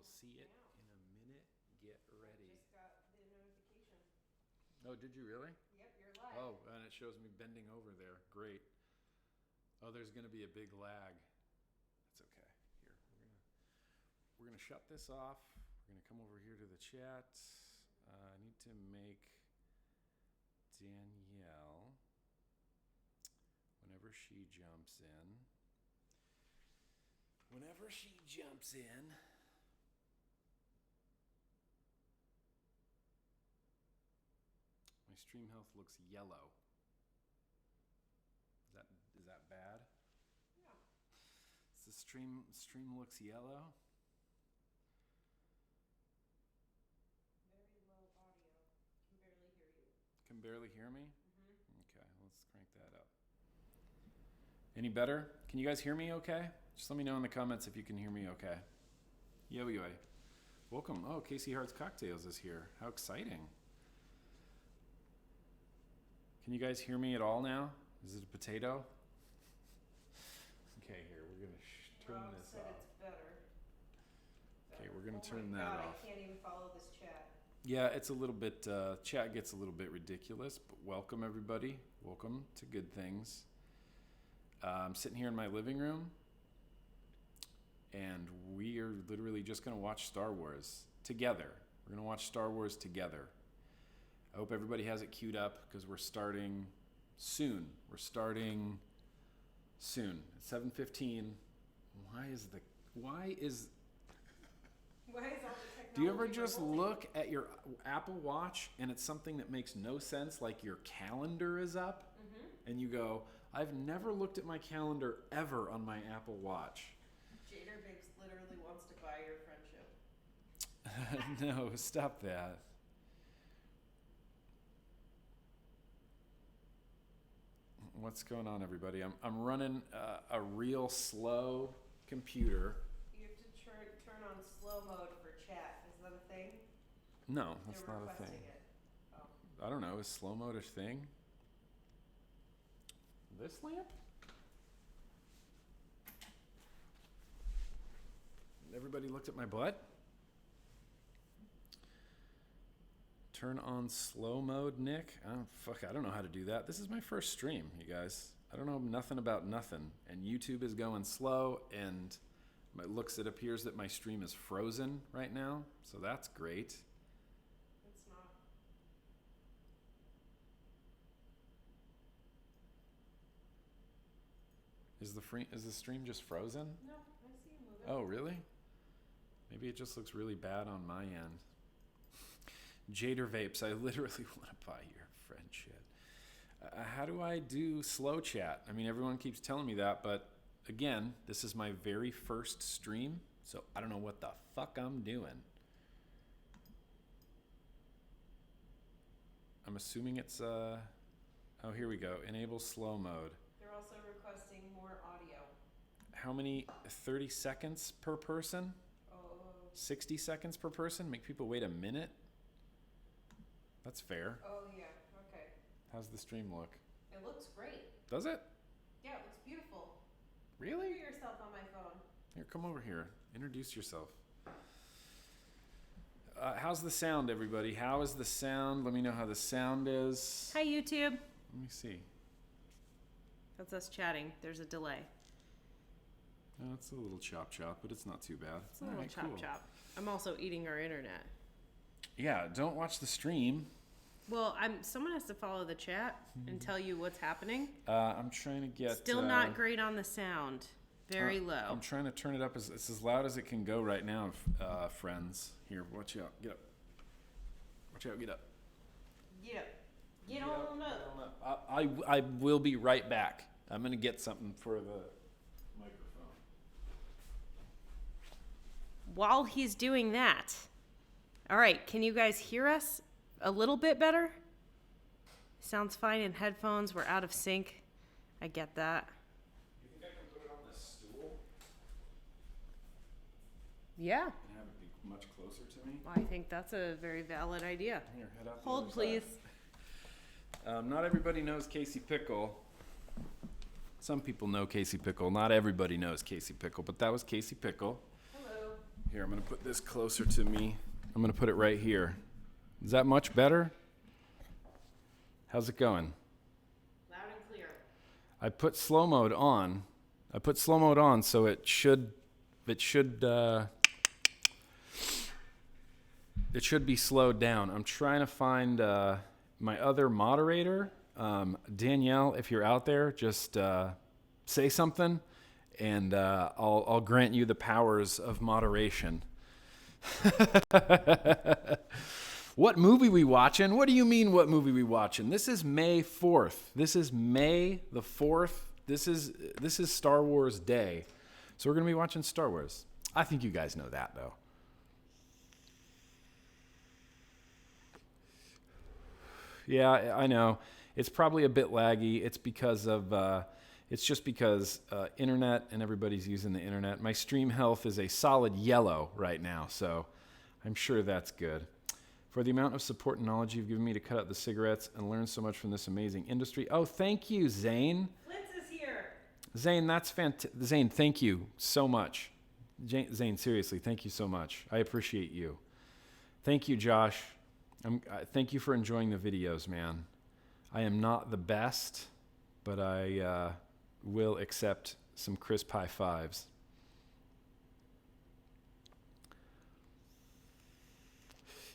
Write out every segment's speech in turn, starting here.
will see it in a minute. Get ready. Just got the notification. Oh, did you really? Yep, you're live. Oh, and it shows me bending over there. Great. Oh, there's going to be a big lag. That's okay. Here, we're gonna shut this off. We're gonna come over here to the chat. I need to make Danielle, whenever she jumps in. My stream health looks yellow. Is that bad? Yeah. The stream looks yellow. Very low audio. Can barely hear you. Can barely hear me? Mm-hmm. Okay, let's crank that up. Any better? Can you guys hear me okay? Just let me know in the comments if you can hear me okay. Yo. Welcome. Oh, Casey Hart's Cocktails is here. How exciting. Can you guys hear me at all now? Is it a potato? Okay, here, we're going to turn Rob this said off. it's better. Okay, we're going to Oh turn my that God, off. I can't even follow this chat. Yeah, it's a little bit, chat gets a little bit ridiculous, but welcome everybody. Welcome to Good Things. I'm sitting here in my living room, and we are literally just going to watch Star Wars together. We're going to watch Star Wars together. I hope everybody has it queued up because we're starting soon. It's 7:15. Why is Why is all the technology Do you ever just revolting? look at your Apple Watch and it's something that makes no sense, like your calendar is up, Mm-hmm. and you go, I've never looked at my calendar ever on my Apple Watch. Jader Biggs literally wants to buy your friendship. No, stop that. What's going on, everybody? I'm running a real slow computer. You have to turn on slow mode for chat. Is that a thing? No, that's They're not a requesting thing. it. Oh. I don't know. Is slow mode a thing? This lamp? Everybody looked at my butt? Turn on slow mode, Nick. I don't know how to do that. This is my first stream, you guys. I don't know nothing about nothing. And YouTube is going slow, and it appears that my stream is frozen right now. So that's great. It's not. Is the stream just frozen? No, I see you moving. Oh, really? Maybe it just looks really bad on my end. Jader Vapes, I literally want to buy your friendship. How do I do slow chat? I mean, everyone keeps telling me that, but again, this is my very first stream, so I don't know what the fuck I'm doing. I'm assuming it's, oh, here we go. Enable slow mode. They're also requesting more audio. How many? 30 seconds per person? Oh. 60 seconds per person? Make people wait a minute? That's fair. Oh, yeah. Okay. How's the stream look? It looks great. Does it? Yeah, it looks beautiful. Really? Hear yourself on my phone. Here, come over here. Introduce yourself. How's the sound, everybody? How is the sound? Let me know how the sound is. Hi, YouTube. Let me see. That's us chatting. There's a delay. Oh, it's a little chop, but it's not too bad. It's a little Alright, chop cool. chop. I'm also eating our internet. Yeah, don't watch the stream. Well, someone has to follow the chat and tell you what's happening. I'm trying to get... Still not great on the sound. Very low. I'm trying to turn it up. It's as loud as it can go right now, friends. Here, watch out. Get up. Watch out, get up. Get up. Get on up. I will be right back. I'm going to get something for the microphone. While he's doing that. All right, can you guys hear us a little bit better? Sounds fine in headphones. We're out of sync. I get that. You think I can put it on this stool Yeah, and have it be much closer to me? I think that's a very valid idea. Here, head out the Hold, other please. side. Not everybody knows Casey Pickle. Some people know Casey Pickle. Not everybody knows Casey Pickle, but that was Casey Pickle. Hello. Here, I'm going to put this closer to me. I'm going to put it right here. Is that much better? How's it going? Loud and clear. I put slow mode on. So it should be slowed down. I'm trying to find my other moderator. Danielle, if you're out there, just say something, and I'll grant you the powers of moderation. What movie we watching? What do you mean, what movie we watching? This is May 4th. This is May the 4th. This is Star Wars Day. So we're going to be watching Star Wars. I think you guys know that, though. Yeah, I know. It's probably a bit laggy. It's because of internet, and everybody's using the internet. My stream health is a solid yellow right now, so I'm sure that's good. For the amount of support and knowledge you've given me to cut out the cigarettes and learn so much from this amazing industry. Oh, thank you, Zane. Flitz is here. Zane, that's fantastic. Zane, thank you so much. Zane, seriously, thank you so much. I appreciate you. Thank you, Josh. Thank you for enjoying the videos, man. I am not the best, but I will accept some crisp high fives.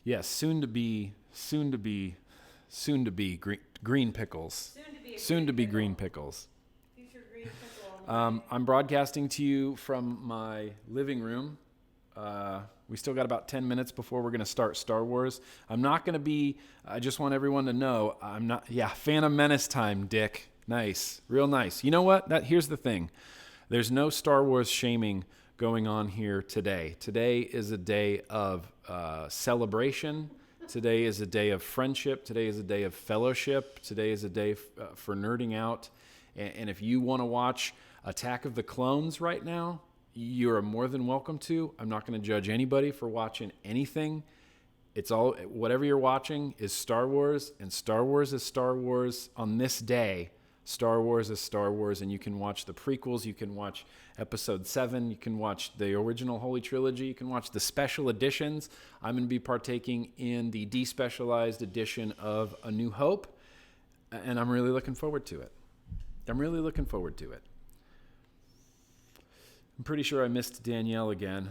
Yes, soon to be green pickles. Soon to be green pickles. Future green pickle. I'm broadcasting to you from my living room. We still got about 10 minutes before we're going to start Star Wars. I'm not going to be, I just want everyone to know, I'm not, Phantom Menace time, Dick. Nice. Real nice. You know what? Here's the thing. There's no Star Wars shaming going on here today. Today is a day of celebration. Today is a day of friendship. Today is a day of fellowship. Today is a day for nerding out. And if you want to watch Attack of the Clones right now, you're more than welcome to. I'm not going to judge anybody for watching anything. It's all, whatever you're watching is Star Wars, and Star Wars is Star Wars on this day. Star Wars is Star Wars, and you can watch the prequels, you can watch Episode 7, you can watch the original Holy Trilogy, you can watch the special editions. I'm going to be partaking in the despecialized edition of A New Hope, and I'm really looking forward to it. I'm pretty sure I missed Danielle again.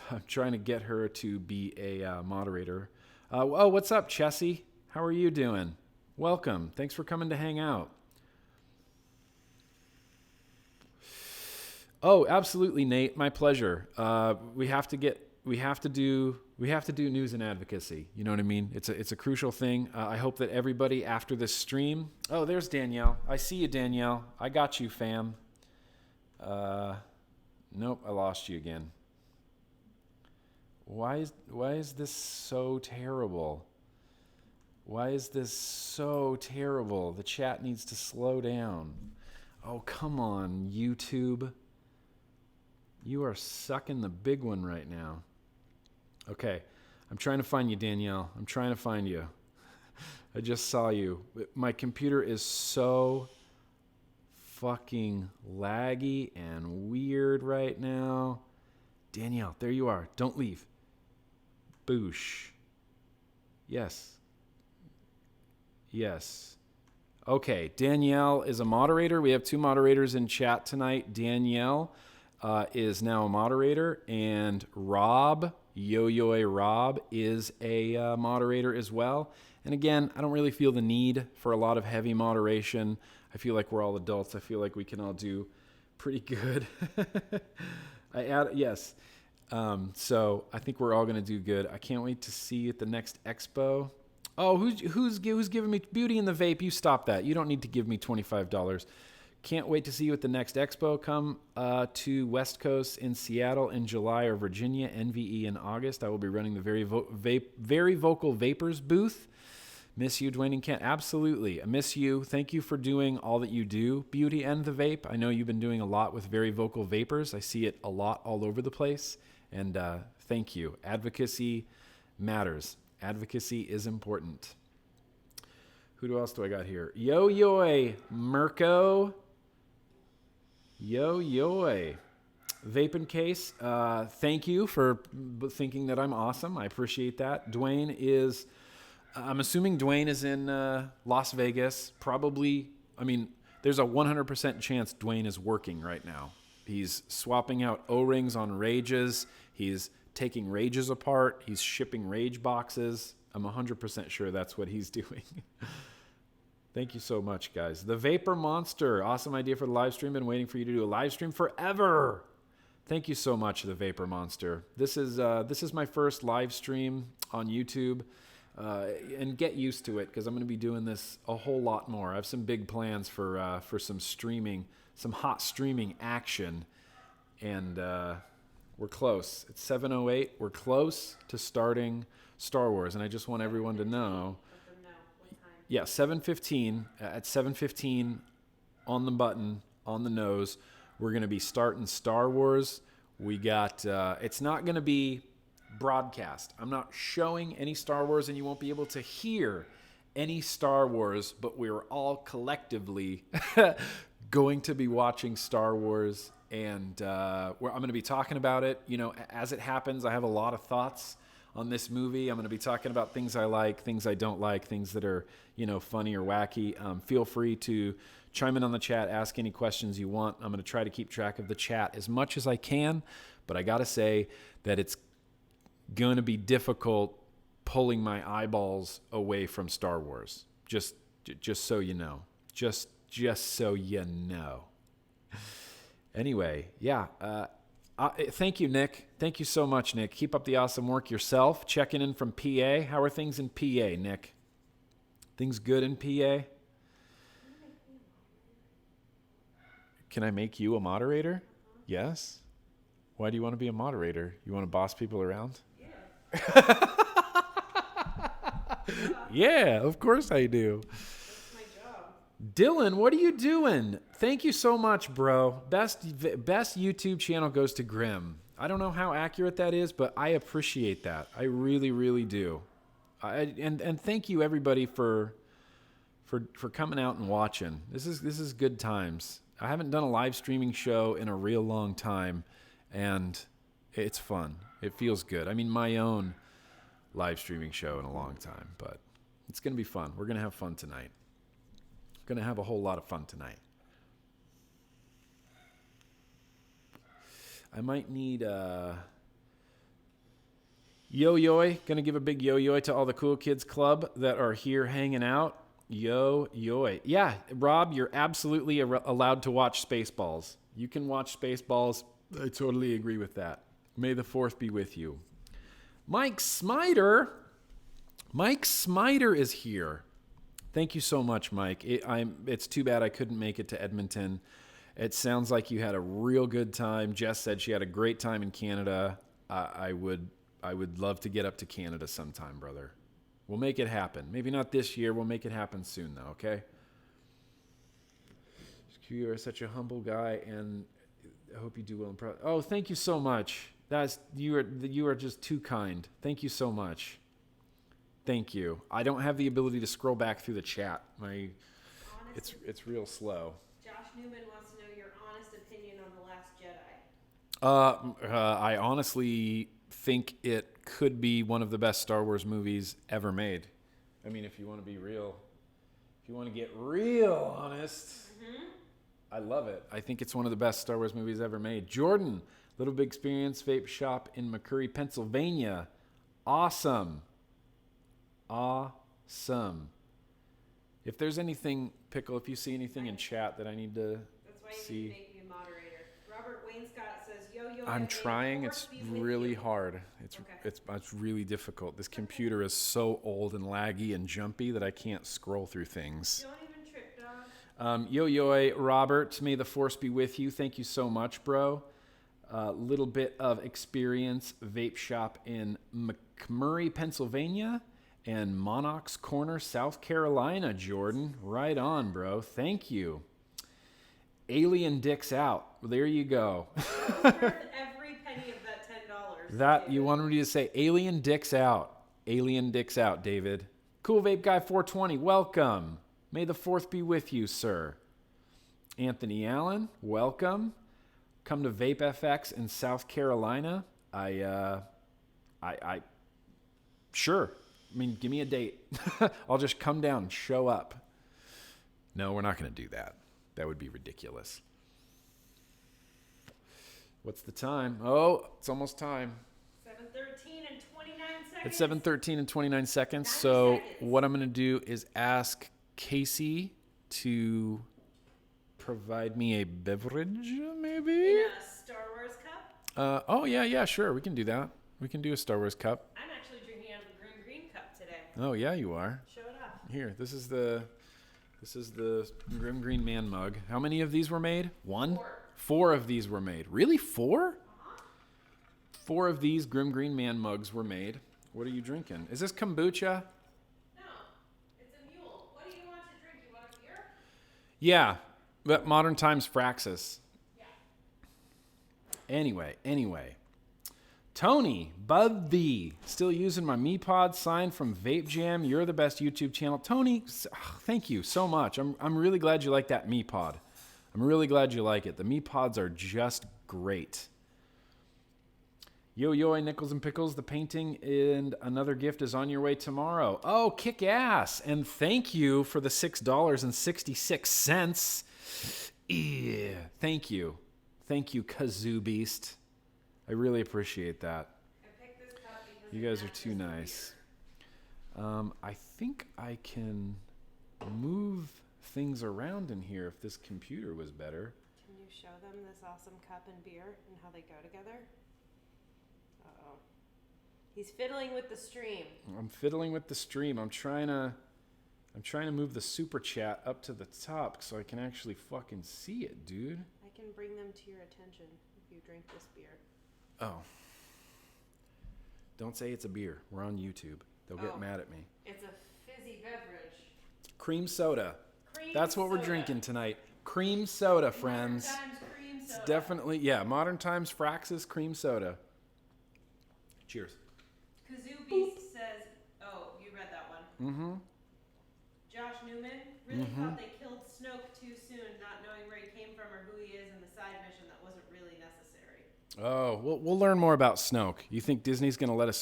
I'm trying to get her to be a moderator. What's up, Chessie? How are you doing? Welcome. Thanks for coming to hang out. Oh, absolutely, Nate. My pleasure. We have to do news and advocacy. You know what I mean? It's a crucial thing. I hope that everybody after this stream. Oh, there's Danielle. I see you, Danielle. I got you, fam. Nope, I lost you again. Why is this so terrible? Why is this so terrible? The chat needs to slow down. Oh, come on, YouTube. You are sucking the big one right now. Okay, I'm trying to find you, Danielle. I'm trying to find you. I just saw you. My computer is so fucking laggy and weird right now. Danielle, there you are. Don't leave. Boosh. Yes. Okay, Danielle is a moderator. We have 2 moderators in chat tonight. Danielle is now a moderator, and Rob, Yo-Yo Rob, is a moderator as well. And again, I don't really feel the need for a lot of heavy moderation. I feel like we're all adults. I feel like we can all do pretty good. Yes. So I think we're all going to do good. I can't wait to see you at the next expo. Oh, who's giving me Beauty and the Vape? You stop that. You don't need to give me $25. Can't wait to see you at the next expo. Come to West Coast in Seattle in July, or Virginia, NVE in August. I will be running the Very Vocal Vapors booth. Miss you, Dwayne and Kent. Absolutely. I miss you. Thank you for doing all that you do, Beauty and the Vape. I know you've been doing a lot with Very Vocal Vapors. I see it a lot all over the place. And thank you. Advocacy matters. Advocacy is important. Who else do I got here? Yo-Yoy Mirko. Yo-Yoy. Vaping Case, thank you for thinking that I'm awesome. I appreciate that. Dwayne is, I'm assuming Dwayne is in Las Vegas. Probably, I mean, there's a 100% chance Dwayne is working right now. He's swapping out O-rings on Rages. He's taking Rages apart. He's shipping Rage boxes. I'm 100% sure that's what he's doing. Thank you so much, guys. The Vapor Monster, awesome idea for the live stream. Been waiting for you to do a live stream forever. Thank you so much, the Vapor Monster. This is my first live stream on YouTube, and get used to it because I'm going to be doing this a whole lot more. I have some big plans for some streaming, some hot streaming action, and we're close. It's 7:08. We're close to starting Star Wars, and I just want everyone to know. Yeah, 7:15. At 7:15 on the button, on the nose, we're going to be starting Star Wars. We got, it's not going to be broadcast. I'm not showing any Star Wars, and you won't be able to hear any Star Wars, but we're all collectively going to be watching Star Wars, and I'm going to be talking about it. You know, as it happens, I have a lot of thoughts on this movie. I'm going to be talking about things I like, things I don't like, things that are, you know, funny or wacky. Feel free to chime in on the chat, ask any questions you want. I'm going to try to keep track of the chat as much as I can, but I got to say that it's going to be difficult pulling my eyeballs away from Star Wars. Just so you know. Just so you know. Anyway, yeah. Thank you, Nick. Thank you so much, Nick. Keep up the awesome work yourself. Checking in from PA. How are things in PA, Nick? Things good in PA? Can I make you a moderator? Yes? Why do you want to be a moderator? You want to boss people around? Yeah. Yeah, of course I do. That's my job. Dylan, what are you doing? Thank you so much, bro. Best YouTube channel goes to Grimm. I don't know how accurate that is, but I appreciate that. I really, really do. And thank you everybody for coming out and watching. This is good times. I haven't done a live streaming show in a real long time, and it's fun. It feels good. I mean, my own live streaming show in a long time, but it's going to be fun. We're going to have fun tonight. Going to have a whole lot of fun tonight. I might need yo-yoy. Going to give a big yo-yoy to all the Cool Kids Club that are here hanging out. Yo-yoy. Yeah, Rob, you're absolutely allowed to watch Spaceballs. You can watch Spaceballs. I totally agree with that. May the 4th be with you. Mike Smiter. Mike Smiter is here. Thank you so much, Mike. It's too bad I couldn't make it to Edmonton. It sounds like you had a real good time. Jess said she had a great time in Canada. I would love to get up to Canada sometime, brother. We'll make it happen. Maybe not this year. We'll make it happen soon, though, okay? You are such a humble guy, and I hope you do well. Oh, thank you so much. You are just too kind. Thank you so much. Thank you. I don't have the ability to scroll back through the chat. It's real slow. Josh Newman wants to know your honest opinion on The Last Jedi. I honestly think it could be one of the best Star Wars movies ever made. I mean, if you want to be real, if you want to get real honest, I love it. I think it's one of the best Star Wars movies ever made. Jordan, Little Big Experience Vape Shop in McCurry, Pennsylvania. Awesome. Awesome. If there's anything, Pickle, if you see anything in chat that I need to That's why you see. need to make me a moderator. Robert Wainscott says, yo. I'm trying. It's really hard. It's really difficult. This computer is so old and laggy and jumpy that I can't scroll through things. Don't even trip, dog. Yo-yoy, Robert, may the force be with you. Thank you so much, bro. Little bit of experience vape shop in McMurray, Pennsylvania, and Monarch's Corner, South Carolina, Jordan. Right on, bro. Thank you. Alien Dicks out. Well, there you go. Worth every penny of that $10. That David. you wanted me to say Alien Dicks out. Alien Dicks out, David. Cool Vape Guy 420, welcome. May the 4th be with you, sir. Anthony Allen, welcome. come to Vape FX in South Carolina, sure. I mean, give me a date. I'll just come down and show up. No, we're not going to do that. That would be ridiculous. What's the time? Oh, it's almost time. 7:13 and 29 seconds. It's 7:13 and 29 seconds. So what I'm going to do is ask Casey to provide me a beverage, maybe? In a Star Wars cup? Oh, yeah, sure. We can do that. We can do a Star Wars cup. I'm actually drinking out of the GrimmGreen cup today. Oh, yeah, you are. Show it off. Here, this is the GrimmGreen man mug. How many of these were made? One? 4 of these were made. Really? 4? Uh-huh. 4 of these GrimmGreen man mugs were made. What are you drinking? Is this kombucha? No, it's a mule. What do you want to drink? You want a beer? Yeah, but Modern Times Fraxis. Yeah. Anyway. Tony, Bud the, still using my MePod sign from Vape Jam. You're the best YouTube channel. Tony, thank you so much. I'm really glad you like that MePod. I'm really glad you like it. The MePods are just great. Yo, Nickels and Pickles, the painting and another gift is on your way tomorrow. Oh, kick ass. And thank you for the $6.66. Yeah, thank you. Thank you, Kazoo Beast. I really appreciate that. I picked this cup because You guys are too nice. I think I can move things around in here if this computer was better. Can you show them this awesome cup and beer and how they go together? Uh-oh. He's fiddling with the stream. I'm fiddling with the stream. I'm trying to move the super chat up to the top so I can actually fucking see it, dude. I can bring them to your attention if you drink this beer. Oh. Don't say it's a beer. We're on YouTube. They'll get mad at me. It's a fizzy beverage. Cream soda. Cream That's what we're soda. drinking tonight. Cream soda, friends. Modern Times cream soda. It's definitely, Modern Times Fraxis cream soda. Cheers. Kazoo Beast says, oh, you read that one. Mm-hmm. Josh Newman really thought they killed Snoke too soon, not knowing where he came from or who he is in the side mission that wasn't really necessary. Oh, we'll learn more about Snoke. You think Disney's going to let a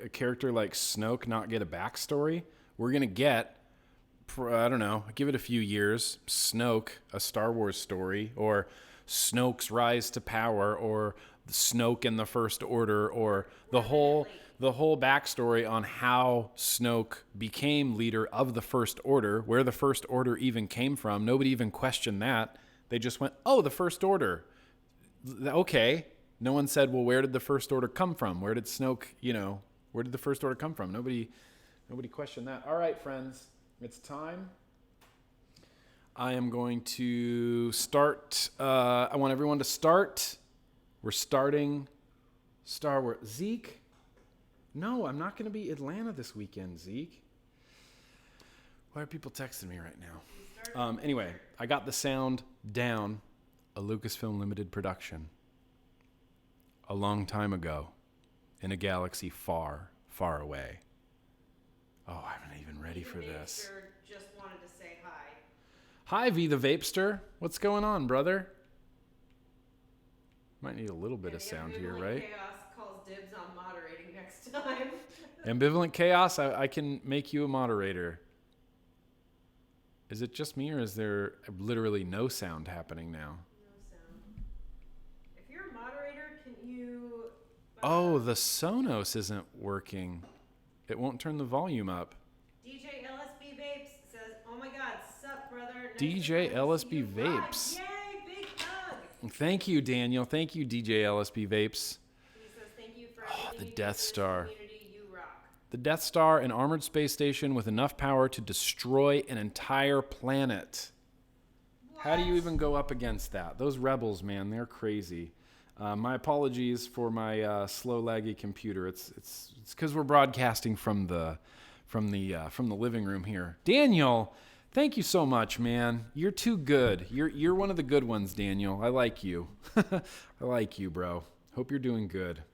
character like Snoke not get a backstory? We're going to get, I don't know, give it a few years, Snoke, a Star Wars story, or Snoke's rise to power, or Snoke and the First Order, or the whole backstory on how Snoke became leader of the First Order, where the First Order even came from. Nobody even questioned that. They just went, oh, the First Order. Okay. No one said, well, where did the First Order come from? Where did Snoke, where did the First Order come from? Nobody questioned that. All right, friends, it's time. I am going to start. I want everyone to start. We're starting Star Wars. Zeke? No, I'm not going to be Atlanta this weekend, Zeke. Why are people texting me right now? Anyway, I got the sound down. A Lucasfilm Limited production. A long time ago, in a galaxy far, far away. Oh, I'm not even ready for this. Just wanted to say hi. Hi, V the Vapester. What's going on, brother? Might need a little bit of sound here, right? Chaos calls dibs on moderating next time. Ambivalent Chaos, I can make you a moderator. Is it just me, or is there literally no sound happening now? Oh, the Sonos isn't working. It won't turn the volume up. DJ LSB Vapes says, oh my God, sup, brother. Nice DJ LSB Vapes. Yay, big hug. Thank you, Daniel. Thank you, DJ LSB Vapes. He says, thank you for the Death Star. You rock. The Death Star, an armored space station with enough power to destroy an entire planet. What? How do you even go up against that? Those rebels, man, they're crazy. My apologies for my slow, laggy computer. It's because we're broadcasting from the living room here. Daniel, thank you so much, man. You're too good. You're one of the good ones, Daniel. I like you. I like you, bro. Hope you're doing good.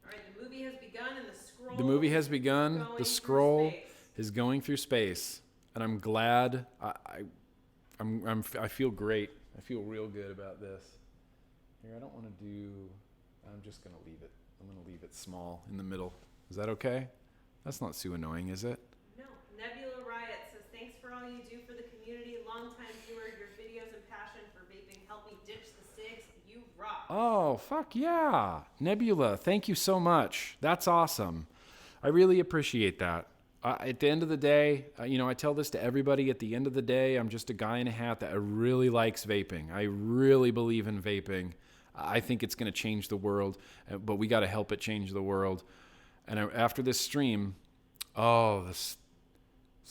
All right, the movie has begun, and the scroll. The movie has begun. The scroll is going through space, and I'm glad. I feel great. I feel real good about this. Here, I don't want to do... I'm just going to leave it. I'm going to leave it small in the middle. Is that okay? That's not too annoying, is it? No. Nebula Riot says, thanks for all you do for the community. Longtime viewer, your videos and passion for vaping help me ditch the cigs. You rock. Oh, fuck yeah. Nebula, thank you so much. That's awesome. I really appreciate that. At the end of the day, I tell this to everybody. At the end of the day, I'm just a guy in a hat that really likes vaping. I really believe in vaping. I think it's going to change the world, but we got to help it change the world. And after this stream, sorry,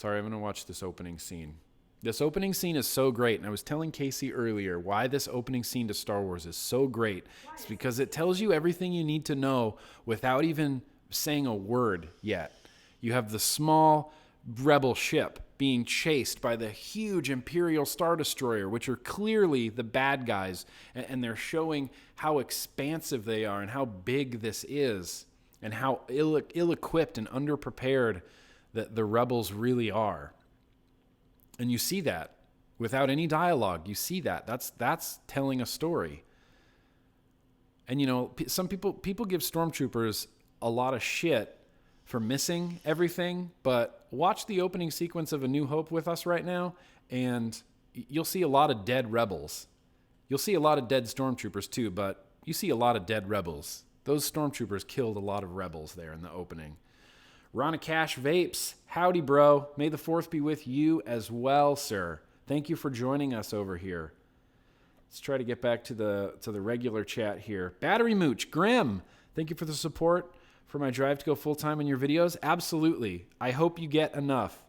I'm going to watch this opening scene. This opening scene is so great. And I was telling Casey earlier why this opening scene to Star Wars is so great. It's because it tells you everything you need to know without even saying a word yet. You have the small rebel ship being chased by the huge Imperial Star Destroyer, which are clearly the bad guys, and they're showing how expansive they are and how big this is and how ill-equipped and underprepared the rebels really are. And you see that without any dialogue. You see that. That's telling a story. And, some people give stormtroopers a lot of shit for missing everything, but watch the opening sequence of A New Hope with us right now, and you'll see a lot of dead rebels. You'll see a lot of dead stormtroopers too, but you see a lot of dead rebels. Those stormtroopers killed a lot of rebels there in the opening. Ronna Cash Vapes, howdy bro. May the 4th be with you as well, sir. Thank you for joining us over here. Let's try to get back to the regular chat here. Battery Mooch, Grim, thank you for the support. For my drive to go full-time in your videos? Absolutely. I hope you get enough.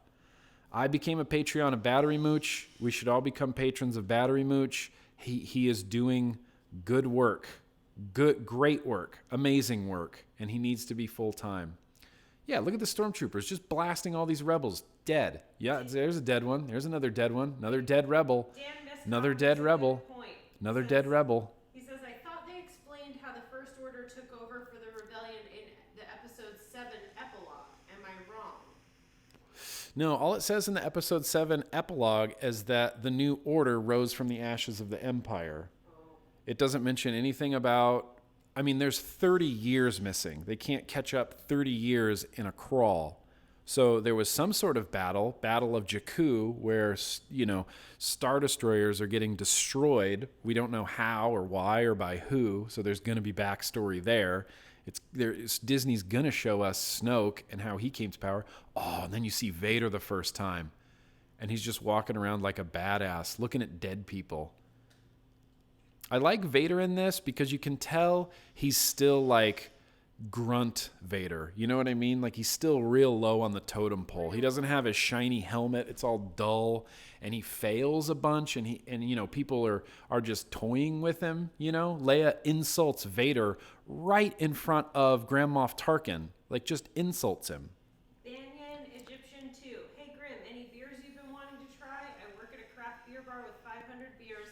I became a Patreon of Battery Mooch. We should all become patrons of Battery Mooch. He is doing good work. Great work. Amazing work. And he needs to be full-time. Yeah, look at the stormtroopers just blasting all these rebels. Dead. Yeah, there's a dead one. There's another dead one. Another dead rebel. Another dead rebel. Another dead rebel. He says, I thought they explained how the First Order took over for the rebellion in the episode 7 epilogue. Am I wrong? No, all it says in the episode 7 epilogue is that the new order rose from the ashes of the Empire. Oh. It doesn't mention anything about... there's 30 years missing. They can't catch up 30 years in a crawl. So there was some sort of Battle of Jakku, where, Star Destroyers are getting destroyed. We don't know how or why or by who, so there's going to be backstory there. Disney's going to show us Snoke and how he came to power. Oh, and then you see Vader the first time, and he's just walking around like a badass, looking at dead people. I like Vader in this because you can tell he's still like grunt Vader. You know what I mean? Like he's still real low on the totem pole. He doesn't have his shiny helmet. It's all dull, and he fails a bunch, and people are just toying with him, Leia insults Vader right in front of Grand Moff Tarkin. Like just insults him. Banyan Egyptian 2. Hey Grim, any beers you've been wanting to try? I work at a craft beer bar with 500 beers.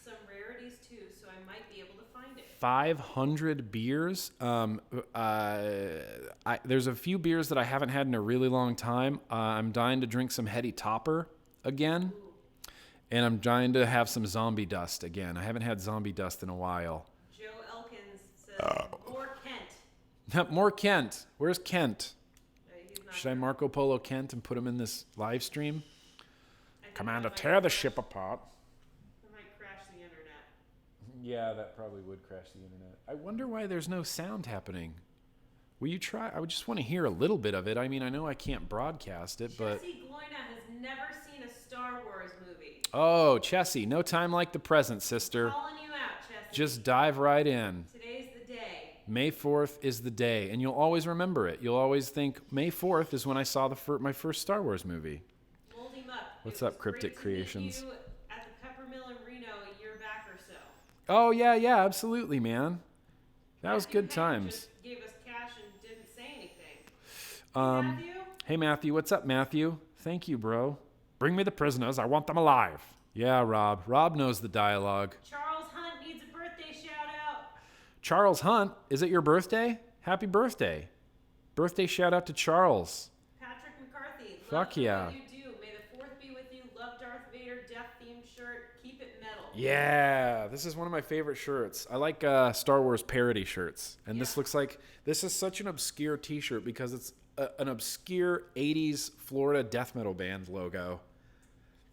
Some rarities too, so I might be able to find it. 500 beers. There's a few beers that I haven't had in a really long time. I'm dying to drink some Heady Topper again. Ooh. And I'm dying to have some Zombie Dust again. I haven't had Zombie Dust in a while. Joe Elkins says, more Kent. More Kent. Where's Kent? Should I Marco Polo Kent and put him in this live stream? Commander, tear the ship apart. Yeah, that probably would crash the internet. I wonder why there's no sound happening. Will you try? I would just want to hear a little bit of it. I know I can't broadcast it, but... Chessie Gloina has never seen a Star Wars movie. Oh, Chessie, no time like the present, sister. I'm calling you out, Chessie. Just dive right in. Today's the day. May 4th is the day, and you'll always remember it. You'll always think, May 4th is when I saw my first Star Wars movie. Mold him up. What's up, Cryptic Creations? At the Peppermill in Reno a year back or so. Oh, yeah, absolutely, man. That was good times. Just gave us cash and didn't say anything. Matthew? Hey, Matthew. What's up, Matthew? Thank you, bro. Bring me the prisoners. I want them alive. Yeah, Rob. Rob knows the dialogue. Charles Hunt needs a birthday shout-out. Charles Hunt? Is it your birthday? Happy birthday. Birthday shout-out to Charles. Patrick McCarthy. Fuck yeah. What you do. May the 4th be with you. Love Darth Vader. Death-themed shirt. Keep it metal. Yeah, this is one of my favorite shirts. I like Star Wars parody shirts. And this looks like, this is such an obscure t-shirt because it's an obscure 80s Florida death metal band logo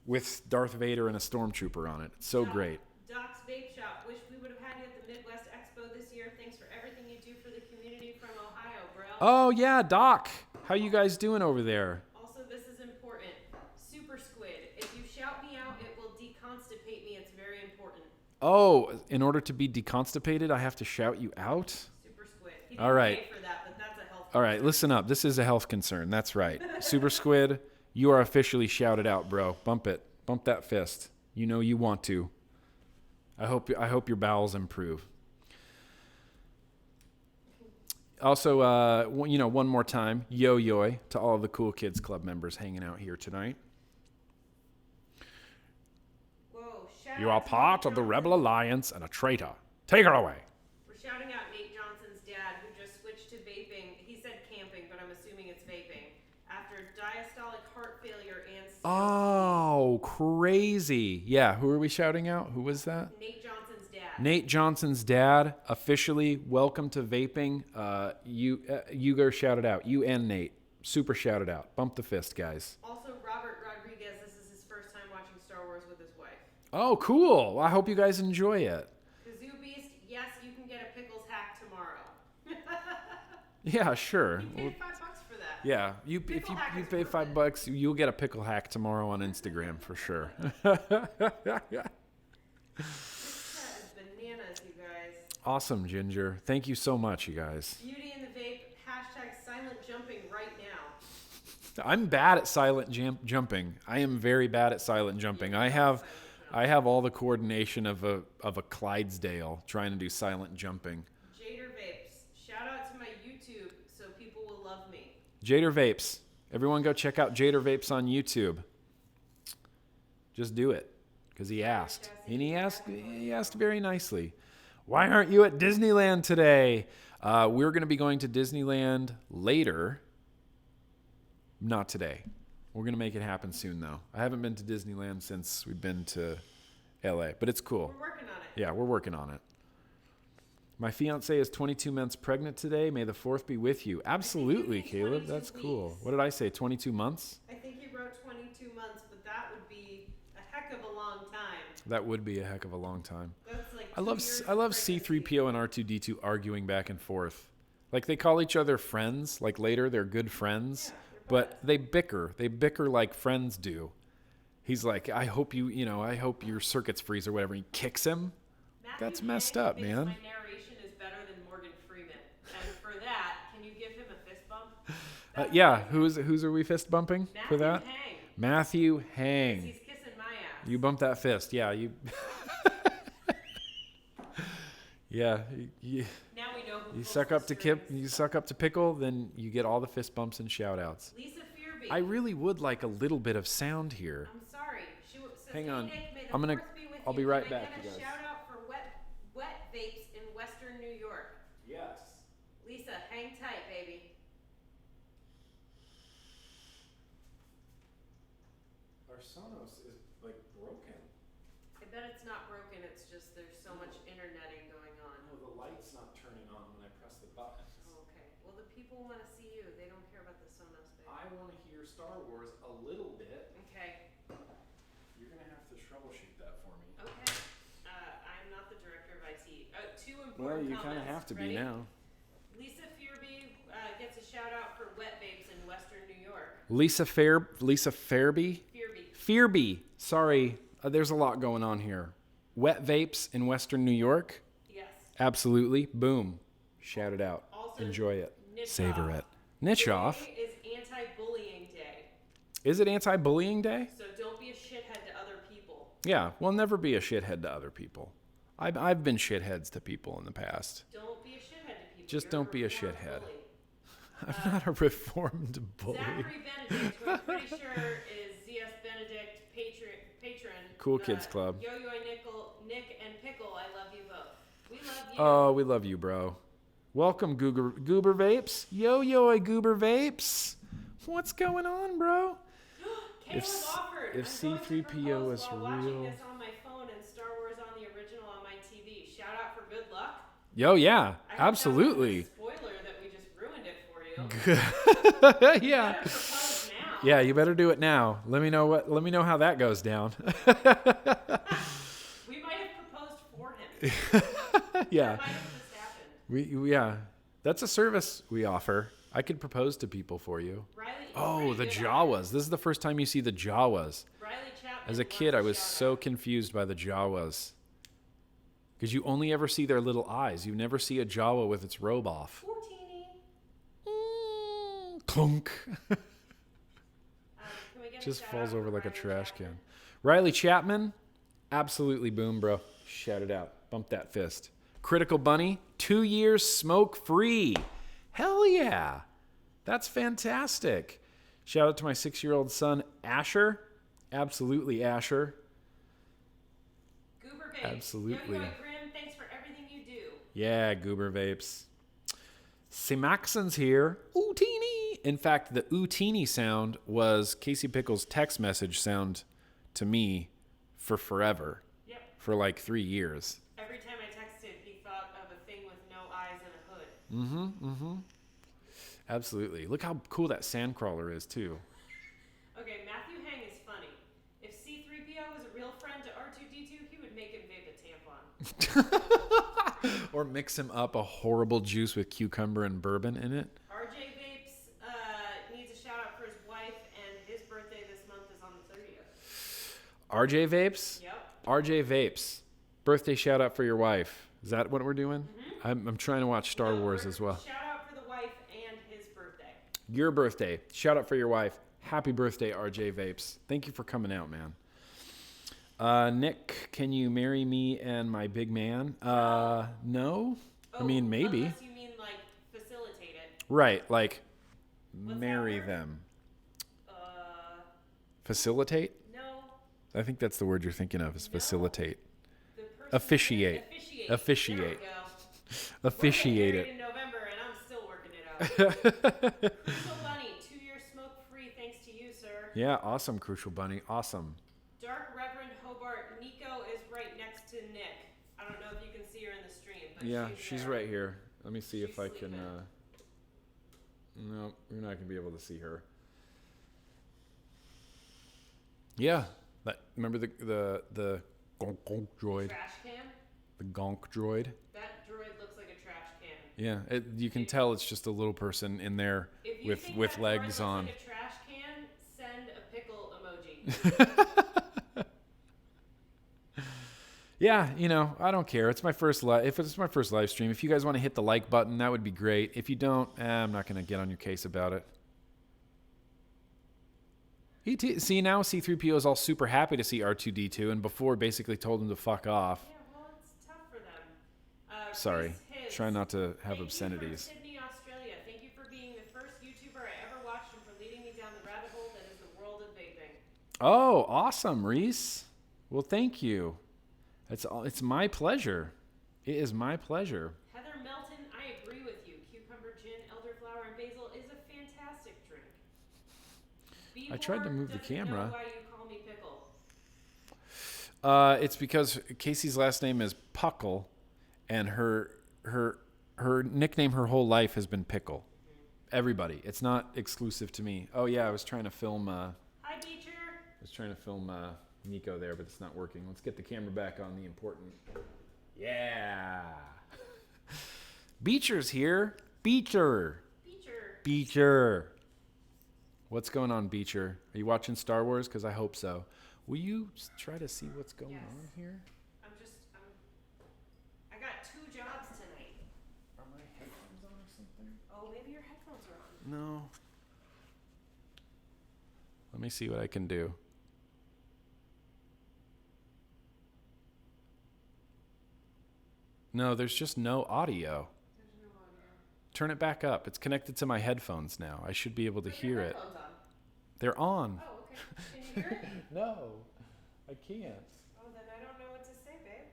with Darth Vader and a stormtrooper on it. It's so great. Doc's Vape Shop. Wish we would have had you at the Midwest Expo this year. Thanks for everything you do for the community from Ohio, bro. Oh, yeah, Doc. How you guys doing over there? Also, this is important. Super Squid. If you shout me out, it will deconstipate me. It's very important. Oh, in order to be deconstipated, I have to shout you out? Super Squid. He didn't All right. pay for that, but that's a health All right, listen up. This is a health concern. That's right. Super Squid, you are officially shouted out, bro. Bump it. Bump that fist. You know you want to. I hope your bowels improve. Also, one more time, yo-yoy to all of the Cool Kids Club members hanging out here tonight. Whoa, You are part of the Rebel Alliance and a traitor. Take her away. We're shouting out Nate Johnson's dad, who just switched to vaping. He said camping, but I'm assuming it's vaping. After diastolic heart failure and... Oh, crazy. Yeah, who are we shouting out? Who was that? Nate Johnson's dad. Nate Johnson's dad, officially welcome to vaping. You go shout it out. You and Nate. Super shout it out. Bump the fist, guys. Also, Robert Rodriguez, this is his first time watching Star Wars with his wife. Oh, cool. Well, I hope you guys enjoy it. Kazoo Beast, yes, you can get a pickles hack tomorrow. Yeah, sure. You paid $5 for that. Yeah, if you pay $5, you'll get a pickle hack tomorrow on Instagram for sure. Bananas, you guys. Awesome, Ginger. Thank you so much, you guys. Beauty in the vape. Hashtag silent jumping right now. I'm bad at silent jumping. I am very bad at silent jumping. I have all the coordination of a Clydesdale trying to do silent jumping. Jader Vapes. Shout out to my YouTube so people will love me. Jader Vapes. Everyone go check out Jader Vapes on YouTube. Just do it. Because he asked. And he asked very nicely. Why aren't you at Disneyland today? We're going to be going to Disneyland later. Not today. We're going to make it happen soon, though. I haven't been to Disneyland since we've been to LA, but it's cool. We're working on it. Yeah, we're working on it. My fiance is 22 months pregnant today. May the 4th be with you. Absolutely, Caleb. That's cool. Weeks. What did I say? 22 months? I think you wrote 22 months, but that would be a heck of a long time. That would be a heck of a long time. That's like I love C3PO and R2D2 arguing back and forth. Like they call each other friends. Like later they're good friends, but they bicker. They bicker like friends do. He's like, I hope your circuits freeze or whatever. He kicks him. That's messed up, man. My narration is better than Morgan Freeman, and for that, can you give him a fist bump? Yeah, who's are we fist bumping for that? Hang. Matthew Hang. He's kissing my ass. You bump that fist, yeah. You. Yeah. Now we know who You suck up to Kip. You suck up to Pickle, then you get all the fist bumps and shout outs. Lisa Fearby. I really would like a little bit of sound here. I'm sorry. Hang on. Nick, I'll be right back, you guys. Shout out for wet vapes in Western New York. Yes. Lisa, hang tight, baby. Our Sonos is like broken. I bet it's not broken. It's just there's so much interneting going on. No, the light's not turning on when I press the buttons. Oh, okay. Well, the people want to see you. They don't care about the Sonos, baby. I want to hear Star Wars a little bit. Okay. You're gonna have to troubleshoot that for me. Okay. I'm not the director of IT. Two important Well, you kind of have to Ready? be now. Lisa Fearby gets a shout out for wet vapes in Western New York. Lisa Fairby? Fearby. Sorry, there's a lot going on here. Wet vapes in Western New York? Yes. Absolutely. Boom. Shout it out. Also, enjoy it. niche Savor off. it. Niche off. Today is anti-bullying day. Is it anti-bullying day? So don't be a shithead to other people. Yeah, we'll never be a shithead to other people. I've been shitheads to people in the past. Don't be a shithead to people. Just You're don't be a reformed shithead. bully. I'm not a reformed bully. Zachary Benedict, who I'm pretty sure is ZS Benedict patron. Cool Kids Club. Yo-Yo, Nick, and Pickle, I love you both. We love you. Oh, we love you, bro. Welcome, Goober Vapes. Yo-Yo, Goober Vapes. What's going on, bro? Caleb offered. if I'm going to C3PO propose is while watching real- this on my phone and Star Wars Yo, yeah, I hope absolutely. That wasn't a spoiler that we just ruined it for you. You Yeah. better propose now. Yeah, you better do it now. Let me know how that goes down. We might have proposed for him. Yeah. That might have just happened. Yeah. That's a service we offer. I could propose to people for you. Riley, Oh, the Jawas. This is the first time you see the Jawas. Riley Chapman. As a kid, I was so confused by the Jawas. Because you only ever see their little eyes. You never see a Jawa with its robe off. Clunk. Just falls over like a trash can. Riley Chapman, absolutely boom, bro. Shout it out. Bump that fist. Critical Bunny, 2 years smoke free. Hell yeah. That's fantastic. Shout out to my 6-year-old son, Asher. Absolutely, Asher. Goober Vapes. Absolutely. Yo, Grimm, thanks for everything you do. Yeah, Goober Vapes. Simaxon's here. Ootini. In fact, the ootini sound was Casey Pickle's text message sound to me for forever. Yep. For like 3 years. Every time I texted, he thought of a thing with no eyes and a hood. Absolutely. Look how cool that sandcrawler is, too. Okay, Matthew Hang is funny. If C3PO was a real friend to R2D2, he would make him vape a tampon. Or mix him up a horrible juice with cucumber and bourbon in it. RJ Vapes needs a shout out for his wife, and his birthday this month is on the 30th. RJ Vapes? Yep. RJ Vapes. Birthday shout out for your wife. Is that what we're doing? Mm-hmm. I'm trying to watch Star Wars as well. Shout out for the wife and his birthday. Your birthday. Shout out for your wife. Happy birthday, RJ Vapes. Thank you for coming out, man. Nick, can you marry me and my big man? No. I mean, maybe. Unless you mean, like, facilitate it. Right, like, What's marry that word? them. Facilitate? No. I think that's the word you're thinking of, is facilitate. The person Officiate. Officiate. There we go. Officiate We're it. getting married in November, and I'm still working it out. Crucial Bunny, 2 years smoke-free, thanks to you, sir. Yeah, awesome, Crucial Bunny. Awesome. Dark Reverend Hobart, Nico is right next to Nick. I don't know if you can see her in the stream, but Yeah, she's she's there. right here. Let me see if She's I can... sleeping. No, you're not going to be able to see her. Yeah. Remember the gonk gonk droid? Trash can? The gonk droid? That droid looks like a trash can. Yeah, you can tell it's just a little person in there If you with think that droid legs looks on. like a trash can, send a pickle emoji. Yeah, I don't care. It's my first if it's my first live stream. If you guys want to hit the like button, that would be great. If you don't, I'm not going to get on your case about it. See, now C-3PO is all super happy to see R2-D2, and before basically told him to fuck off. Yeah, well, it's tough for them. Sorry. Reese His, Try not to have thank obscenities. You from Sydney, Australia. Thank you for being the first YouTuber I ever watched and for leading me down the rabbit hole that is the world of vaping. Oh, awesome, Reese. Well, thank you. It's my pleasure. It is my pleasure. Heather Melton, I agree with you. Cucumber gin, elderflower, and basil is a fantastic drink. I tried to move the camera. Know why you call me Pickle. It's because Casey's last name is Puckle, and her nickname her whole life has been Pickle. Everybody. It's not exclusive to me. Oh yeah, I was trying to film. Hi, Beecher. I was trying to film Nico there, but it's not working. Let's get the camera back on the important. Yeah. Beecher's here. Beecher. What's going on, Beecher? Are you watching Star Wars? Because I hope so. Will you try to see what's going on here? I got 2 jobs tonight. Are my headphones on or something? Oh, maybe your headphones are on. No. Let me see what I can do. No, there's just no audio. There's no audio. Turn it back up. It's connected to my headphones now. I should be able to hear it. Headphones on. They're on. Oh, okay. Can you hear it? No, I can't. Oh, then I don't know what to say, babe.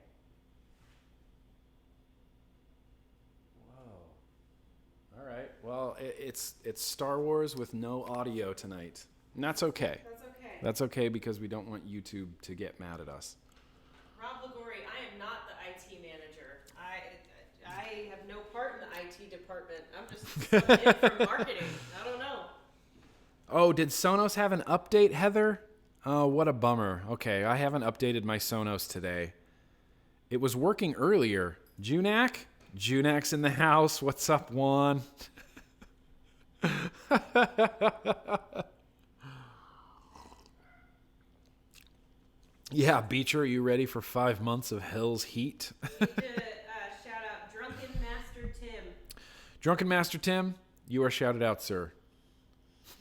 Whoa. All right. Well, it's Star Wars with no audio tonight. And that's okay. That's okay. That's okay because we don't want YouTube to get mad at us. Rob Ligori, I am not the IT manager. I have no part in the IT department. I'm just subbing in from marketing. I don't know. Oh, did Sonos have an update, Heather? Oh, what a bummer. Okay, I haven't updated my Sonos today. It was working earlier. Junak? Junak's in the house. What's up, Juan? Yeah, Beecher, are you ready for 5 months of hell's heat? Need to shout out Drunken Master Tim. Drunken Master Tim, you are shouted out, sir.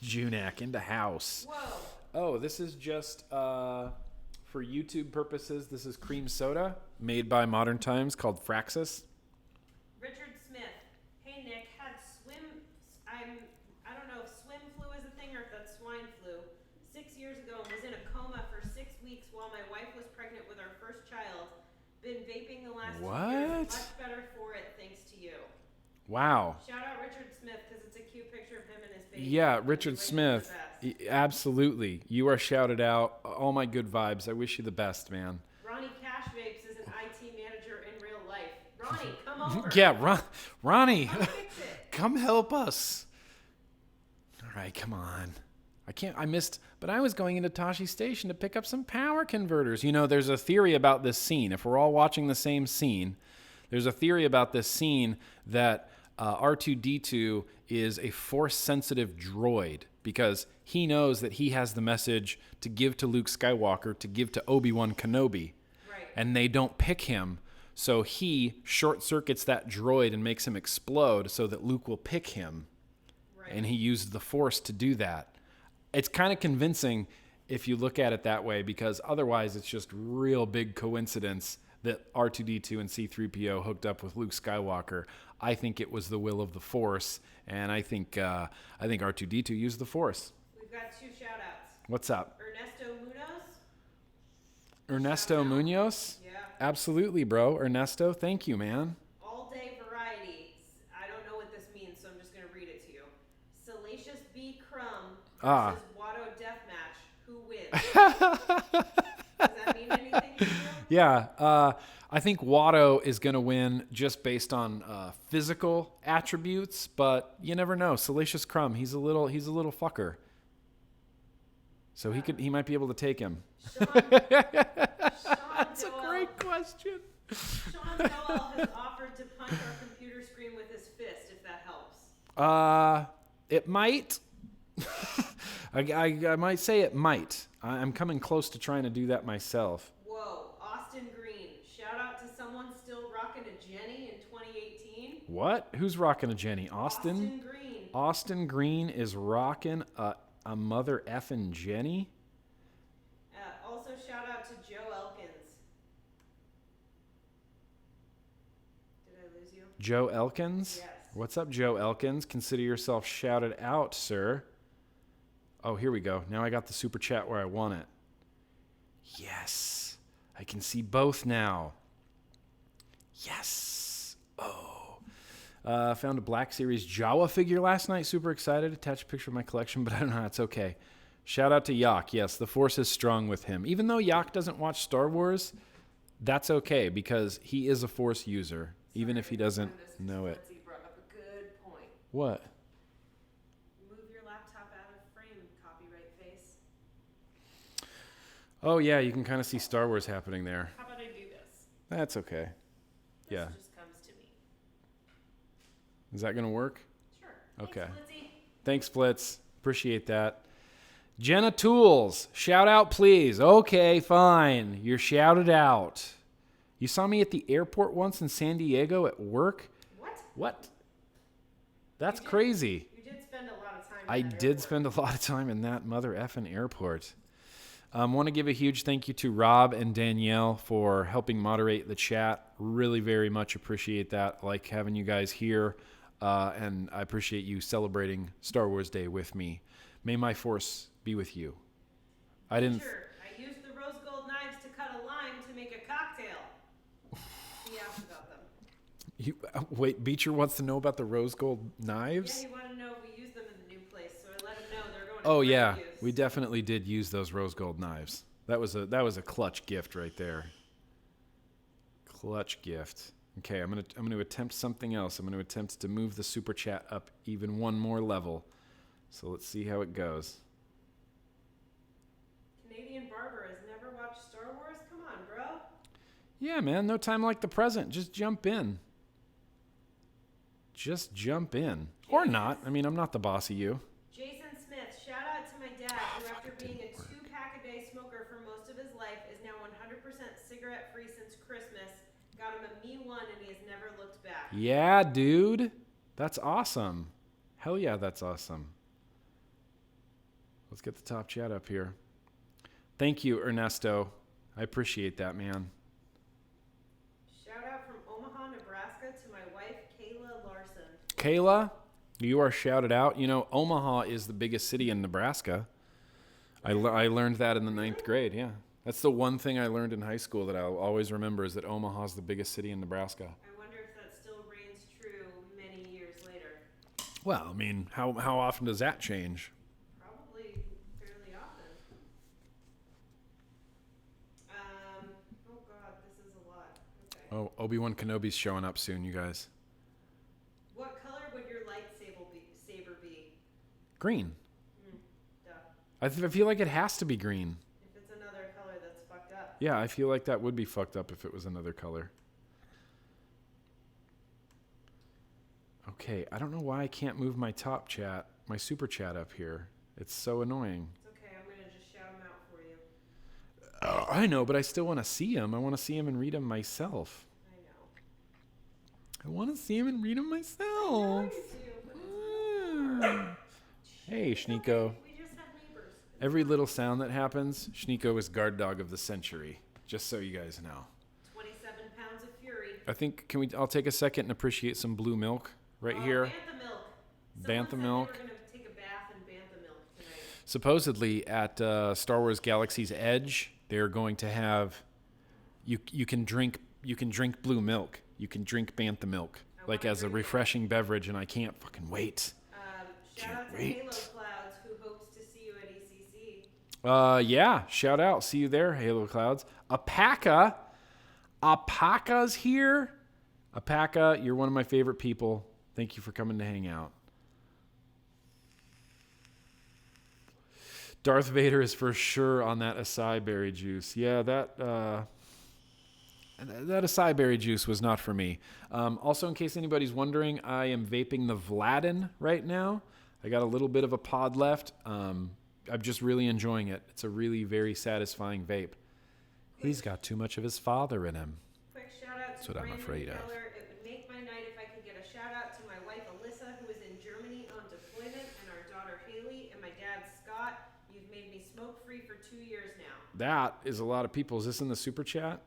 Junak in the house. Whoa. Oh, this is just for YouTube purposes. This is cream soda made by Modern Times called Fraxis. Richard Smith. Hey Nick, had I don't know if swim flu is a thing or if that's swine flu. 6 years ago and was in a coma for 6 weeks while my wife was pregnant with our first child. Been vaping the last 2 years. Much better for it, thanks to you. Wow. Shout out Richard Smith because it's a cute picture of him and his baby. Yeah, Richard Smith. Absolutely. You are shouted out. All my good vibes. I wish you the best, man. Ronnie Cash Vapes is an IT manager in real life. Ronnie, come over. Yeah, Ronnie. Come fix it. Come help us. All right, come on. But I was going into Tashi Station to pick up some power converters. You know, there's a theory about this scene. If we're all watching the same scene, there's a theory about this scene that R2-D2 is a force-sensitive droid because he knows that he has the message to give to Luke Skywalker, to give to Obi-Wan Kenobi. Right. And they don't pick him, so he short-circuits that droid and makes him explode so that Luke will pick him. Right. And he uses the Force to do that. It's kind of convincing if you look at it that way, because otherwise it's just real big coincidence that R2-D2 and C-3PO hooked up with Luke Skywalker. I think it was the will of the Force, and I think R2-D2 used the Force. We've got 2 shout-outs. What's up? Ernesto Munoz. Ernesto Munoz? Yeah. Absolutely, bro. Ernesto, thank you, man. All-day variety. I don't know what this means, so I'm just going to read it to you. Salacious B. Crumb versus Watto Deathmatch. Who wins? Does that mean anything to you? Yeah, I think Watto is going to win just based on physical attributes, but you never know. Salacious Crumb, he's a little fucker, so he might be able to take him. That's a great question. Sean Noel has offered to punch our computer screen with his fist, if that helps. It might. I might say it might. I'm coming close to trying to do that myself. Whoa, Austin Green. Shout out to someone still rocking a Jenny in 2018. What? Who's rocking a Jenny? Austin Green. Austin Green is rocking a mother effing Jenny? Also, shout out to Joe Elkins. Did I lose you? Joe Elkins? Yes. What's up, Joe Elkins? Consider yourself shouted out, sir. Oh, here we go. Now I got the super chat where I want it. Yes. I can see both now. Yes. Oh. Found a Black Series Jawa figure last night. Super excited. Attached a picture of my collection, but I don't know. It's okay. Shout out to Yak. Yes, the Force is strong with him. Even though Yak doesn't watch Star Wars, that's okay because he is a Force user, even if he doesn't know it. He brought up a good point. What? Move your laptop out of frame, copyright face. Oh, yeah, you can kind of see Star Wars happening there. How about I do this? That's okay. This just comes to me. Is that going to work? Sure. Okay. Thanks, Blitzy. Thanks, Blitz. Appreciate that. Jenna Tools, shout out, please. Okay, fine. You're shouted out. You saw me at the airport once in San Diego at work? What? That's crazy. You did spend a lot of time I did spend a lot of time in that mother effing airport. Want to give a huge thank you to Rob and Danielle for helping moderate the chat. Really very much appreciate that. I like having you guys here, and I appreciate you celebrating Star Wars Day with me. May my Force be with you. I didn't... Sure. I used the rose gold knives to cut a lime to make a cocktail. He asked about them. Wait, Beecher wants to know about the rose gold knives? Yeah, he wanted to know if we used them in the new place, so I let him know they're going to Oh yeah, use. we definitely did use those rose gold knives. That was a clutch gift right there. Clutch gift. Okay, I'm gonna attempt something else. I'm gonna attempt to move the super chat up even one more level. So let's see how it goes. Canadian Barber has never watched Star Wars? Come on, bro. Yeah, man, no time like the present. Just jump in. Just jump in. Or not. I mean, I'm not the boss of you. Jason Smith, shout out to my dad, who after being a 2-pack-a-day smoker for most of his life is now 100% cigarette-free since Christmas. Got him a Me 1 and he has never looked back. Yeah, dude. That's awesome. Hell yeah, that's awesome. Let's get the top chat up here. Thank you, Ernesto. I appreciate that, man. Shout out from Omaha, Nebraska to my wife, Kayla Larson. Kayla, you are shouted out. You know, Omaha is the biggest city in Nebraska. I learned that in the 9th grade, yeah. That's the one thing I learned in high school that I'll always remember is that Omaha is the biggest city in Nebraska. I wonder if that still reigns true many years later. Well, I mean, how often does that change? Probably fairly often. Oh God, this is a lot. Okay. Oh, Obi-Wan Kenobi's showing up soon, you guys. What color would your lightsaber be? Green. Duh. I feel like it has to be green. If it's another color, that's fucked up. Yeah, I feel like that would be fucked up if it was another color. Okay, I don't know why I can't move my top chat, my super chat up here. It's so annoying. It's okay, I'm gonna just shout them out for you. I know, but I still want to see him. I want to see him and read him myself. I know. I want to see him and read him myself. I know you do, but it's Hey, It's Schneeko. okay, we just have neighbors. Every little sound that happens, Schneeko is guard dog of the century. Just so you guys know. 27 pounds of fury. I think I'll take a second and appreciate some blue milk right here. Bantha milk. Bantha Someone milk. said they were gonna take a bath in Bantha milk tonight. Supposedly at Star Wars Galaxy's Edge, they're going to have you can drink blue milk. You can drink Bantha milk like as a refreshing beverage, and I can't fucking wait. Shout out to wait. Halo Clouds, who hopes to see you at ECC. Yeah, shout out. See you there, Halo Clouds. Apaka's here. Apaka, you're one of my favorite people. Thank you for coming to hang out. Darth Vader is for sure on that acai berry juice. Yeah, that acai berry juice was not for me. Also, in case anybody's wondering, I am vaping the Vladin right now. I got a little bit of a pod left. I'm just really enjoying it. It's a really very satisfying vape. He's got too much of his father in him. Quick shout out to That's what I'm Brandon afraid of. Keller. It would make my night if I could get a shout out to my wife Alyssa, who is in Germany on deployment, and our daughter Haley, and my dad Scott. You've made me smoke free for 2 years now. That is a lot of people. Is this in the super chat?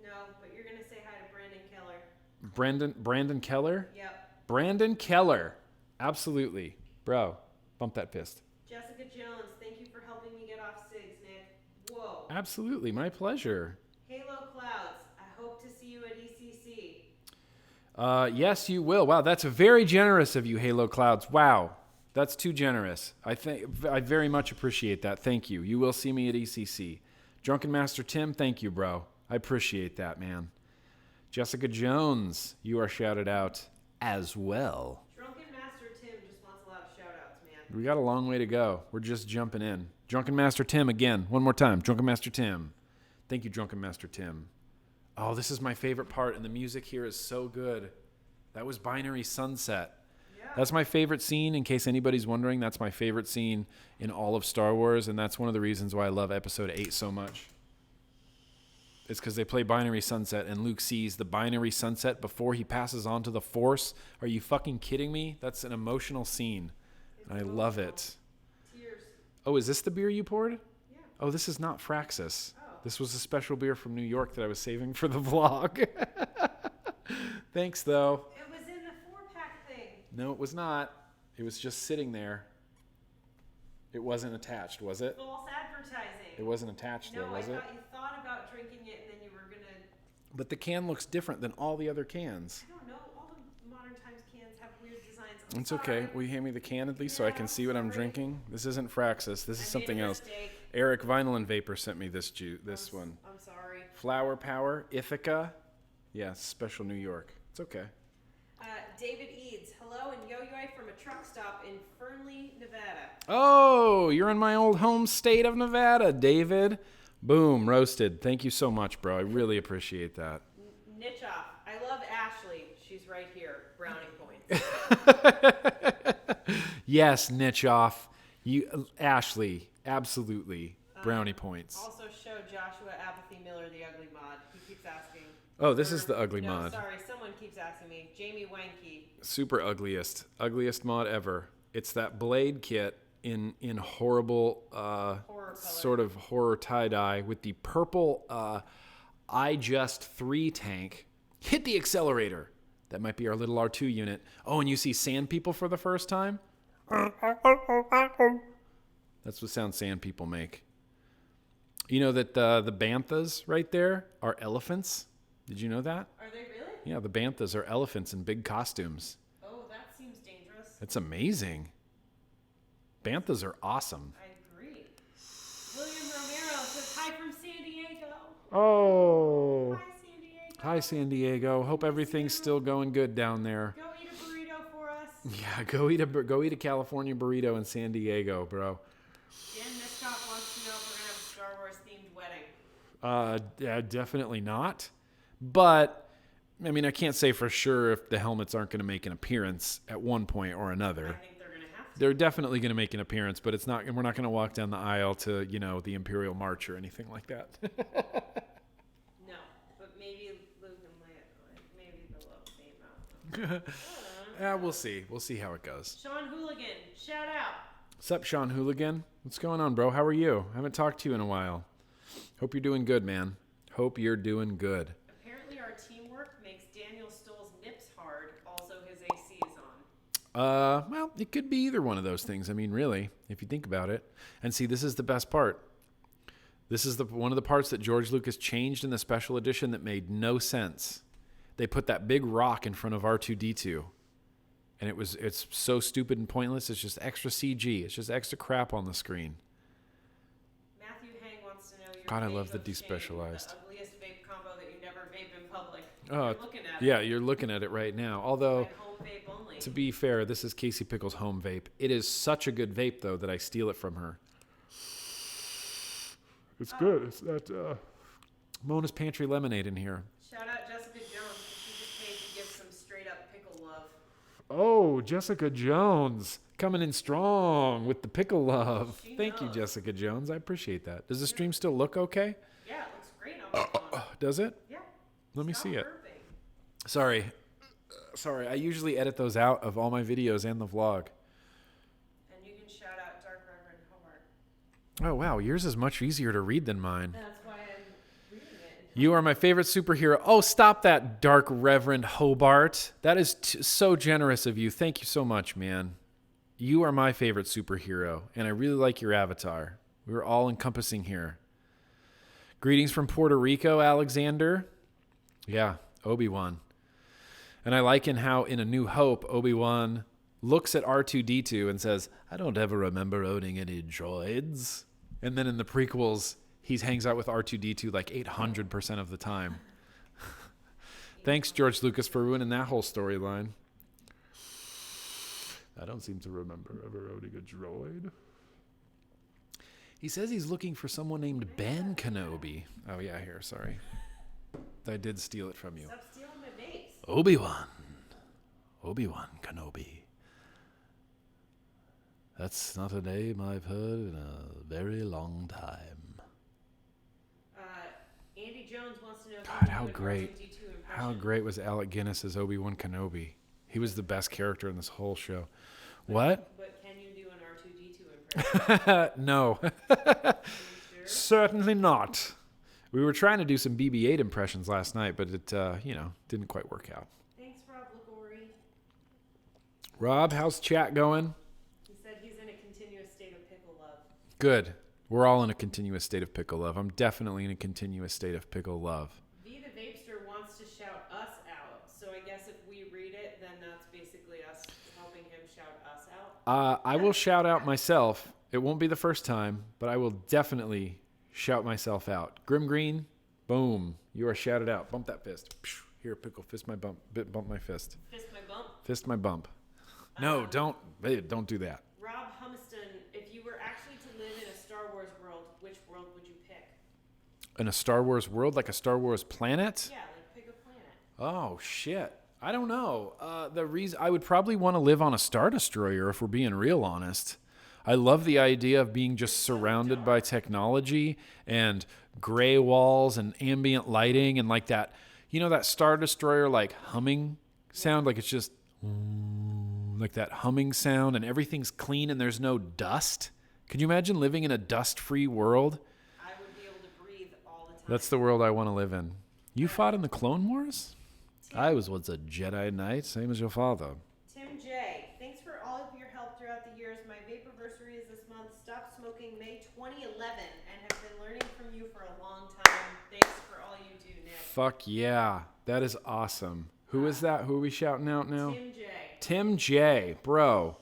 No, but you're gonna say hi to Brandon Keller. Brandon Keller? Yep. Brandon Keller. Absolutely. Bro, bump that fist. Jessica Jones, thank you for helping me get off cigs, Nick. Whoa. Absolutely. My pleasure. Halo Clouds, I hope to see you at ECC. Yes, you will. Wow, that's very generous of you, Halo Clouds. Wow, that's too generous. I very much appreciate that. Thank you. You will see me at ECC. Drunken Master Tim, thank you, bro. I appreciate that, man. Jessica Jones, you are shouted out as well. Drunken Master Tim just wants a lot of shout outs, man. We got a long way to go. We're just jumping in. Drunken Master Tim again. One more time. Drunken Master Tim. Thank you, Drunken Master Tim. Oh, this is my favorite part, and the music here is so good. That was Binary Sunset. Yeah. That's my favorite scene, in case anybody's wondering. That's my favorite scene in all of Star Wars, and that's one of the reasons why I love Episode 8 so much. It's because they play Binary Sunset, and Luke sees the Binary Sunset before he passes on to the Force. Are you fucking kidding me? That's an emotional scene, and I love it. Tears. Oh, is this the beer you poured? Yeah. Oh, this is not Fraxis. Oh. This was a special beer from New York that I was saving for the vlog. Thanks, though. It was in the 4-pack thing. No, it was not. It was just sitting there. It wasn't attached, was it? False advertising. It wasn't attached, No, though, was I it? thought you thought about drinking it and then you were gonna. But the can looks different than all the other cans. I don't know. All the modern times cans have weird designs. It's okay. Will you hand me the can at least so I can see what I'm drinking? This isn't Fraxis. This is something else. Eric Vinyl and Vapor sent me this one. I'm sorry. Flower Power, Ithaca. Yeah, special New York. It's okay. David Eads, hello, and yo-yo from a truck stop in Fernley, Nevada. Oh, you're in my old home state of Nevada, David. Boom, roasted. Thank you so much, bro. I really appreciate that. Niche off. I love Ashley. She's right here. Brownie points. Yes, niche off. You, Ashley, absolutely. Brownie points. Also show Joshua Apathy Miller the ugly mod. He keeps asking. Oh, this is the ugly mod. Sorry, someone keeps asking me. Jamie Wanky. Super ugliest mod ever. It's that blade kit in horrible sort of horror tie-dye with the purple I Just 3 tank. Hit the accelerator. That might be our little R2 unit. Oh, and you see sand people for the first time? That's what sound sand people make. You know that the banthas right there are elephants? Did you know that? Are they really? Yeah, the banthas are elephants in big costumes. Oh, that seems dangerous. It's amazing. Banthas are awesome. I agree. William Romero says hi from San Diego. Oh. Hi, San Diego. Hi, San Diego. Hope everything's still going good down there. Go eat a burrito for us. Yeah, go eat a California burrito in San Diego, bro. Jen Miscott wants to know if we're going to have a Star Wars themed wedding. Yeah, definitely not. But I mean, I can't say for sure if the helmets aren't going to make an appearance at one point or another. I think they're going to have to. They're definitely going to make an appearance, but it's not. We're not going to walk down the aisle to, the Imperial March or anything like that. No, but maybe Luke and Leia, maybe they'll look the same out. We'll see. We'll see how it goes. Sean Hooligan, shout out. What's up, Sean Hooligan? What's going on, bro? How are you? I haven't talked to you in a while. Hope you're doing good, man. Hope you're doing good. Apparently our teamwork makes Daniel Stoll's nips hard. Also, his AC is on. Well, it could be either one of those things. I mean, really, if you think about it. And see, this is the best part. This is one of the parts that George Lucas changed in the special edition that made no sense. They put that big rock in front of R2-D2. And it's so stupid and pointless. It's just extra CG. It's just extra crap on the screen. Matthew Hang wants to know your God, I vape love the of shame, despecialized. the ugliest vape combo that you never vape in public. Oh, You're looking at yeah, it. you're looking at it right now. Although, And home vape only. to be fair, this is Casey Pickle's home vape. It is such a good vape, though, that I steal it from her. It's good. It's that Mona's Pantry Lemonade in here. Shout out Jessica Jones. She just paid to give some straight up pickle love. Oh, Jessica Jones coming in strong with the pickle love. She Thank you, knows. Jessica Jones. I appreciate that. Does the stream still look okay? Yeah, it looks great on my phone. Does it? Yeah. Let me Stop see it. burping. Sorry. I usually edit those out of all my videos and the vlog. And you can shout out Dark Reverend Hobart. Oh, wow. Yours is much easier to read than mine. That's why I'm reading it. You are my favorite superhero. Oh, stop that, Dark Reverend Hobart. That is so generous of you. Thank you so much, man. You are my favorite superhero, and I really like your avatar. We were all encompassing here. Greetings from Puerto Rico, Alexander. Yeah, Obi-Wan. And I like in how in A New Hope, Obi-Wan looks at R2-D2 and says, I don't ever remember owning any droids. And then in the prequels, he hangs out with R2-D2 like 800% of the time. Thanks, George Lucas, for ruining that whole storyline. I don't seem to remember ever owning a droid. He says he's looking for someone named Ben Kenobi. Oh, yeah, here, sorry. I did steal it from you. Stop stealing my vapes. Obi-Wan Kenobi. That's not a name I've heard in a very long time. Andy Jones wants to know if God, you can how do an great. R2-D2 impression. How great was Alec Guinness as Obi-Wan Kenobi? He was the best character in this whole show. What? But can you do an R2-D2 impression? No. Are you sure? Certainly not. We were trying to do some BB-8 impressions last night, but it, didn't quite work out. Thanks, Rob Ligori. Rob, how's chat going? He said he's in a continuous state of pickle love. Good. We're all in a continuous state of pickle love. I'm definitely in a continuous state of pickle love. V the Vapester wants to shout us out. So I guess if we read it, then that's basically us helping him shout us out. I will shout out myself. It won't be the first time, but I will definitely shout myself out. GrimmGreen, boom. You are shouted out. Bump that fist. Here, Pickle, fist my bump. Bump my fist. Fist my bump. Fist my bump. No, don't. Babe, don't do that. Rob Humiston, if you were actually to live in a Star Wars world, which world would you pick? In a Star Wars world, like a Star Wars planet? Yeah, like pick a planet. Oh, shit. I don't know. The reason I would probably want to live on a Star Destroyer if we're being real honest. I love the idea of being just surrounded by technology and gray walls and ambient lighting and like that, you know, that Star Destroyer like humming sound, like it's just like that humming sound and everything's clean and there's no dust. Could you imagine living in a dust-free world? I would be able to breathe all the time. That's the world I want to live in. You fought in the Clone Wars? I was once a Jedi Knight, same as your father. Tim J, thanks for all of your help throughout the years. My vaporversary is this month. Stopped smoking May 2011 and have been learning from you for a long time. Thanks for all you do, Nick. Fuck yeah. That is awesome. Who is that? Who are we shouting out now? Tim J. Tim J. Bro.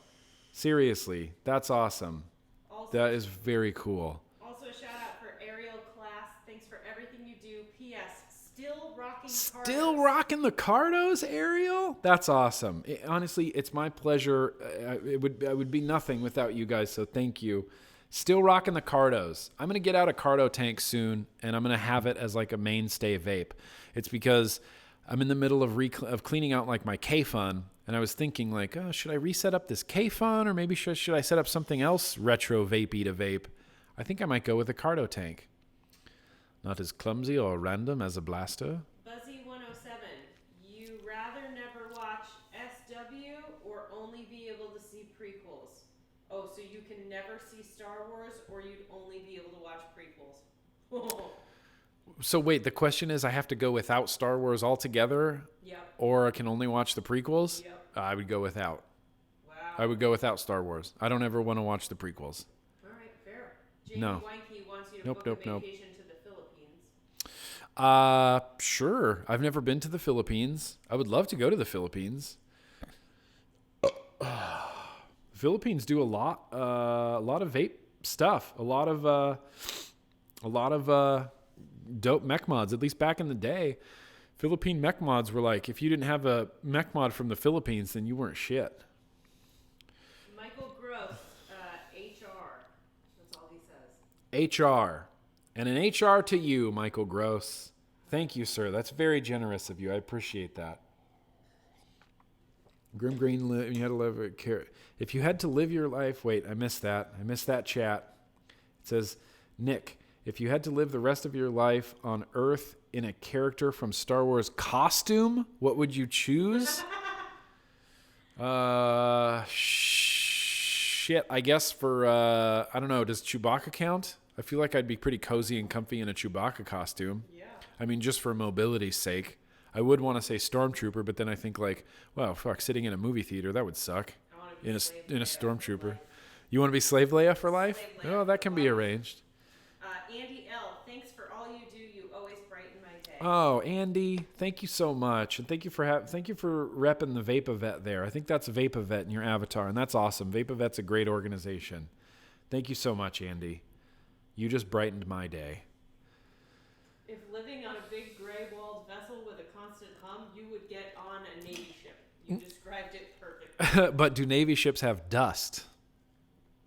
Seriously. That's awesome. Also, That is very cool. Also a shout out for Ariel Class. Thanks for everything you do. P.S. Still rocking Still Cardos. rocking the Cardos, Ariel? That's awesome. Honestly, it's my pleasure. I would be nothing without you guys, so thank you. Still rocking the Cardos. I'm going to get out a Cardo tank soon, and I'm going to have it as like a mainstay vape. It's because I'm in the middle of cleaning out like my K-Fun, and I was thinking like, oh, should I reset up this K-Fun, or maybe should I set up something else retro vapey to vape? I think I might go with a Cardo tank. Not as clumsy or random as a blaster. Buzzy107, you rather never watch SW or only be able to see prequels? Oh, so you can never see Star Wars or you'd only be able to watch prequels? So wait, the question is I have to go without Star Wars altogether? Yep. Or I can only watch the prequels? Yep. I would go without. Wow. I would go without Star Wars. I don't ever want to watch the prequels. All right, fair. Jamie No. Weinke wants you to Nope, book nope, a vacation to the Philippines. Sure. I've never been to the Philippines. I would love to go to the Philippines. Philippines do a lot of vape stuff. A lot of dope mech mods. At least back in the day, Philippine mech mods were like, if you didn't have a mech mod from the Philippines, then you weren't shit. Michael Gross, HR. That's all he says. HR. And an HR to you, Michael Gross. Thank you, sir. That's very generous of you. I appreciate that. GrimmGreen, you had to live a care. If you had to live your life, wait, I missed that. I missed that chat. It says, Nick, if you had to live the rest of your life on Earth in a character from Star Wars costume, what would you choose? Shit, I guess for, I don't know, does Chewbacca count? I feel like I'd be pretty cozy and comfy in a Chewbacca costume. Yeah. I mean, just for mobility's sake. I would want to say Stormtrooper, but then I think like, wow, fuck, sitting in a movie theater, that would suck. I want to be In a Slave in a Leia for Stormtrooper. life. You want to be Slave Leia for life? Slave Leia Oh, that for can be life. arranged. Andy L, thanks for all you do. You always brighten my day. Oh, Andy, thank you so much, and thank you for repping the Vapavet there. I think that's Vapavet in your avatar, and that's awesome. Vapavet's a great organization. Thank you so much, Andy. You just brightened my day. If living on a big gray-walled vessel with a constant hum, you would get on a Navy ship. You described it perfectly. But do Navy ships have dust?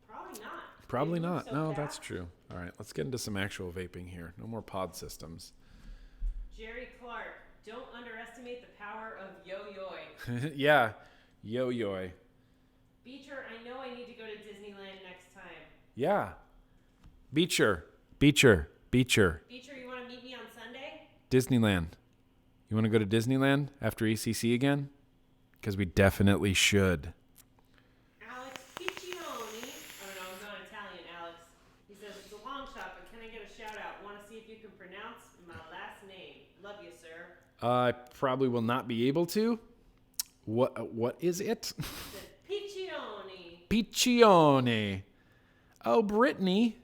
Probably not. Probably They move not. so No, fast. that's true. All right, let's get into some actual vaping here. No more pod systems. Jerry Clark, don't underestimate the power of yo-yoing. Yeah, yo-yoy. Beecher, I know I need to go to Disneyland next time. Yeah. Beecher. Beecher, you want to meet me on Sunday? Disneyland. You want to go to Disneyland after ECC again? Because we definitely should. Alex Piccioni. I don't know, I'm not Italian, Alex. He says, it's a long shot, but can I get a shout out? Want to see if you can pronounce my last name. Love you, sir. I probably will not be able to. What is it? He said, Piccioni. Piccione. Oh, Brittany.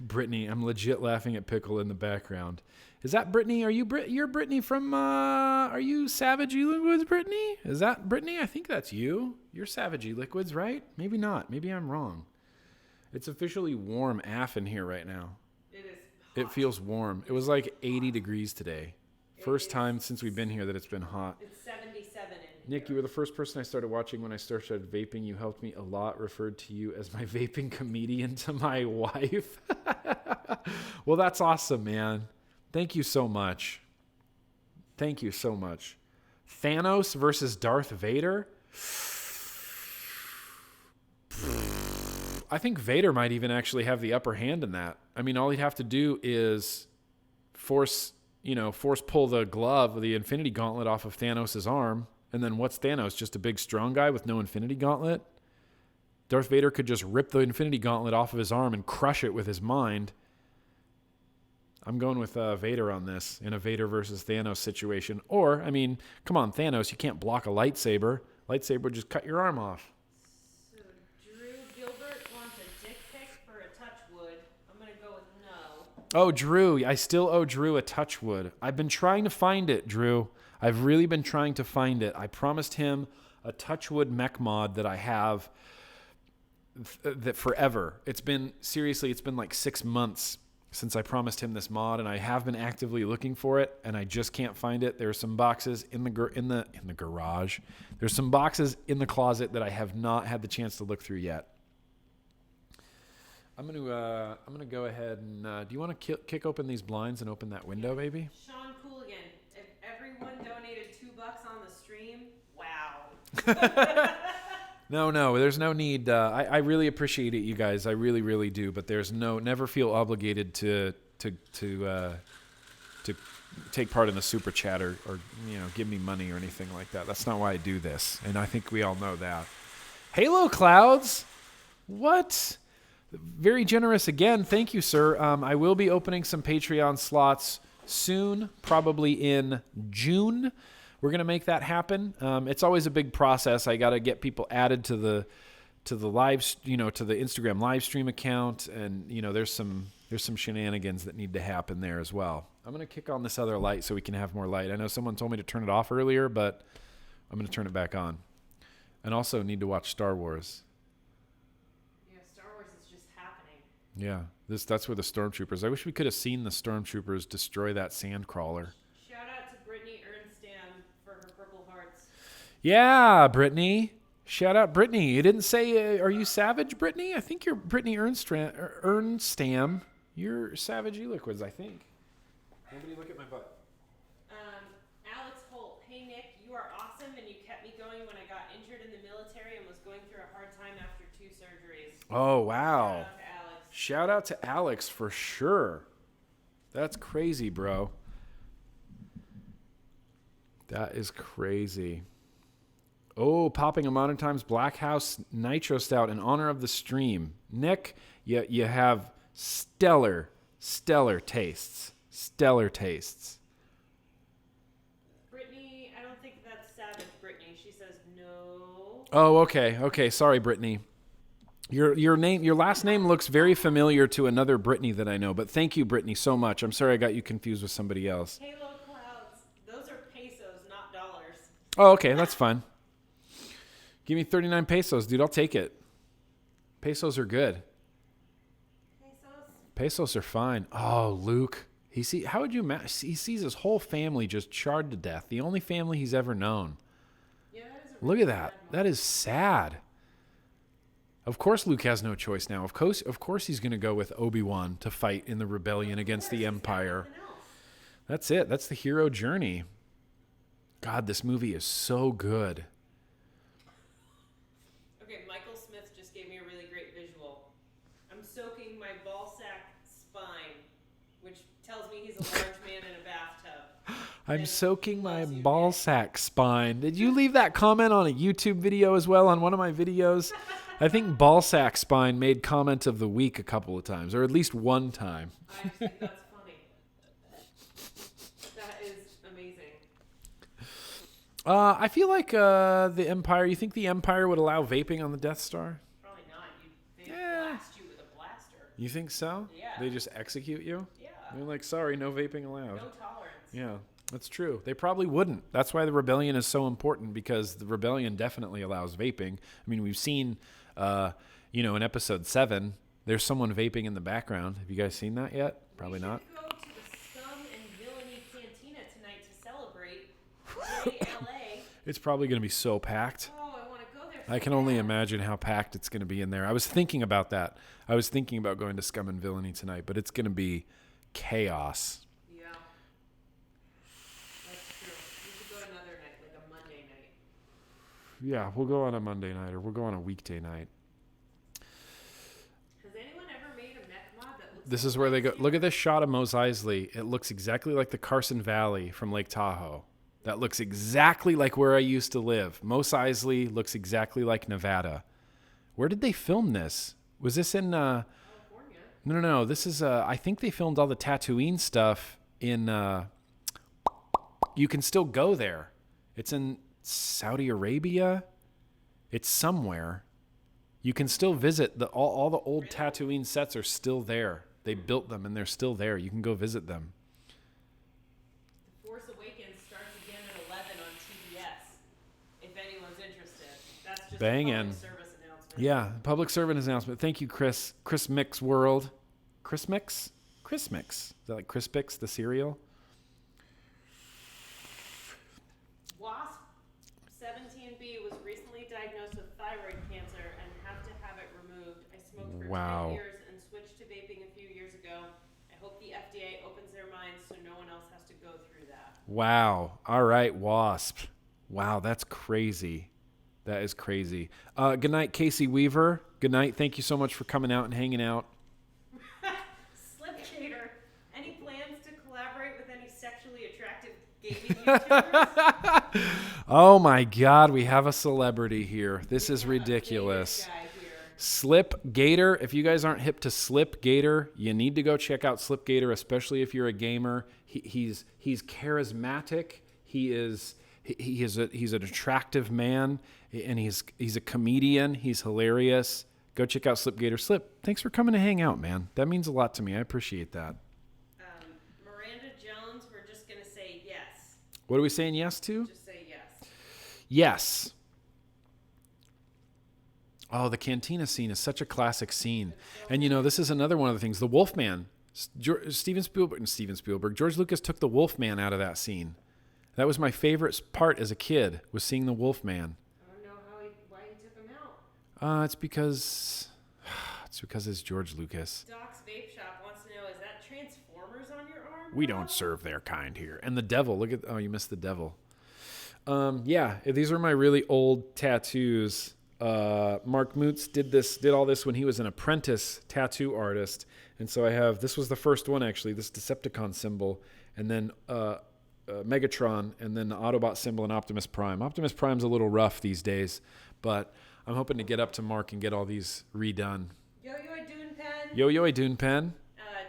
Brittany, I'm legit laughing at Pickle in the background. Is that Brittany? Are you you're Brittany from are you Savage Liquids, Brittany? Is that Brittany? I think that's you. You're Savage Liquids, right? Maybe not. Maybe I'm wrong. It's officially warm AF in here right now. It is hot. It feels warm. It was like 80 degrees today. First time since we've been here that it's been hot. It's 77 in Nick, here. you were the first person I started watching when I started vaping. You helped me a lot. Referred to you as my vaping comedian to my wife. Well, that's awesome, man. Thank you so much. Thank you so much. Thanos versus Darth Vader? I think Vader might even actually have the upper hand in that. I mean, all he'd have to do is force pull the glove, the Infinity Gauntlet off of Thanos' arm. And then what's Thanos? Just a big strong guy with no Infinity Gauntlet? Darth Vader could just rip the Infinity Gauntlet off of his arm and crush it with his mind. I'm going with Vader on this in a Vader versus Thanos situation. Or, I mean, come on, Thanos, you can't block a lightsaber. Lightsaber would just cut your arm off. So Drew Gilbert wants a dick pic for a touchwood. I'm going to go with no. Oh, Drew. I still owe Drew a touchwood. I've been trying to find it, Drew. I've really been trying to find it. I promised him a touchwood mech mod that I have that forever. It's been like 6 months since I promised him this mod, and I have been actively looking for it, and I just can't find it. There are some boxes in the garage. There's some boxes in the closet that I have not had the chance to look through yet. I'm gonna go ahead and do you want to kick open these blinds and open that window, baby? Sean Cooligan, if everyone donated $2 on the stream, wow. No, there's no need. I really appreciate it, you guys. I really, really do. But there's never feel obligated to take part in the super chat or give me money or anything like that. That's not why I do this, and I think we all know that. Halo Clouds, what? Very generous again. Thank you, sir. I will be opening some Patreon slots soon, probably in June. We're going to make that happen. It's always a big process. I got to get people added to the live, to the Instagram live stream account, and there's some shenanigans that need to happen there as well. I'm going to kick on this other light so we can have more light. I know someone told me to turn it off earlier, but I'm going to turn it back on. And also need to watch Star Wars. Yeah, Star Wars is just happening. Yeah, that's where the stormtroopers. I wish we could have seen the stormtroopers destroy that sand crawler. Yeah, Brittany. Shout out, Brittany. You didn't say, are you Savage, Brittany? I think you're Brittany Ernstam. You're Savage E-Liquids, I think. Nobody look at my butt. Alex Holt. Hey, Nick, you are awesome, and you kept me going when I got injured in the military and was going through a hard time after 2 surgeries. Oh, wow. Shout out to Alex. Shout out to Alex for sure. That's crazy, bro. That is crazy. Oh, popping a Modern Times Black House Nitro Stout in honor of the stream. Nick, you have stellar tastes. Stellar tastes. Brittany, I don't think that's Savage, Brittany. She says no. Oh, okay. Sorry, Brittany. Your last name looks very familiar to another Brittany that I know, but thank you, Brittany, so much. I'm sorry I got you confused with somebody else. Halo Clouds. Those are pesos, not dollars. Oh, okay, that's fine. Give me 39 pesos, dude. I'll take it. Pesos are good. Pesos are fine. Oh, Luke. How would you imagine? He sees his whole family just charred to death. The only family he's ever known. Yeah, Look at that. That is sad. Of course Luke has no choice now. Of course he's going to go with Obi-Wan to fight in the rebellion against the Empire. That's it. That's the hero journey. God, this movie is so good. Michael Smith just gave me a really great visual. I'm soaking my ballsack spine, which tells me he's a large man in a bathtub. I'm soaking my ballsack spine. Did you leave that comment on a YouTube video as well, on one of my videos? I think ballsack spine made comment of the week a couple of times, or at least one time. I just think that's funny. That is amazing. I feel like the Empire. You think the Empire would allow vaping on the Death Star? Probably not. They blast you with a blaster. You think so? Yeah. They just execute you? Yeah. They're like, sorry, no vaping allowed. No tolerance. Yeah, that's true. They probably wouldn't. That's why the rebellion is so important, because the rebellion definitely allows vaping. I mean, we've seen, in episode 7, there's someone vaping in the background. Have you guys seen that yet? Probably not. Go to the Scum and Villainy Cantina tonight to It's probably going to be so packed. Oh, I want to go there. I can only imagine how packed it's going to be in there. I was thinking about that. I was thinking about going to Scum and Villainy tonight, but it's going to be chaos. Yeah. That's true. We should go another night, like a Monday night. Yeah, we'll go on a Monday night or we'll go on a weekday night. Has anyone ever made a mech mod that looks This like is where they go. lightsaber? Look at this shot of Mos Eisley. It looks exactly like the Carson Valley from Lake Tahoe. That looks exactly like where I used to live. Mos Eisley looks exactly like Nevada. Where did they film this? Was this in... California. No. This is... I think they filmed all the Tatooine stuff in... you can still go there. It's in Saudi Arabia. It's somewhere. You can still visit. All the old Tatooine sets are still there. They built them and they're still there. You can go visit them. The Force Awakens starts again at 11 on TBS. If anyone's interested. That's just Bangin'. a public service announcement. Yeah, public servant announcement. Thank you, Chris. Chris Mix World. Chris Mix? Chris Mix. Is that like Crispix, the cereal? Wasp 17B was recently diagnosed with thyroid cancer and have to have it removed. I smoked for Wow. 10 years and switched to vaping a few years ago. I hope the FDA opens their minds so no one else has to go through that. Wow. All right, Wasp. Wow, that's crazy. That is crazy. Good night, Casey Weaver. Good night. Thank you so much for coming out and hanging out. Slipgator, any plans to collaborate with any sexually attractive gaming YouTubers? Oh my God, we have a celebrity here. This is ridiculous. Famous guy here. Slip Gator. If you guys aren't hip to Slip Gator, you need to go check out Slip Gator, especially if you're a gamer. He's charismatic. He's an attractive man, and he's a comedian. He's hilarious. Go check out Slip Gator. Slip, thanks for coming to hang out, man. That means a lot to me. I appreciate that. Miranda Jones, we're just going to say yes. What are we saying yes to? Just say yes. Yes. Oh, the cantina scene is such a classic scene. And, you know, this is another one of the things. The Wolfman. Steven Spielberg. George Lucas took the Wolfman out of that scene. That was my favorite part as a kid, was seeing the Wolfman. I don't know why he took him out. It's because it's George Lucas. Doc's Vape Shop wants to know, is that Transformers on your arm? We don't serve their kind here. And the devil, you missed the devil. Yeah, these are my really old tattoos. Mark Moots did all this when he was an apprentice tattoo artist. And so this was the first one actually, this Decepticon symbol, and then Megatron, and then the Autobot symbol and Optimus Prime. Optimus Prime's a little rough these days, but I'm hoping to get up to Mark and get all these redone. Yo-Yo Dune Pen. Yo-Yo Dune Pen.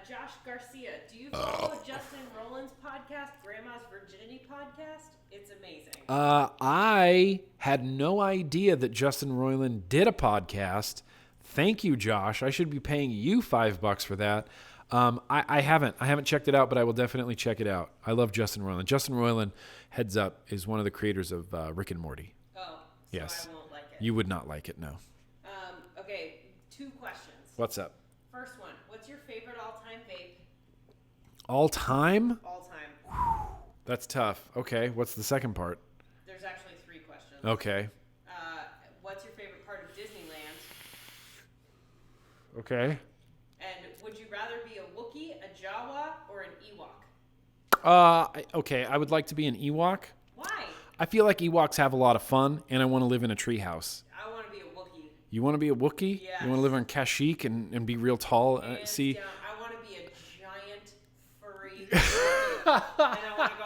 Josh Garcia, do you follow Justin Roland's podcast, Grandma's Virginity Podcast? It's amazing. I had no idea that Justin Roiland did a podcast. Thank you, Josh. I should be paying you $5 for that. I haven't checked it out, but I will definitely check it out. I love Justin Roiland. Justin Roiland, heads up, is one of the creators of Rick and Morty. Oh, so Yes. I won't like it. You would not like it, no. Okay, 2 questions. What's up? First one, what's your favorite all-time vape? All time? All-time. That's tough. Okay, what's the second part? There's actually 3 questions. Okay. What's your favorite part of Disneyland? Okay. And would you rather be a Wookiee, a Jawa, or an Ewok? Okay, I would like to be an Ewok. Why? I feel like Ewoks have a lot of fun, and I want to live in a treehouse. I want to be a Wookiee. You want to be a Wookiee? Yes. You want to live on Kashyyyk and be real tall? Hands See, down, I want to be a giant, furry Wookiee. And I want to go...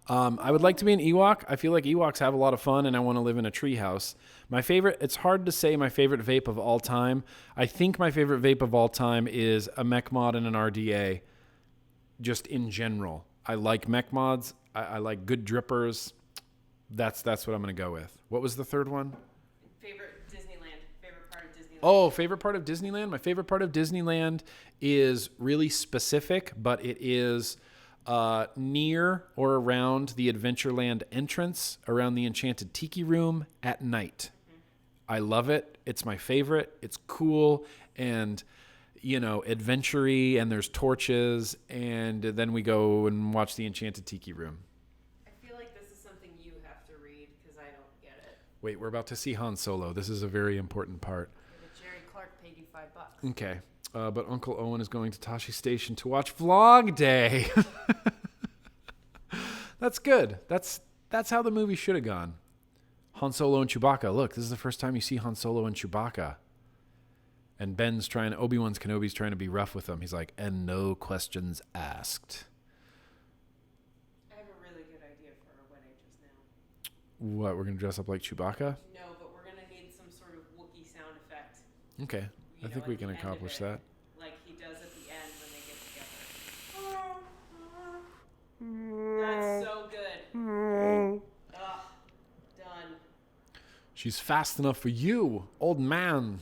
I would like to be an Ewok. I feel like Ewoks have a lot of fun, and I want to live in a treehouse. My favorite, it's hard to say my favorite vape of all time. I think my favorite vape of all time is a mech mod and an RDA, just in general. I like mech mods. I like good drippers. That's what I'm going to go with. What was the third one? Favorite part of Disneyland. Oh, favorite part of Disneyland? My favorite part of Disneyland is really specific, but it is near or around the Adventureland entrance, around the Enchanted Tiki Room at night. I love it. It's my favorite. It's cool. And adventure-y, and there's torches, and then we go and watch the Enchanted Tiki Room. I feel like this is something you have to read because I don't get it. Wait, we're about to see Han Solo. This is a very important part. But Jerry Clark paid you $5. Okay. But Uncle Owen is going to Tashi Station to watch Vlog Day. That's good. That's how the movie should have gone. Han Solo and Chewbacca. Look, this is the first time you see Han Solo and Chewbacca. And Obi-Wan Kenobi's trying to be rough with him. He's like, and no questions asked. I have a really good idea for our wedding just now. What, we're going to dress up like Chewbacca? No, but we're going to need some sort of Wookiee sound effect. Okay. I think we can accomplish that. Like he does at the end when they get together. That's so good. Ugh. Done. She's fast enough for you, old man.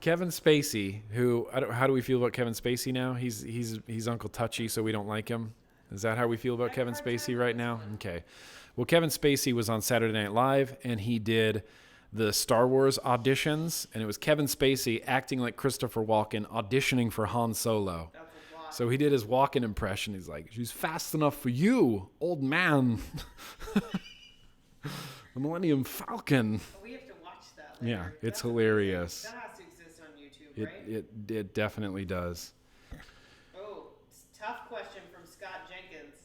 Kevin Spacey, how do we feel about Kevin Spacey now? He's Uncle Touchy, so we don't like him. Is that how we feel about Kevin Spacey right now? Okay. Well, Kevin Spacey was on Saturday Night Live, and he did the Star Wars auditions, and it was Kevin Spacey acting like Christopher Walken auditioning for Han Solo. That's a lot. So he did his Walken impression. He's like, she's fast enough for you, old man. The Millennium Falcon. We have to watch that later. Yeah, it's hilarious. That has to exist on YouTube, right? It definitely does. Oh, tough question from Scott Jenkins.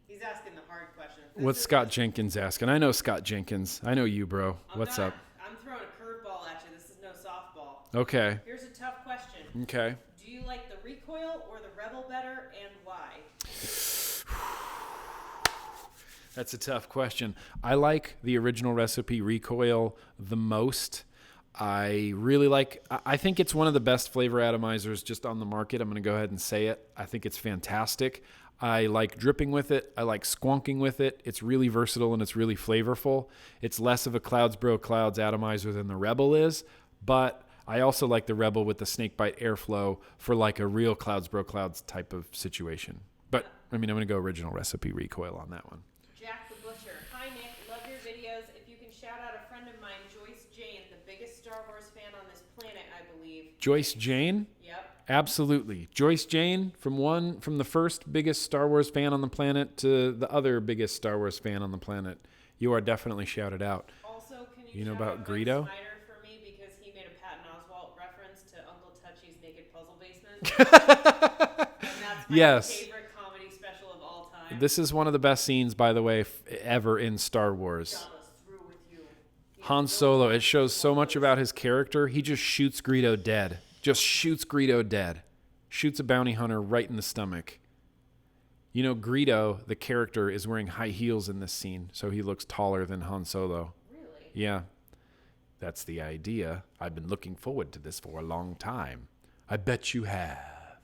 He's asking the hard question. What's Scott Jenkins asking? I know Scott Jenkins. I know you, bro. What's up? I'm throwing a curveball at you. This is no softball. Okay. Here's a tough question. Okay. Do you like the recoil or the Rebel better, and why? That's a tough question. I like the original recipe recoil the most. I think it's one of the best flavor atomizers just on the market. I'm going to go ahead and say it. I think it's fantastic. I like dripping with it. I like squonking with it. It's really versatile and it's really flavorful. It's less of a Clouds Bro Clouds atomizer than the Rebel is, but I also like the Rebel with the snakebite airflow for like a real Clouds Bro Clouds type of situation. But, I'm going to go original recipe recoil on that one. Jack the Butcher. Hi, Nick. Love your videos. If you can shout out a friend of mine, Joyce Jane, the biggest Star Wars fan on this planet, I believe. Joyce Jane? Yep. Absolutely. Joyce Jane, from the first biggest Star Wars fan on the planet to the other biggest Star Wars fan on the planet. You are definitely shouted out. Also, can you know shout about out Greedo? Mike Snyder for me because he made a Patton Oswalt reference to Uncle Touchy's Naked Puzzle Basement. And that's my favorite comedy special of all time. This is one of the best scenes, by the way, ever in Star Wars. Jabba's through with you. Han Solo, it shows so much about his character. He just shoots Greedo dead. Shoots a bounty hunter right in the stomach. Greedo, the character, is wearing high heels in this scene, so he looks taller than Han Solo. Really? Yeah. That's the idea. I've been looking forward to this for a long time. I bet you have.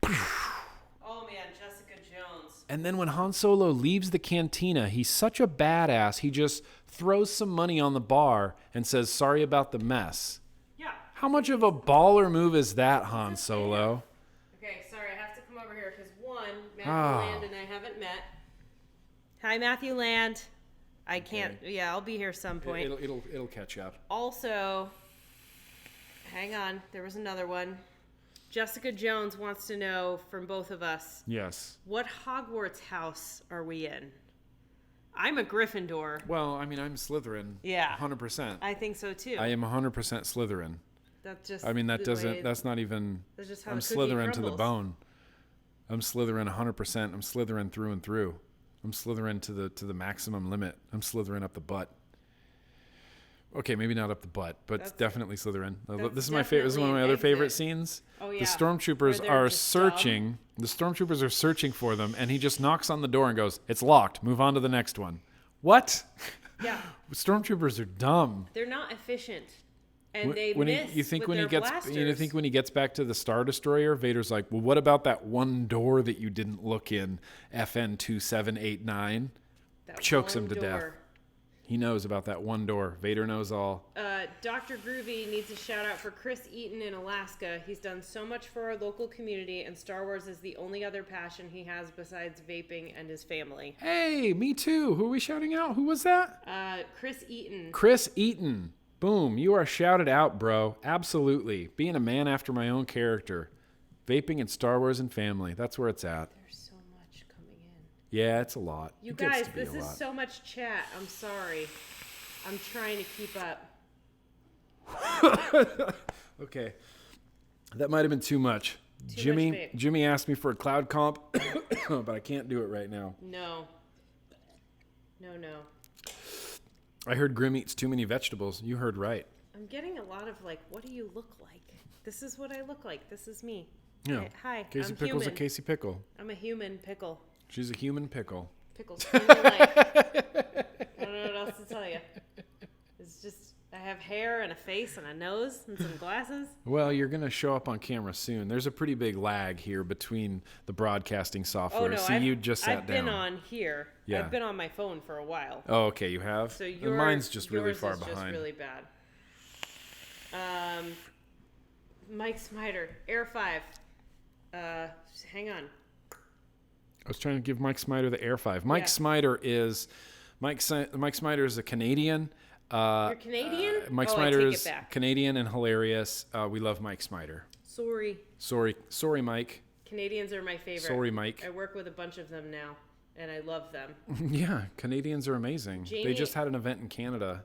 Oh, man, Jessica Jones. And then when Han Solo leaves the cantina, he's such a badass, he just throws some money on the bar and says, sorry about the mess. Yeah. How much of a baller move is that, Han Solo? Okay, sorry, I have to come over here because Matthew Land and I haven't met. Hi, Matthew Land. I can't. Okay. Yeah, I'll be here some point. It'll catch up. Also, hang on. There was another one. Jessica Jones wants to know from both of us. Yes. What Hogwarts house are we in? I'm a Gryffindor. Well, I'm Slytherin. Yeah. 100%. I think so too. I am 100% Slytherin. That's just. That's not even. That's just how I'm Slytherin to the bone. I'm Slytherin 100%. I'm Slytherin through and through. I'm Slytherin to the maximum limit. I'm Slytherin up the butt. Okay, maybe not up the butt, but definitely Slytherin. This is my favorite. This is one of my other favorite scenes. Oh yeah. The stormtroopers are searching. Dumb. The stormtroopers are searching for them, and he just knocks on the door and goes, "It's locked. Move on to the next one." What? Yeah. Stormtroopers are dumb. They're not efficient, and they miss. You think when he gets back to the Star Destroyer, Vader's like, "Well, what about that one door that you didn't look in, FN 2789?" Chokes him to death. He knows about that one door. Vader knows all. Dr. Groovy needs a shout out for Chris Eaton in Alaska. He's done so much for our local community, and Star Wars is the only other passion he has besides vaping and his family. Hey, me too. Who are we shouting out? Who was that? Chris Eaton. Chris Eaton. Boom. You are shouted out, bro. Absolutely. Being a man after my own character. Vaping and Star Wars and family. That's where it's at. There's so much coming in. Yeah, it's a lot. You guys, this is so much chat. I'm sorry. I'm trying to keep up. Okay. That might have been too much. Jimmy asked me for a cloud comp, but I can't do it right now. No. I heard Grimm eats too many vegetables. You heard right. I'm getting a lot of like, what do you look like? This is what I look like. This is me. Yeah. Hi. Casey I'm Pickle's human. a Casey Pickle. I'm a human pickle. She's a human pickle. Pickles. I don't know what else to tell you. It's just, I have hair and a face and a nose and some glasses. Well, you're going to show up on camera soon. There's a pretty big lag here between the broadcasting software. Oh, no, See, you just sat down. I've been on here. Yeah. I've been on my phone for a while. Oh, okay, you have? So And mine's just really far yours is behind. just really bad. Mike Smider, Air 5. Hang on. I was trying to give Mike Smider the Air 5. Mike Smider is a Canadian. You're Canadian? Mike Smider is Canadian and hilarious. We love Mike Smider. Sorry, Mike. Canadians are my favorite. Sorry, Mike. I work with a bunch of them now, and I love them. Yeah, Canadians are amazing. Jamie, they just had an event in Canada.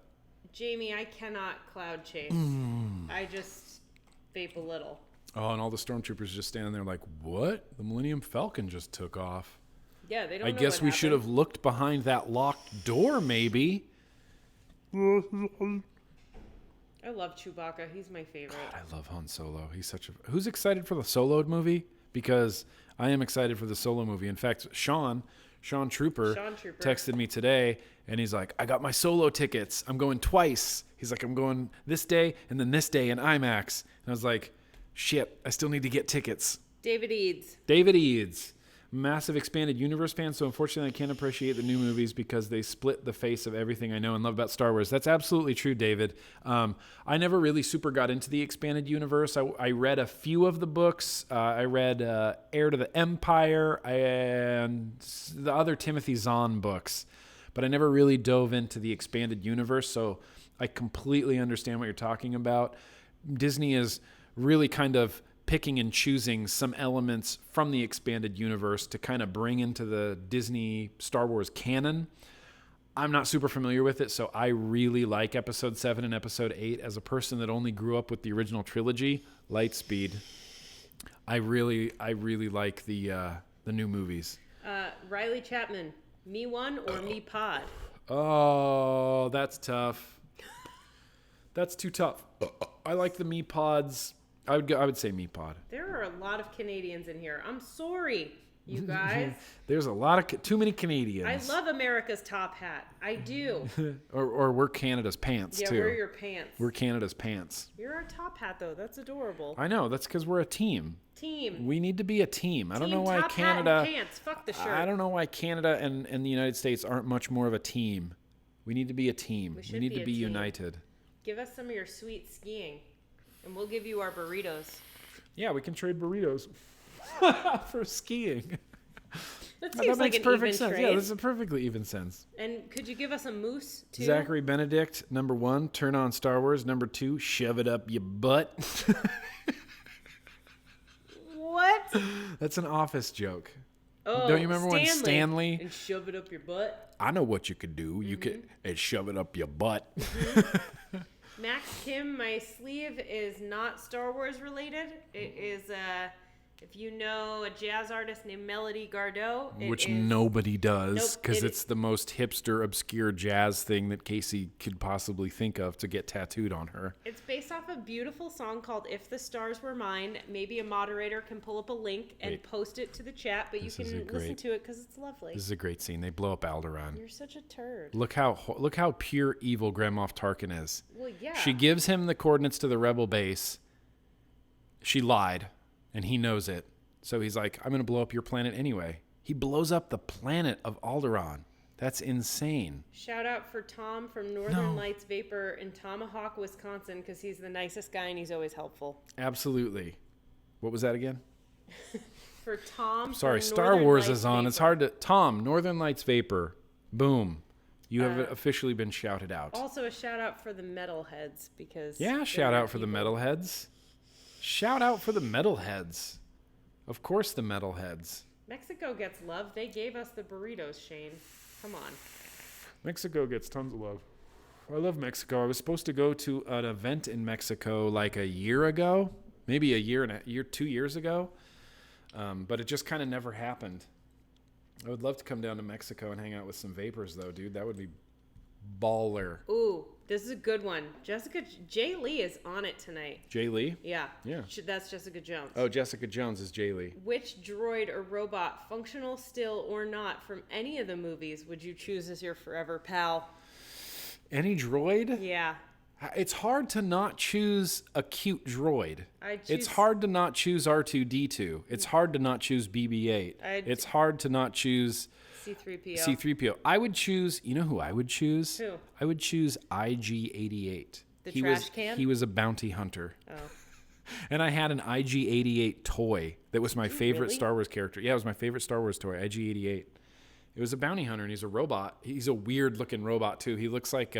Jamie, I cannot cloud chase. I just vape a little. Oh, and all the stormtroopers just standing there like, what? The Millennium Falcon just took off. Yeah, they don't I know guess what we should have looked behind that locked door, maybe. I love Chewbacca. He's my favorite. God, I love Han Solo. He's such a... Who's excited for the Solo movie? Because I am excited for the Solo movie. In fact, Sean Trooper texted me today, and he's like, I got my Solo tickets. I'm going twice. He's like, I'm going this day and then this day in IMAX. And I was like, shit, I still need to get tickets. David Eads. Massive expanded universe fan, so unfortunately I can't appreciate the new movies because they split the face of everything I know and love about Star Wars. That's absolutely true, David. I never really super got into the expanded universe. I read a few of the books. I read Heir to the Empire and the other Timothy Zahn books, but I never really dove into the expanded universe, so I completely understand what you're talking about. Disney is really kind of picking and choosing some elements from the expanded universe to kind of bring into the Disney Star Wars canon. I'm not super familiar with it, so I really like Episode 7 and Episode 8. As a person that only grew up with the original trilogy, Lightspeed, I really like the new movies. Riley Chapman, me one or me pod? Oh, that's tough. That's too tough. I like the me pods. I would say me pod. There are a lot of Canadians in here. I'm sorry, you guys. There's a lot of too many Canadians. I love America's top hat. I do. or we're Canada's pants too. Yeah, we're your pants. We're Canada's pants. You're our top hat though. That's adorable. I know. That's because we're a team. Team. We need to be a team. I don't know why top Canada. Hat and pants. Fuck the shirt. I don't know why Canada and the United States aren't much more of a team. We need to be a team. We need to be united. Give us some of your sweet skiing. And we'll give you our burritos. Yeah, we can trade burritos for skiing. That seems like an perfect even sense. trade. Yeah, this is a perfectly even sense. And could you give us a moose, too? Zachary Benedict, number 1, turn on Star Wars. Number 2, shove it up your butt. What? That's an Office joke. Oh, don't you remember when Stanley... And shove it up your butt? I know what you could do. Mm-hmm. You could shove it up your butt. Mm-hmm. Max Kim, my sleeve is not Star Wars related. It is, if you know a jazz artist named Melody Gardot. Which nobody does, because it's the most hipster, obscure jazz thing that Casey could possibly think of to get tattooed on her. It's based off a beautiful song called If the Stars Were Mine. Maybe a moderator can pull up a link and post it to the chat, but you can listen to it because it's lovely. This is a great scene. They blow up Alderaan. You're such a turd. Look how pure evil Grand Moff Tarkin is. Well, yeah. She gives him the coordinates to the rebel base. She lied, and he knows it. So he's like, I'm going to blow up your planet anyway. He blows up the planet of Alderaan. That's insane. Shout out for Tom from Northern Lights Vapor in Tomahawk, Wisconsin, because he's the nicest guy and he's always helpful. Absolutely. What was that again? For Tom. Sorry, Star Wars is on. It's hard to... Tom, Northern Lights Vapor. Boom. You have officially been shouted out. Also a shout out for the metalheads because... Yeah, shout out for the metalheads. Shout out for the metalheads. Of course the metalheads. Mexico gets love. They gave us the burritos, Shane. Come on. Mexico gets tons of love. I love Mexico. I was supposed to go to an event in Mexico like a year ago. Maybe 2 years ago. But it just kind of never happened. I would love to come down to Mexico and hang out with some vapors, though, dude. That would be baller. Ooh, this is a good one. Jay Lee is on it tonight. Jay Lee? Yeah. Yeah. That's Jessica Jones. Oh, Jessica Jones is Jay Lee. Which droid or robot, functional still or not, from any of the movies would you choose as your forever pal? Any droid? Yeah. It's hard to not choose a cute droid. It's hard to not choose R2-D2. It's hard to not choose BB-8. It's hard to not choose C-3PO. I would choose, you know who I would choose? Who? I would choose IG-88. Trash can? He was a bounty hunter. Oh. And I had an IG-88 toy that was my favorite really? Star Wars character. Yeah, it was my favorite Star Wars toy, IG-88. It was a bounty hunter, and he's a robot. He's a weird-looking robot, too. He looks like...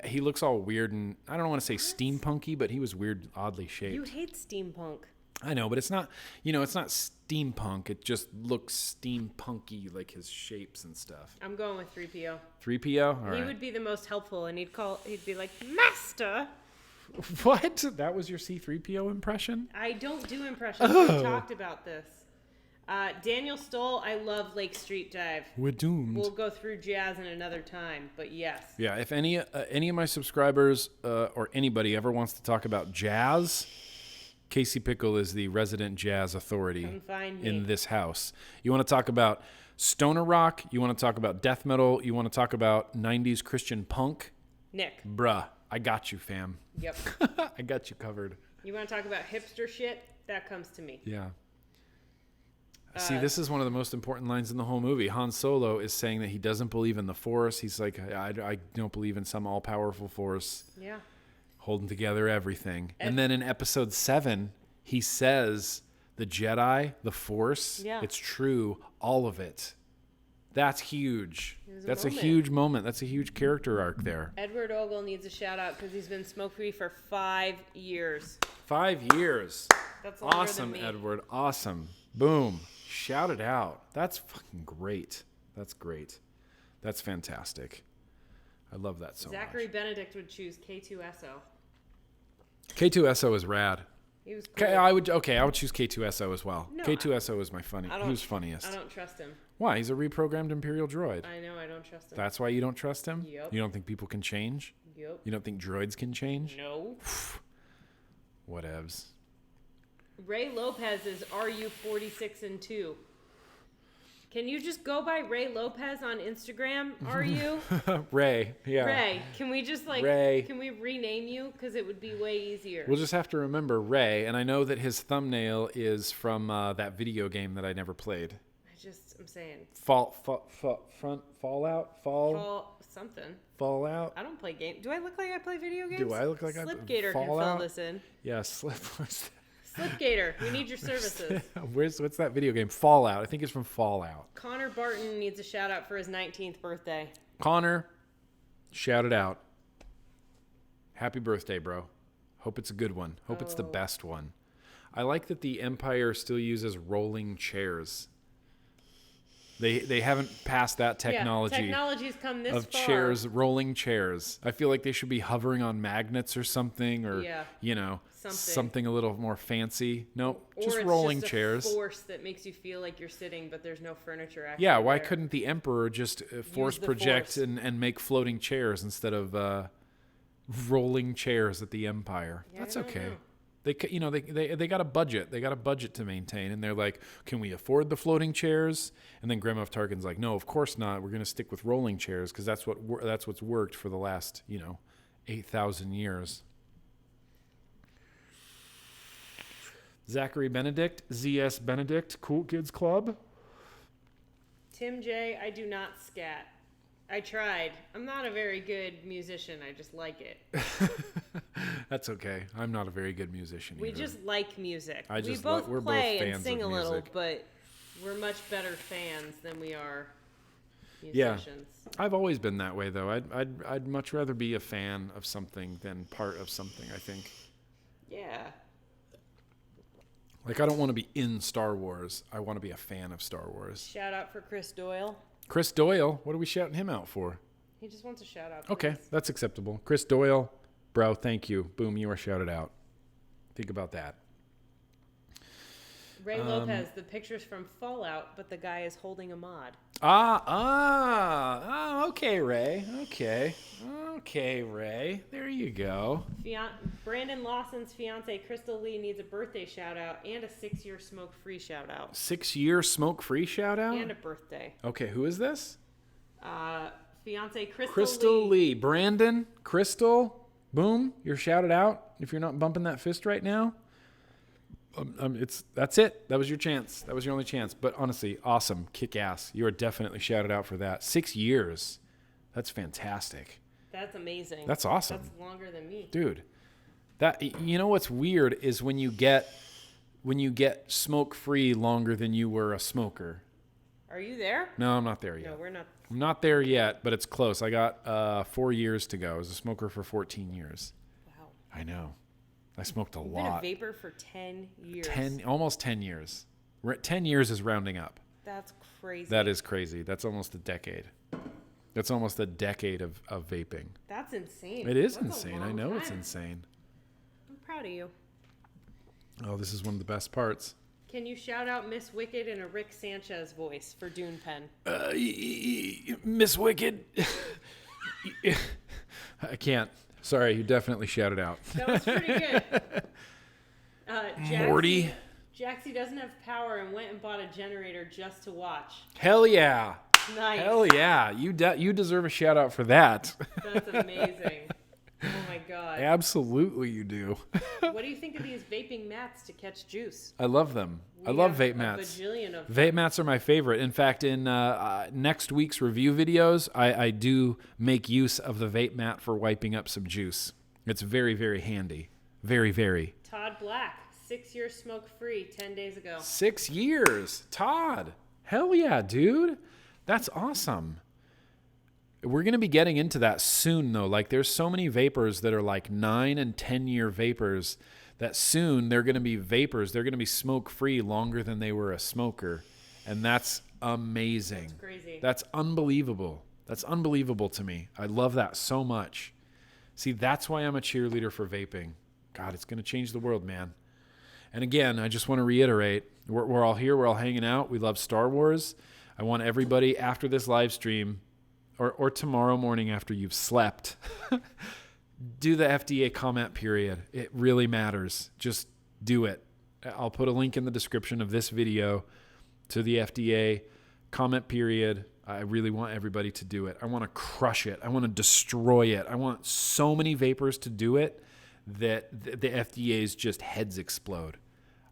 he looks all weird and I don't want to say steampunky, but he was weird, oddly shaped. You hate steampunk. I know, but it's not, it's not steampunk. It just looks steampunky, like his shapes and stuff. I'm going with 3PO. 3PO? All right. He would be the most helpful, and he'd be like, Master! What? That was your C-3PO impression? I don't do impressions. We talked about this. Daniel Stoll, I love Lake Street Dive. We're doomed. We'll go through jazz in another time, but yes. Yeah, if any of my subscribers or anybody ever wants to talk about jazz, Casey Pickle is the resident jazz authority in this house. You want to talk about stoner rock, you want to talk about death metal, you want to talk about 90s Christian punk? Nick. Bruh, I got you, fam. Yep. I got you covered. You want to talk about hipster shit? That comes to me. Yeah. See, this is one of the most important lines in the whole movie. Han Solo is saying that he doesn't believe in the Force. He's like, I don't believe in some all-powerful Force. Yeah. Holding together everything. And then in episode 7, he says, the Jedi, the Force, it's true, all of it. That's huge. That's a huge moment. That's a huge character arc there. Edward Ogle needs a shout-out because he's been smoke-free for 5 years. 5 years. That's longer awesome, than me. Edward. Awesome. Boom. Shout it out. That's fucking great. That's great. That's fantastic. I love that so Zachary much. Benedict would choose K2SO. K2SO is rad. He was cool. I would choose K2SO as well. No, K2SO is my who's funniest. I don't trust him. Why? He's a reprogrammed Imperial droid. I know, I don't trust him. That's why you don't trust him? Yep. You don't think people can change? Yep. You don't think droids can change? No. Whatevs. Ray Lopez is RU46 and 2. Can you just go by Ray Lopez on Instagram? Are you? Ray, yeah. Ray, can we just Ray. Can we rename you? Because it would be way easier. We'll just have to remember Ray, and I know that his thumbnail is from that video game that I never played. I'm saying. Fallout? Something. Fallout? I don't play games. Do I look like I play video games? Do I look like I play Slipgator can fill this in. Yeah, Slipgator, we need your services. What's that video game? Fallout. I think it's from Fallout. Connor Barton needs a shout out for his 19th birthday. Connor, shout it out. Happy birthday, bro. Hope it's a good one. Hope it's the best one. I like that the Empire still uses rolling chairs. They haven't passed that technology. Yeah, technology's come this of far. Chairs, rolling chairs. I feel like they should be hovering on magnets or something, or something a little more fancy. Nope, just rolling chairs. Or it's just a force that makes you feel like you're sitting, but there's no furniture actually. Yeah, why couldn't the Emperor just force project and make floating chairs instead of rolling chairs at the Empire? Yeah, that's okay. Know. They got a budget. They got a budget to maintain, and they're like, "Can we afford the floating chairs?" And then Grand Moff Tarkin's like, "No, of course not. We're going to stick with rolling chairs because that's what's worked for the last 8,000 years." Zachary Benedict, ZS Benedict, Cool Kids Club. Tim J, I do not scat. I tried. I'm not a very good musician. I just like it. That's okay. I'm not a very good musician We either. just like music. We're both both play fans and sing of a little, music. but we're much better fans than we are musicians. I've always been that way, though. I'd much rather be a fan of something than part of something, I think. Yeah. Like, I don't want to be in Star Wars. I want to be a fan of Star Wars. Shout out for Chris Doyle. Chris Doyle? What are we shouting him out for? He just wants a shout out. Okay, Please. that's acceptable. Chris Doyle, bro, thank you. Boom, you are shouted out. Think about that. Ray Lopez, the picture's from Fallout, but the guy is holding a mod. Okay, Ray. Okay, Ray. There you go. Brandon Lawson's fiance, Crystal Lee, needs a birthday shout out and a 6-year smoke-free shout out. 6-year smoke-free shout out? And a birthday. Okay, who is this? Fiance, Crystal Lee. Brandon, Crystal, boom, you're shouted out. If you're not bumping that fist right now, that's it. That was your chance. That was your only chance. But honestly, awesome. Kick ass. You are definitely shouted out for that. 6 years. That's fantastic. That's amazing. That's awesome. That's longer than me. Dude. You know what's weird is when you get smoke free longer than you were a smoker. Are you there? No, I'm not there yet. No, we're not. I'm not there yet, but it's close. I got 4 years to go. I was a smoker for 14 years. Wow. I know. I smoked a You've lot. been a vapor for 10 years. Almost 10 years. 10 years is rounding up. That's crazy. That is crazy. That's almost a decade. That's almost a decade of vaping. That's insane. It is That's insane. I know it's insane. I'm proud of you. Oh, this is one of the best parts. Can you shout out Miss Wicked in a Rick Sanchez voice for Dune Pen? Miss Wicked. I can't. Sorry, you definitely shouted out. That was pretty good. Morty. Jaxie doesn't have power and went and bought a generator just to watch. Hell yeah. Nice. Hell yeah. You deserve a shout out for that. That's amazing. Oh my God. Absolutely you do. What do you think of these vaping mats to catch juice? I love them. I love vape mats. A bajillion of them. Vape mats are my favorite. In fact, in next week's review videos, I do make use of the vape mat for wiping up some juice. It's very, very handy. Very, very. Todd Black, 6-year smoke-free, 10 days ago. 6 years. Todd. Hell yeah, dude. That's awesome. We're going to be getting into that soon, though. Like, there's so many vapors that are like 9 and 10-year vapors that soon they're going to be vapors. They're going to be smoke-free longer than they were a smoker. And that's amazing. That's crazy. That's unbelievable. That's unbelievable to me. I love that so much. See, that's why I'm a cheerleader for vaping. God, it's going to change the world, man. And again, I just want to reiterate, we're all here. We're all hanging out. We love Star Wars. I want everybody after this live stream or tomorrow morning after you've slept, do the FDA comment period. It really matters. Just do it. I'll put a link in the description of this video to the FDA comment period. I really want everybody to do it. I want to crush it. I want to destroy it. I want so many vapors to do it that the FDA's just heads explode.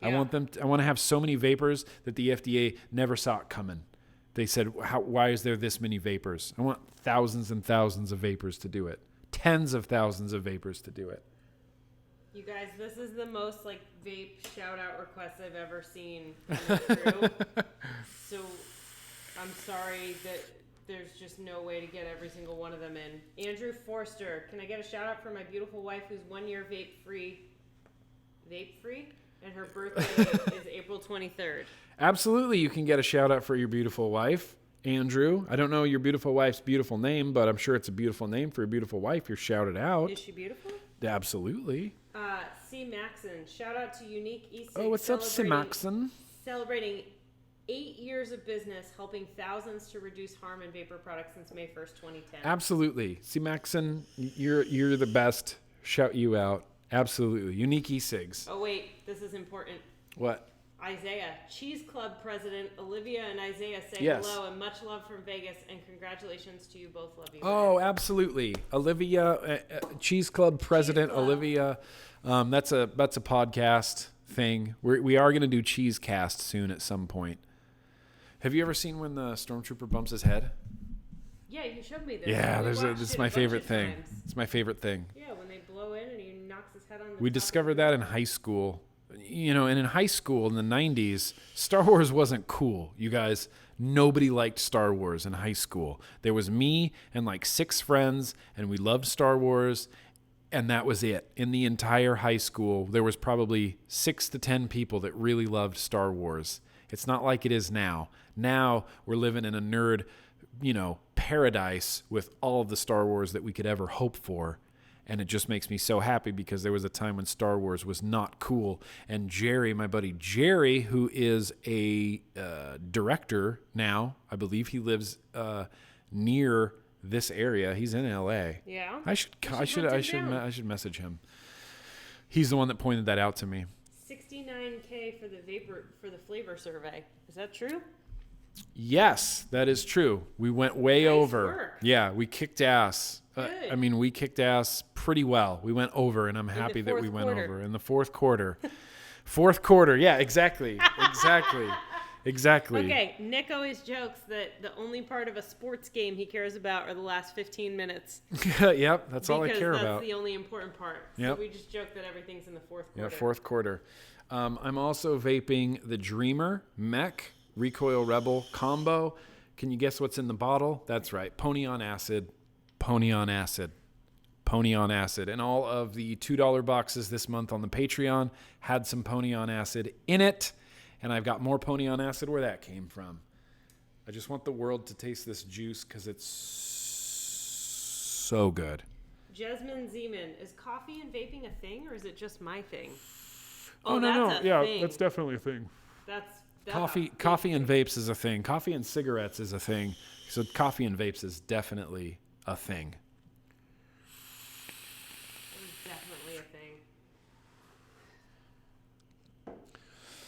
Yeah. I want to have so many vapors that the FDA never saw it coming. They said, why is there this many vapors? I want thousands and thousands of vapors to do it. Tens of thousands of vapors to do it. You guys, this is the most vape shout out requests I've ever seen come through. So I'm sorry that there's just no way to get every single one of them in. Andrew Forster, can I get a shout out for my beautiful wife who's 1 year vape free? And her birthday is April 23rd. Absolutely, you can get a shout out for your beautiful wife, Andrew. I don't know your beautiful wife's beautiful name, but I'm sure it's a beautiful name for your beautiful wife. You're shouted out. Is she beautiful? Absolutely. C. Maxon, shout out to Unique East. Oh, what's up, C. Maxon? Celebrating 8 years of business, helping thousands to reduce harm in vapor products since May 1st, 2010. Absolutely. C. Maxon, you're the best. Shout you out. Absolutely. Unique e-cigs. Oh, wait. This is important. What? Isaiah, Cheese Club President Olivia and Isaiah say hello and much love from Vegas and congratulations to you both. Love you. Oh, absolutely. Olivia, Cheese Club President Cheese Club. Olivia. That's a podcast thing. We are going to do Cheese Cast soon at some point. Have you ever seen when the stormtrooper bumps his head? Yeah, you showed me this. Yeah, it's my favorite thing. It's my favorite thing. Yeah, when they blow in and he knocks his head on the We discovered that in high school. and in high school in the 90s, Star Wars wasn't cool, you guys. Nobody liked Star Wars in high school. There was me and like 6 friends, and we loved Star Wars, and that was it. In the entire high school, there was probably 6 to 10 people that really loved Star Wars. It's not like it is now. Now we're living in a nerd, paradise with all of the Star Wars that we could ever hope for. And it just makes me so happy because there was a time when Star Wars was not cool. And Jerry, my buddy Jerry, who is a director now, I believe he lives near this area. He's in LA. Yeah. I should message him. He's the one that pointed that out to me. $69K for the flavor survey. Is that true? Yes, that is true. We went way Nice over. work. Yeah, we kicked ass. Good. We kicked ass pretty well. We went over, and I'm happy that we went over in the fourth quarter. Fourth quarter. Yeah, exactly. Exactly. Okay, Nick always jokes that the only part of a sports game he cares about are the last 15 minutes. Yep, that's all I care Because about. that's the only important part. Yep. So we just joke that everything's in the fourth quarter. Yeah, fourth quarter. I'm also vaping the Dreamer Mech Recoil Rebel combo. Can you guess what's in the bottle? That's right. Pony on acid. Pony on acid. Pony on acid. And all of the $2 boxes this month on the Patreon had some Pony on acid in it. And I've got more Pony on acid where that came from. I just want the world to taste this juice because it's so good. Jasmine Zeman, is coffee and vaping a thing, or is it just my thing? No. That's a Yeah, thing. that's definitely a thing. That's Coffee and vapes is a thing. Coffee and cigarettes is a thing. So coffee and vapes is definitely a thing. It's definitely a thing.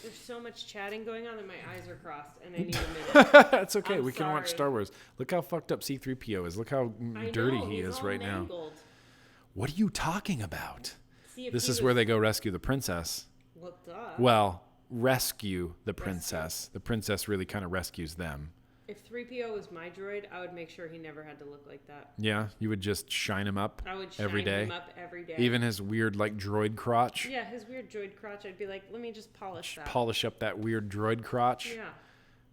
There's so much chatting going on that my eyes are crossed, and I need a minute. That's okay. I'm We can watch sorry. Star Wars. Look how fucked up C-3PO is. Look how dirty he is right now. Mangled. What are you talking about? See, if This he is was- where they go rescue the princess. Well, duh. Well, rescue the princess. The princess really kind of rescues them. If 3PO was my droid, I would make sure he never had to look like that. Yeah, you would just shine him up I would every shine day. him up every day. Even his weird like droid crotch. Yeah, his weird droid crotch, I'd be like, let me just polish that. Polish up that weird droid crotch Yeah,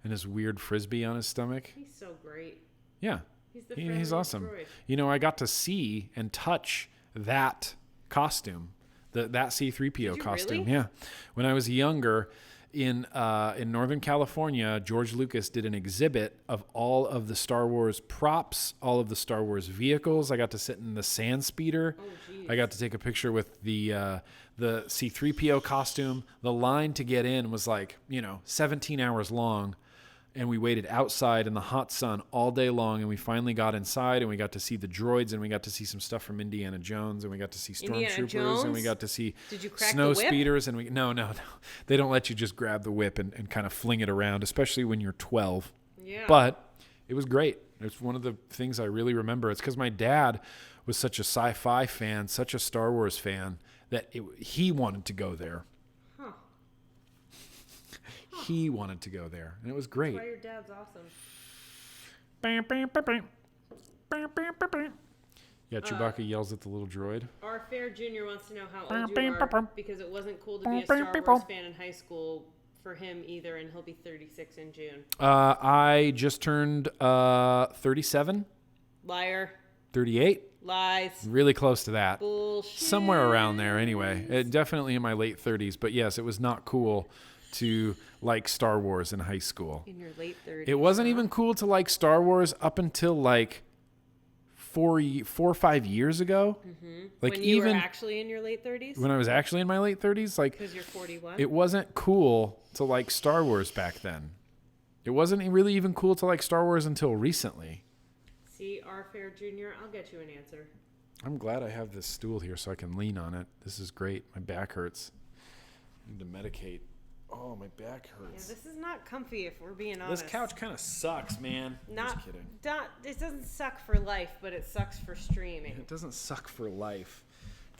and his weird frisbee on his stomach. he's so great. Yeah, He's the he's friendliest awesome. droid. I got to see and touch that costume, that C-3PO Did you costume. really? Yeah, when I was younger. In Northern California, George Lucas did an exhibit of all of the Star Wars props, all of the Star Wars vehicles. I got to sit in the sand speeder. Oh, geez. I got to take a picture with the C-3PO costume. The line to get in was 17 hours long. And we waited outside in the hot sun all day long, and we finally got inside, and we got to see the droids, and we got to see some stuff from Indiana Jones, and we got to see Indiana stormtroopers, and we Jones? got to see Did you crack snow the whip? speeders, and no. They don't let you just grab the whip and kind of fling it around, especially when you're 12. Yeah. But it was great. It's one of the things I really remember. It's because my dad was such a sci-fi fan, such a Star Wars fan, that he wanted to go there. Huh. He wanted to go there, and it was great. That's why your dad's awesome. Yeah, Chewbacca yells at the little droid. Our Fair Jr. wants to know how old you are, because it wasn't cool to be a Star Wars fan in high school for him either, and he'll be 36 in June. I just turned 37, Liar. 38, Lies. really close to that. Bullshit. Somewhere around there anyway. Definitely in my late 30s, but yes, it was not cool to like Star Wars in high school. In your late 30s. It wasn't even cool to like Star Wars up until like 4 or 5 years ago. Mm-hmm. Like when you even were actually in your late 30s? when I was actually in my late 30s, like Because you're 41? it wasn't cool to like Star Wars back then. It wasn't really even cool to like Star Wars until recently. See, Our Fair Jr., I'll get you an answer. I'm glad I have this stool here so I can lean on it. This is great. My back hurts. I need to medicate. Oh, my back Yeah, hurts. this is not comfy if we're being honest. This couch kind of sucks, man. Not, Just kidding. It doesn't suck for life, but it sucks for streaming. It doesn't suck for life.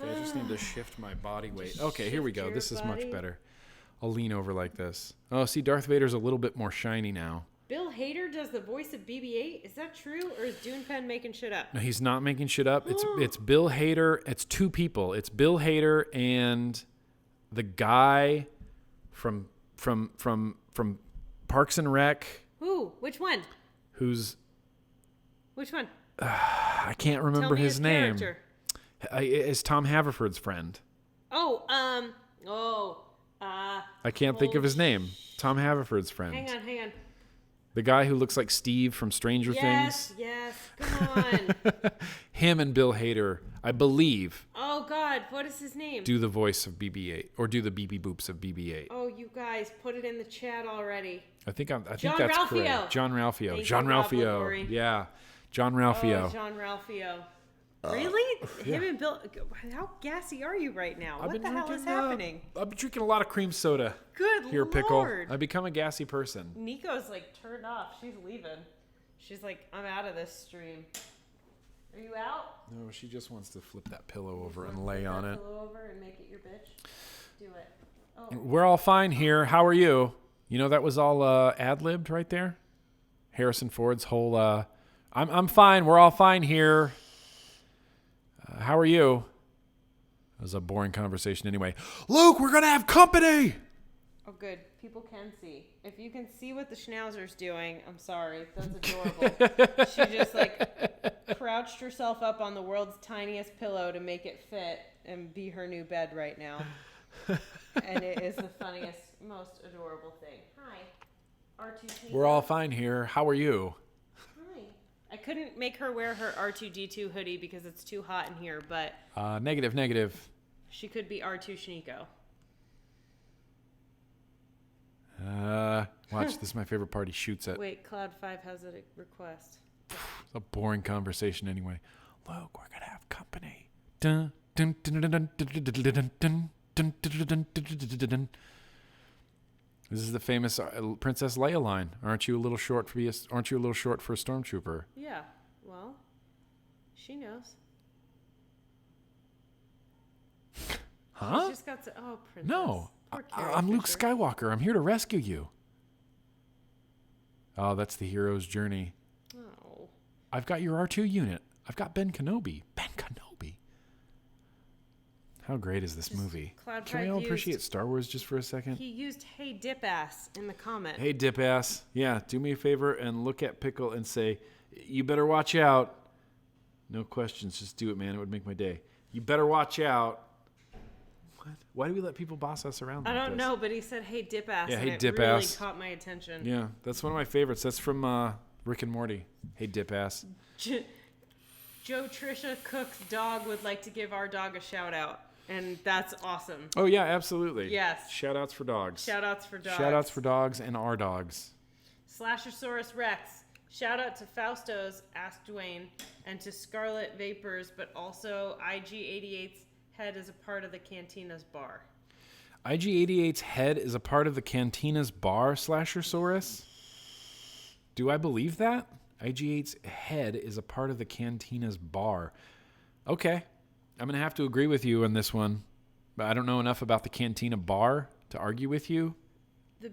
Okay, I just need to shift my body weight. Okay, here shift we go. your This is body. much better. I'll lean over like this. Oh, see, Darth Vader's a little bit more shiny now. Bill Hader does the voice of BB-8? Is that true, or is Dune Pen making shit up? No, he's not making shit up. It's Bill Hader. It's two people. It's Bill Hader and the guy from Parks and Rec. Who? Which one? Who's? Which one? I can't remember Tell me his name. Character. Is Tom Haverford's friend. Oh, I can't think of his name. Tom Haverford's friend. Hang on. The guy who looks like Steve from Stranger Things. Yes, come on. Him and Bill Hader, I believe. Oh, God, what is his name? Do the voice of BB-8 or do the BB Boops of BB-8. Oh, you guys, put it in the chat already. I think John that's Ralphio. correct. John Ralphio. Thank John you, Rob Ralphio. Lomori. Yeah. John Ralphio. Oh, John Ralphio. Really? yeah. Him and Bill. How gassy are you right now? I've What been the hell is drinking, happening? I've been drinking a lot of cream soda. Good Here, Lord. Pickle. I've become a gassy person. Nico's like turned off. She's leaving. She's like, I'm out of this stream. Are you out? No, she just wants to flip that pillow over and lay on it. Pillow over and make it your bitch. Do it. Oh. We're all fine here. How are you? You know that was all ad-libbed right there? Harrison Ford's whole I'm fine. We're all fine here. How are you? That was a boring conversation anyway. Luke, we're going to have company. Oh, good. People can see. If you can see what the schnauzer's doing, I'm sorry. That's adorable. She just crouched herself up on the world's tiniest pillow to make it fit and be her new bed right now. And it is the funniest, most adorable thing. Hi. R2D2. We're all fine here. How are you? Hi. I couldn't make her wear her R2D2 hoodie because it's too hot in here, but... Negative. She could be R2 Shiniko. Watch, this is my favorite part. He shoots it. Wait, Cloud 5 has a request. A boring conversation anyway. Luke, we're going to have company. Dun, dun, dun, dun, dun, dun, dun, dun, dun, dun, dun, dun, dun. This is the famous Princess Leia line. Aren't you a little short for a stormtrooper? Yeah. Well, she knows. Huh? She's just got to. Oh, Princess. No. Poor Carrie I'm Luke Fisher. Skywalker. I'm here to rescue you. Oh, that's the hero's journey. Oh. I've got your R2 unit. I've got Ben Kenobi. Ben Kenobi. How great is this movie? Cloud Can we 5 all used- appreciate Star Wars just for a second? He used "Hey dip ass" in the comment. Hey, dip ass. Yeah, do me a favor and look at Pickle and say, you better watch out. No questions. Just do it, man. It would make my day. You better watch out. What? Why do we let people boss us around I like don't this? know, but he said "Hey dip ass," Yeah, and hey, it dip really ass. caught my attention. Yeah, that's one of my favorites. That's from Rick and Morty. Hey, dip ass. Joe Trisha Cook's dog would like to give our dog a shout out, and that's awesome. Oh, yeah, absolutely. Yes. Shout outs for dogs. Shout outs for dogs. Shout outs for dogs and our dogs. Slashersaurus Rex. Shout out to Fausto's Ask Dwayne and to Scarlet Vapors, but also IG88's head is a part of the Cantina's bar. IG88's head is a part of the Cantina's bar, Slashersaurus? Do I believe that? IG8's head is a part of the Cantina's bar. Okay. I'm going to have to agree with you on this one. But I don't know enough about the Cantina bar to argue with you. The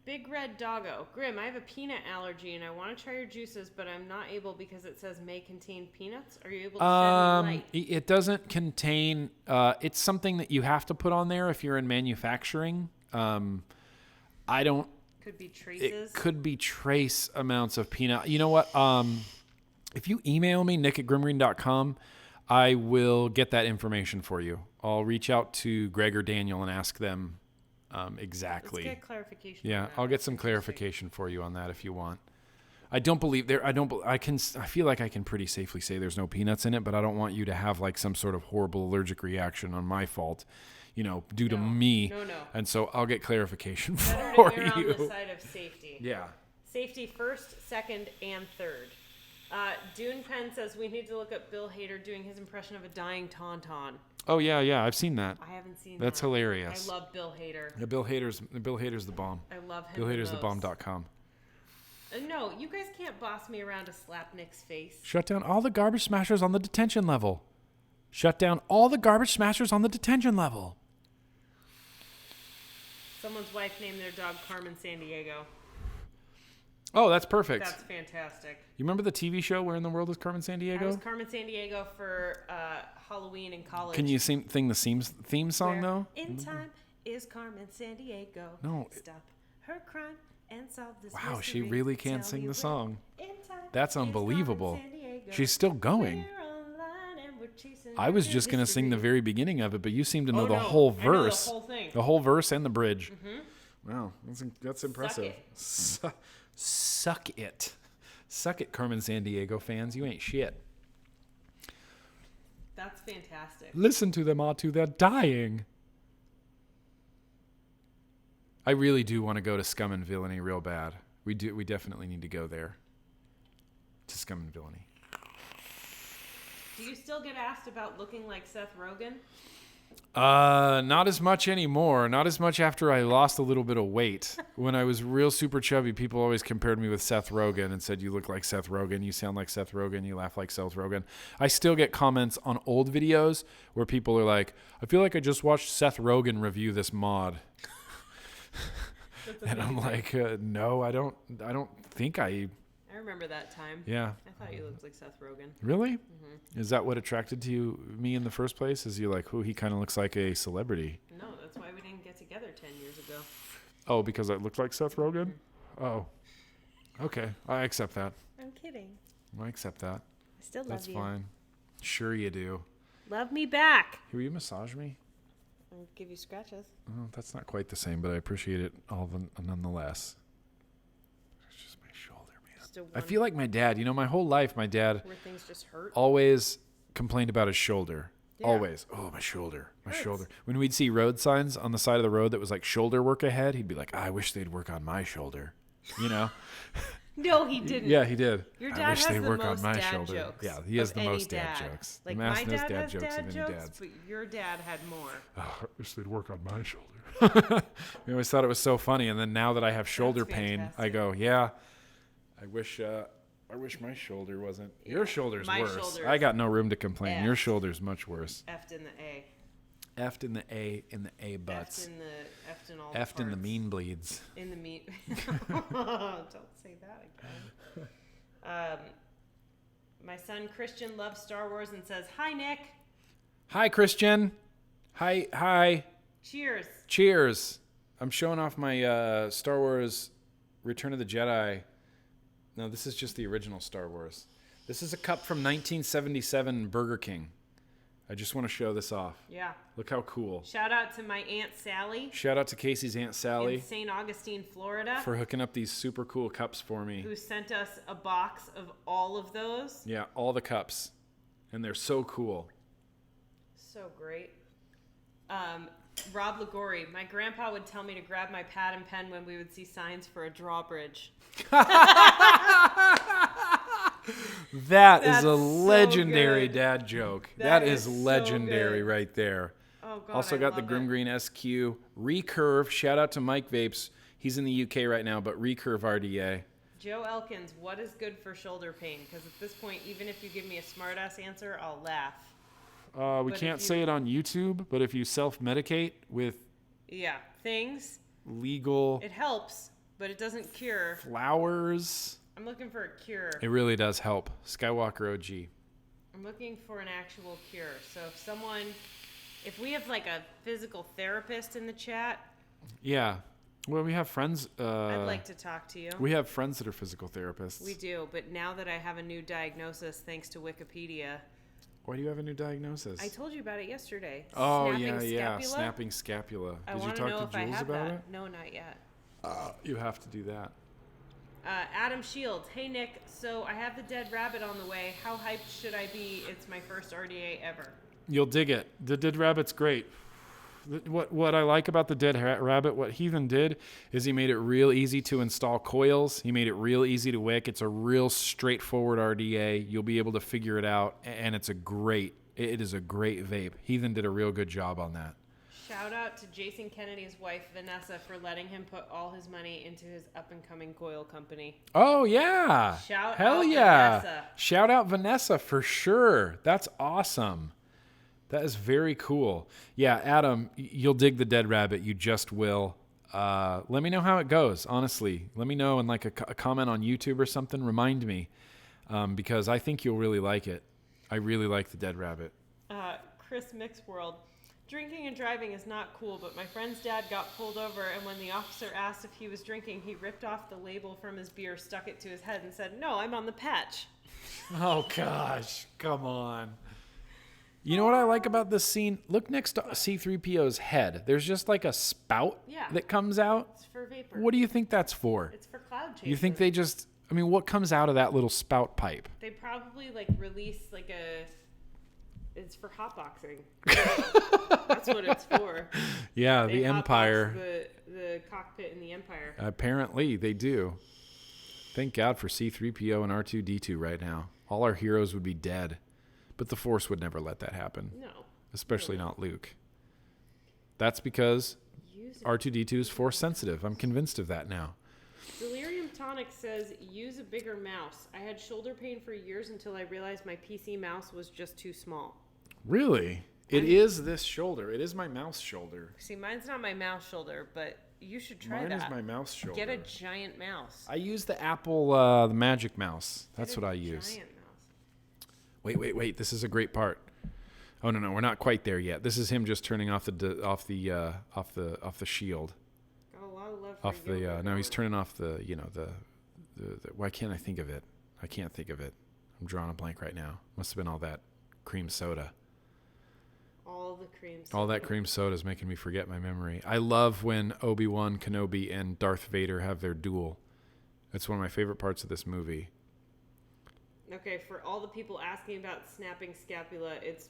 Big Red Doggo. Grim, I have a peanut allergy and I want to try your juices, but I'm not able because it says may contain peanuts. Are you able to shed me light? It doesn't contain... it's something that you have to put on there if you're in manufacturing. I don't... Could be traces. It could be trace amounts of peanut. You know what? If you email me, nick@grimgreen.com, I will get that information for you. I'll reach out to Greg or Daniel and ask them exactly. Let's get clarification. Yeah, on that. I'll get some clarification for you on that if you want. I don't believe there. I feel like I can pretty safely say there's no peanuts in it, but I don't want you to have like some sort of horrible allergic reaction on my fault, due to me. No. And so I'll get clarification Better for to err on you. the side of safety. Yeah. Safety first, second, and third. Dune Pen says we need to look up Bill Hader doing his impression of a dying tauntaun. Oh yeah, I've seen that. I haven't seen That's that. hilarious. I love Bill Hader. Yeah, Bill Hader's the bomb. I love him. BillHader'sTheBomb.com. No, you guys can't boss me around to slap Nick's face. Shut down all the garbage smashers on the detention level. Shut down all the garbage smashers on the detention level. Someone's wife named their dog Carmen Sandiego. Oh, that's perfect. That's fantastic. You remember the TV show Where in the World is Carmen Sandiego? I was Carmen Sandiego for Halloween in college. Can you sing the theme song, though? In time, is Carmen Sandiego. No. Stop her crime and solve this Wow, mystery. she really can't Tell sing me the where song. in time That's is Carmen unbelievable. Sandiego. She's still going. We're online and we're chasing I was her just going to sing the mystery. very beginning of it, but you seem to know Oh, the no. whole I know the verse. whole thing. The whole verse and the bridge. Mm-hmm. Wow, that's impressive. Suck Suck it. Suck it, Carmen Sandiego fans. You ain't shit. That's fantastic. Listen to them, Atu. They're dying. I really do want to go to Scum and Villainy real bad. We definitely need to go there. To Scum and Villainy. Do you still get asked about looking like Seth Rogen? Not as much anymore. Not as much after I lost a little bit of weight. When I was real super chubby, people always compared me with Seth Rogen and said, you look like Seth Rogen, you sound like Seth Rogen, you laugh like Seth Rogen. I still get comments on old videos where people are like, I feel like I just watched Seth Rogen review this mod. And I'm like, no, I don't think I remember that time. Yeah. I thought you looked like Seth Rogen. Really? Mm-hmm. Is that what attracted to me in the first place? Is you like, he kind of looks like a celebrity? No, that's why we didn't get together 10 years ago. Oh, because I looked like Seth Rogen? Oh. Okay. I accept that. I'm kidding. I accept that. I still love That's you. fine. Sure you do. Love me back. Will you massage me? I'll give you scratches. Oh, that's not quite the same, but I appreciate it nonetheless. It's just my shoulder, man. Just a I feel like my dad. My whole life, my dad where things just hurt. always complained about his shoulder. Yeah. Always. Oh, my shoulder. My Hurts. shoulder. When we'd see road signs on the side of the road that was like shoulder work ahead, he'd be like, I wish they'd work on my shoulder. No, he didn't. Yeah, he did. Your I dad wish has they'd the work most on my dad shoulder. jokes. Yeah, he has of the any most dad dad. jokes. Like the my most dad dad has jokes dad of any jokes, dads. but your dad had more. Oh, I wish they'd work on my shoulder. We always thought it was so funny, and then now that I have shoulder pain, I fantastic. go, yeah, I wish my shoulder wasn't. Your shoulder's My worse. shoulder I is got no room to complain. Your F'd. shoulder's much worse. Effed in the A. Effed in the A in the A butts. Effed in all Effed the in the parts. mean bleeds. In the meat. Don't say that again. My son Christian loves Star Wars and says, "Hi, Nick. Hi, Christian. Hi. Cheers." Cheers. I'm showing off my Star Wars Return of the Jedi. No, this is just the original Star Wars. This is a cup from 1977 Burger King. I just want to show this off. Yeah. Look how cool. Shout out to my Aunt Sally Shout out to Casey's Aunt Sally in St. Augustine, Florida, for hooking up these super cool cups for me. who sent us a box of all of those. Yeah, all the cups. And they're so cool. So great. Rob Ligori, my grandpa would tell me to grab my pad and pen when we would see signs for a drawbridge. That is That's a so legendary good. dad joke. That That is is so legendary good. right there. Oh, God, Also I got the love it. GrimmGreen SQ. Recurve. Shout out to Mike Vapes. He's in the UK right now, but Recurve RDA. Joe Elkins, what is good for shoulder pain? Because at this point, even if you give me a smartass answer, I'll laugh. We But can't if say you- it on YouTube, but if you self-medicate with Yeah, things. legal It helps, but it doesn't cure. flowers, I'm looking for a cure. it really does help. Skywalker OG. I'm looking for an actual cure. So if we have like a physical therapist in the chat, Yeah. Well, we have friends. I'd like to talk to you. We have friends that are physical therapists. We do, but now that I have a new diagnosis thanks to Wikipedia, Why do you have a new diagnosis? I told you about it yesterday. Oh, Snapping yeah. scapula? Snapping scapula. I Did you want to talk know to if I Jules have about that. it? No, not yet. You have to do that. Adam Shields, hey Nick, so I have the dead rabbit on the way. How hyped should I be? It's my first RDA ever. You'll dig it. The dead rabbit's great. What I like about the dead rabbit, what Heathen did is he made it real easy to install coils. He made it real easy to wick. It's a real straightforward RDA. You'll be able to figure it out, and it is a great vape. Heathen did a real good job on that. Shout out to Jason Kennedy's wife, Vanessa, for letting him put all his money into his up-and-coming coil company. Oh, yeah. Hell out yeah. Vanessa. Shout out Vanessa for sure. That's awesome. That is very cool. Yeah, Adam, you'll dig the dead rabbit. You just will. Let me know how it goes, honestly. Let me know in like a comment on YouTube or something. Remind me because I think you'll really like it. I really like the dead rabbit. Chris Mixworld, Drinking and driving is not cool, but my friend's dad got pulled over, and when the officer asked if he was drinking, he ripped off the label from his beer, stuck it to his head, and said, "No, I'm on the patch." Oh, gosh. Come on. You know what I like about this scene? Look next to C-3PO's head. There's just like a spout that comes out. It's for vapor. What do you think that's for? It's for cloud chasing. You think they just... I mean, what comes out of that little spout pipe? They probably, release, It's for hotboxing. That's what it's for. Yeah, they the Empire. The cockpit in the Empire. Apparently, they do. Thank God for C-3PO and R2-D2 right now. All our heroes would be dead. But the Force would never let that happen. No. Especially not Luke. That's because R2-D2 is Force sensitive. I'm convinced of that now. Delirium Tonic says, use a bigger mouse. I had shoulder pain for years until I realized my PC mouse was just too small. Really? It is this shoulder. It is my mouse shoulder. See, mine's not my mouse shoulder, but you should try Mine that. is my mouse shoulder. Get a giant mouse. I use the Apple, the Magic Mouse. That's what I use. Giant mouse. Wait. This is a great part. Oh no, we're not quite there yet. This is him just turning off the shield. Got a lot of love for No, he's turning off the why can't I think of it? I can't think of it. I'm drawing a blank right now. Must have been all that cream soda. All that cream soda is making me forget my memory. I love when Obi-Wan Kenobi and Darth Vader have their duel. It's one of my favorite parts of this movie. Okay, for all the people asking about snapping scapula, it's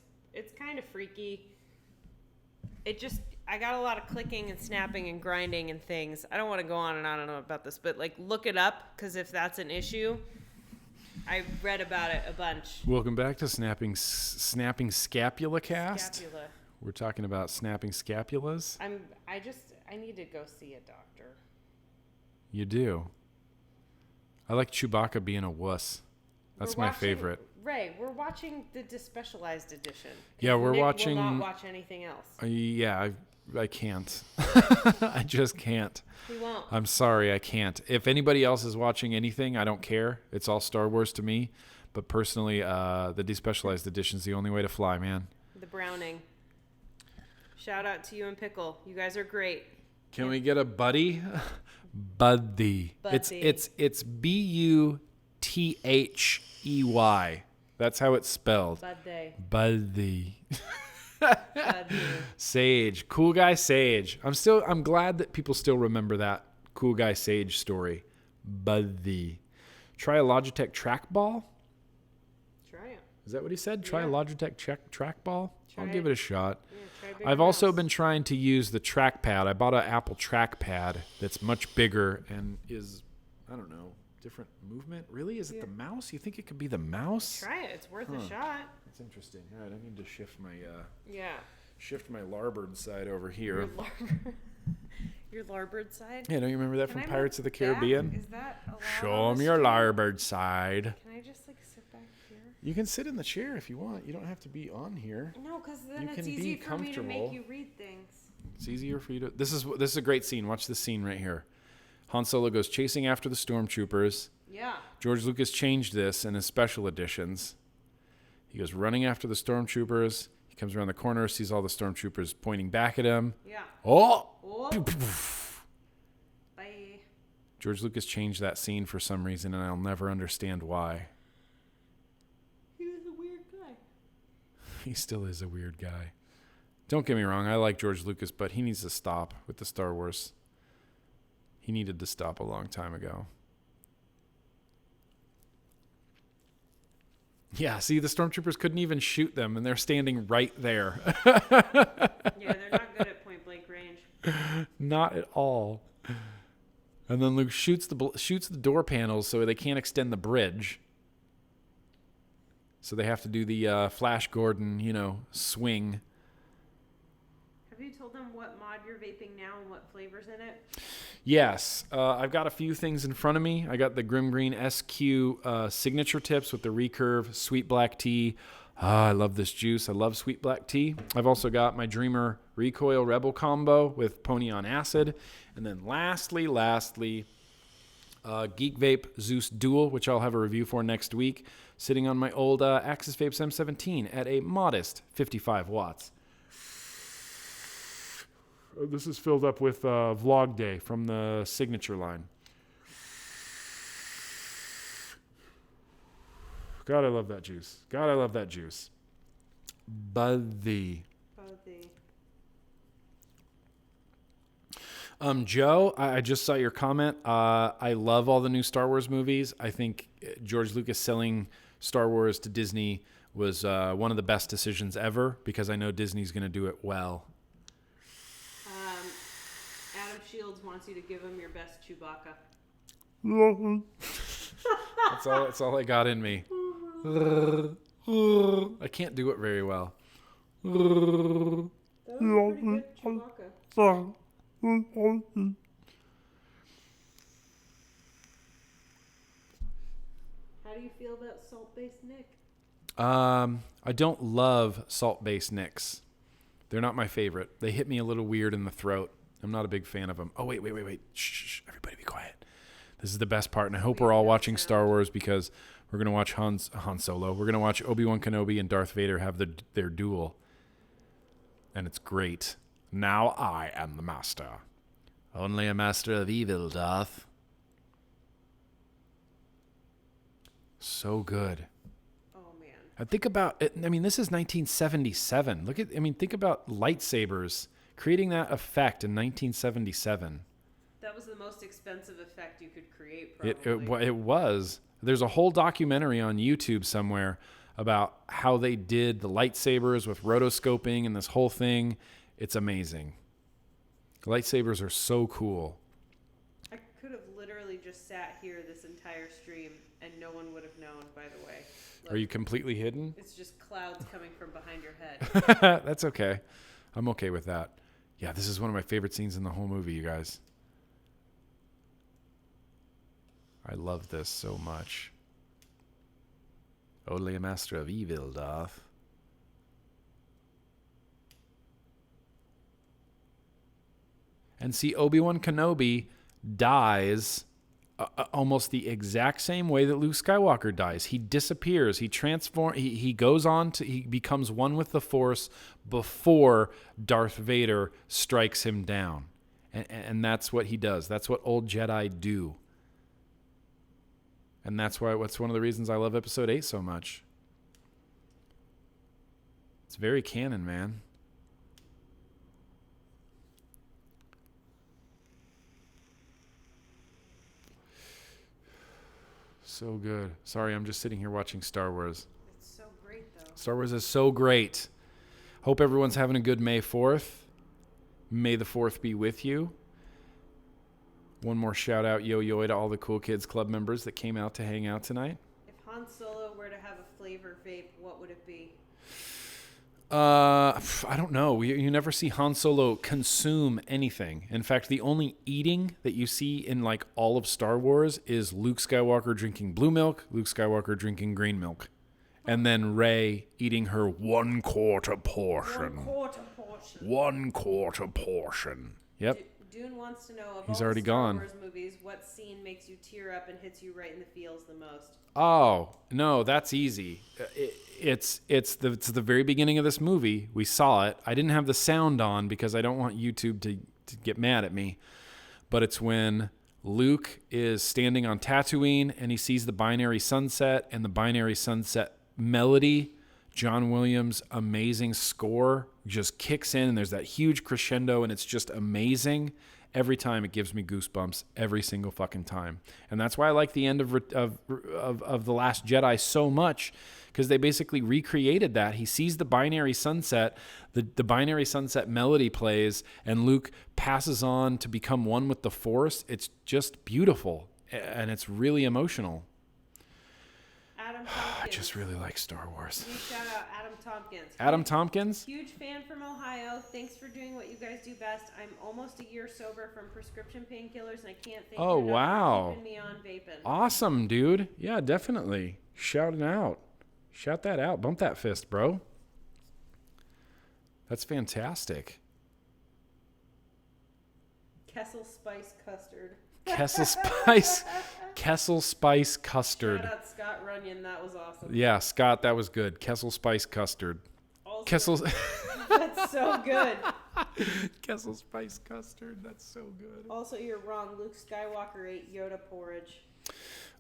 kind of freaky. I got a lot of clicking and snapping and grinding and things. I don't want to go on and on about this, but look it up, because if that's an issue, I read about it a bunch. Welcome back to Snapping Scapula Cast. Scapula. We're talking about snapping scapulas. I need to go see a doctor. You do. I like Chewbacca being a wuss. That's my favorite. Ray, we're watching the Despecialized edition. Yeah, we're watching. Will not watch anything else. Yeah, I can't. I just can't. We won't. I'm sorry, I can't. If anybody else is watching anything, I don't care. It's all Star Wars to me. But personally, the Despecialized edition is the only way to fly, man. The Browning. Shout out to you and Pickle. You guys are great. Can we get a buddy? Buddy. It's B-U-T-H-E-Y. That's how it's spelled. Buddy. Sage. Cool guy Sage. I'm glad that people still remember that cool guy Sage story. Buddy. Try a Logitech trackball? Try it. Is that what he said? Try a Logitech trackball? I'll give it a shot. Yeah, I've also been trying to use the trackpad. I bought an Apple trackpad that's much bigger and is, I don't know, different movement. Really? Is it the mouse? You think it could be the mouse? Try it. It's worth a shot. That's interesting. All right, I need to shift my larboard side over here. Your larboard side? Yeah, don't you remember that from Pirates of the Caribbean? Is that allowed? Show them your larboard side. Can I just sit back here? You can sit in the chair if you want. You don't have to be on here. No, because then You it's can easy be for me to make comfortable. you read things. It's easier for you to... This is a great scene. Watch this scene right here. Han Solo goes chasing after the stormtroopers. Yeah. George Lucas changed this in his special editions. He goes running after the stormtroopers. He comes around the corner, sees all the stormtroopers pointing back at him. Yeah. Oh! Bye. George Lucas changed that scene for some reason, and I'll never understand why. He was a weird guy. He still is a weird guy. Don't get me wrong, I like George Lucas, but he needs to stop with the Star Wars. He needed to stop a long time ago. Yeah, see, the stormtroopers couldn't even shoot them, and they're standing right there. Yeah, they're not good at point-blank range. Not at all. And then Luke shoots the door panels so they can't extend the bridge. So they have to do the Flash Gordon, swing. Have you told them what mod you're vaping now and what flavor's in it? Yes. I've got a few things in front of me. I got the GrimmGreen SQ signature tips with the recurve sweet black tea. I love this juice. I love sweet black tea. I've also got my Dreamer Recoil Rebel combo with Pony on Acid. And then lastly, Geek Vape Zeus Dual, which I'll have a review for next week, sitting on my old Axis Vapes M17 at a modest 55 watts. This is filled up with Vlog Day from the Signature line. God, I love that juice. God, I love that juice. Buddy. Joe, I just saw your comment. I love all the new Star Wars movies. I think George Lucas selling Star Wars to Disney was one of the best decisions ever because I know Disney's going to do it well. Adam Shields wants you to give him your best Chewbacca. That's all I got in me. I can't do it very well. That was pretty good Chewbacca. How do you feel about salt-based Nick? I don't love salt-based Nicks. They're not my favorite. They hit me a little weird in the throat. I'm not a big fan of them. Oh, wait. Shh. Everybody be quiet. This is the best part, and I hope we're all watching Star Wars because we're going to watch Han Solo. We're going to watch Obi-Wan Kenobi and Darth Vader have their duel, and it's great. Now I am the master. Only a master of evil, Darth. So good. Oh, man. I think about it. I mean, this is 1977. Think about lightsabers creating that effect in 1977. That was the most expensive effect you could create, probably. It was. There's a whole documentary on YouTube somewhere about how they did the lightsabers with rotoscoping and this whole thing. It's amazing. Lightsabers are so cool. I could have literally just sat here this entire stream and no one would have known, by the way. Look, are you completely hidden? It's just clouds coming from behind your head. That's okay. I'm okay with that. Yeah, this is one of my favorite scenes in the whole movie, you guys. I love this so much. Only a master of evil, Darth. And see, Obi-Wan Kenobi dies almost the exact same way that Luke Skywalker dies. He disappears. He goes on to, he becomes one with the Force before Darth Vader strikes him down. And that's what he does. That's what old Jedi do. And that's one of the reasons I love Episode 8 so much. It's very canon, man. So good. Sorry, I'm just sitting here watching Star Wars. It's so great, though. Star Wars is so great. Hope everyone's having a good May 4th. May the 4th be with you. One more shout out, yo to all the Cool Kids Club members that came out to hang out tonight. If Han Solo were to have a flavor vape, what would it be? I don't know. You never see Han Solo consume anything. In fact, the only eating that you see in like all of Star Wars is Luke Skywalker drinking blue milk, Luke Skywalker drinking green milk, and then Rey eating her 1/4 portion. 1/4 portion. Yep. Dune wants to know, of He's all already the Star gone. Wars movies, what scene makes you tear up and hits you right in the feels the most? Oh, no, that's easy. It's the very beginning of this movie. We saw it. I didn't have the sound on because I don't want YouTube to get mad at me. But it's when Luke is standing on Tatooine and he sees the binary sunset and the binary sunset melody. John Williams' amazing score just kicks in and there's that huge crescendo and it's just amazing. Every time it gives me goosebumps every single fucking time. And that's why I like the end of The Last Jedi so much, because they basically recreated that. He sees the binary sunset, the binary sunset melody plays, and Luke passes on to become one with the Force. It's just beautiful, and it's really emotional. Adam Tompkins. I just really like Star Wars. Huge shout out Adam Tompkins. Adam Tompkins? Huge fan from Ohio. Thanks for doing what you guys do best. I'm almost a year sober from prescription painkillers, and I can't thank you enough for keeping me on vaping. Awesome, dude. Yeah, definitely. Shout it out. Shout that out. Bump that fist, bro. That's fantastic. Kessel Spice Custard. Kessel Spice Custard. Shout out Scott Runyon. That was awesome. Yeah, Scott, that was good. Kessel Spice Custard. Also, Kessel. that's so good. Kessel spice custard. That's so good. Also, you're wrong. Luke Skywalker ate Yoda porridge.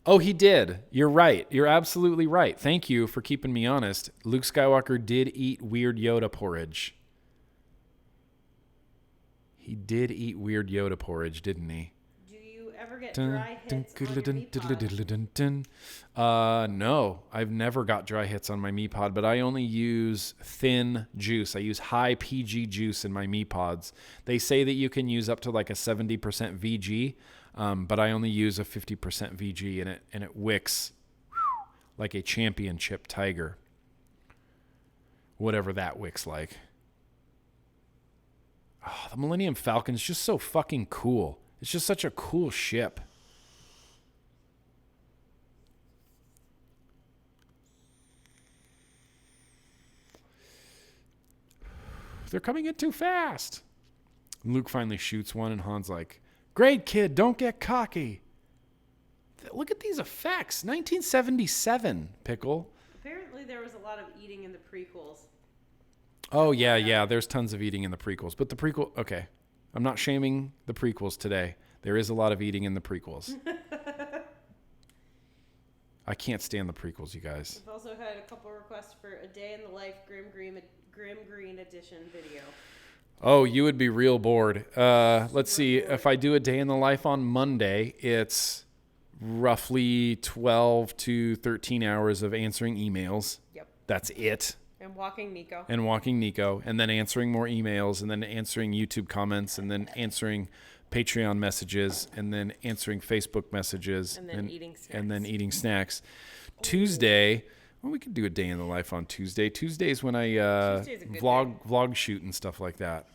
Oh, he did. You're right. You're absolutely right. Thank you for keeping me honest. Luke Skywalker did eat weird Yoda porridge. He did eat weird Yoda porridge, didn't he? Do you ever get dry hits on your Meat Pod? No, I've never got dry hits on my Meat Pod, but I only use thin juice. I use high PG juice in my Meat Pods. They say that you can use up to like a 70% VG, but I only use a 50% VG, and it wicks like a championship tiger. Whatever that wicks like. Oh, the Millennium Falcon is just so fucking cool. It's just such a cool ship. They're coming in too fast. And Luke finally shoots one, and Han's like, "Great, kid, don't get cocky." Look at these effects. 1977, Pickle. Apparently there was a lot of eating in the prequels. Oh, yeah. There's tons of eating in the prequels. But the prequel... Okay. I'm not shaming the prequels today. There is a lot of eating in the prequels. I can't stand the prequels, you guys. We've also had a couple requests for a day in the life GrimmGreen edition video. Oh, you would be real bored. Let's see. If I do a day in the life on Monday, it's roughly 12 to 13 hours of answering emails. Yep. That's it. And walking Nico. And then answering more emails, and then answering YouTube comments, and then answering Patreon messages, and then answering Facebook messages, and then eating snacks. And then eating snacks. Tuesday, well, we could do a day in the life on Tuesday. Tuesday's when I vlog shoot and stuff like that.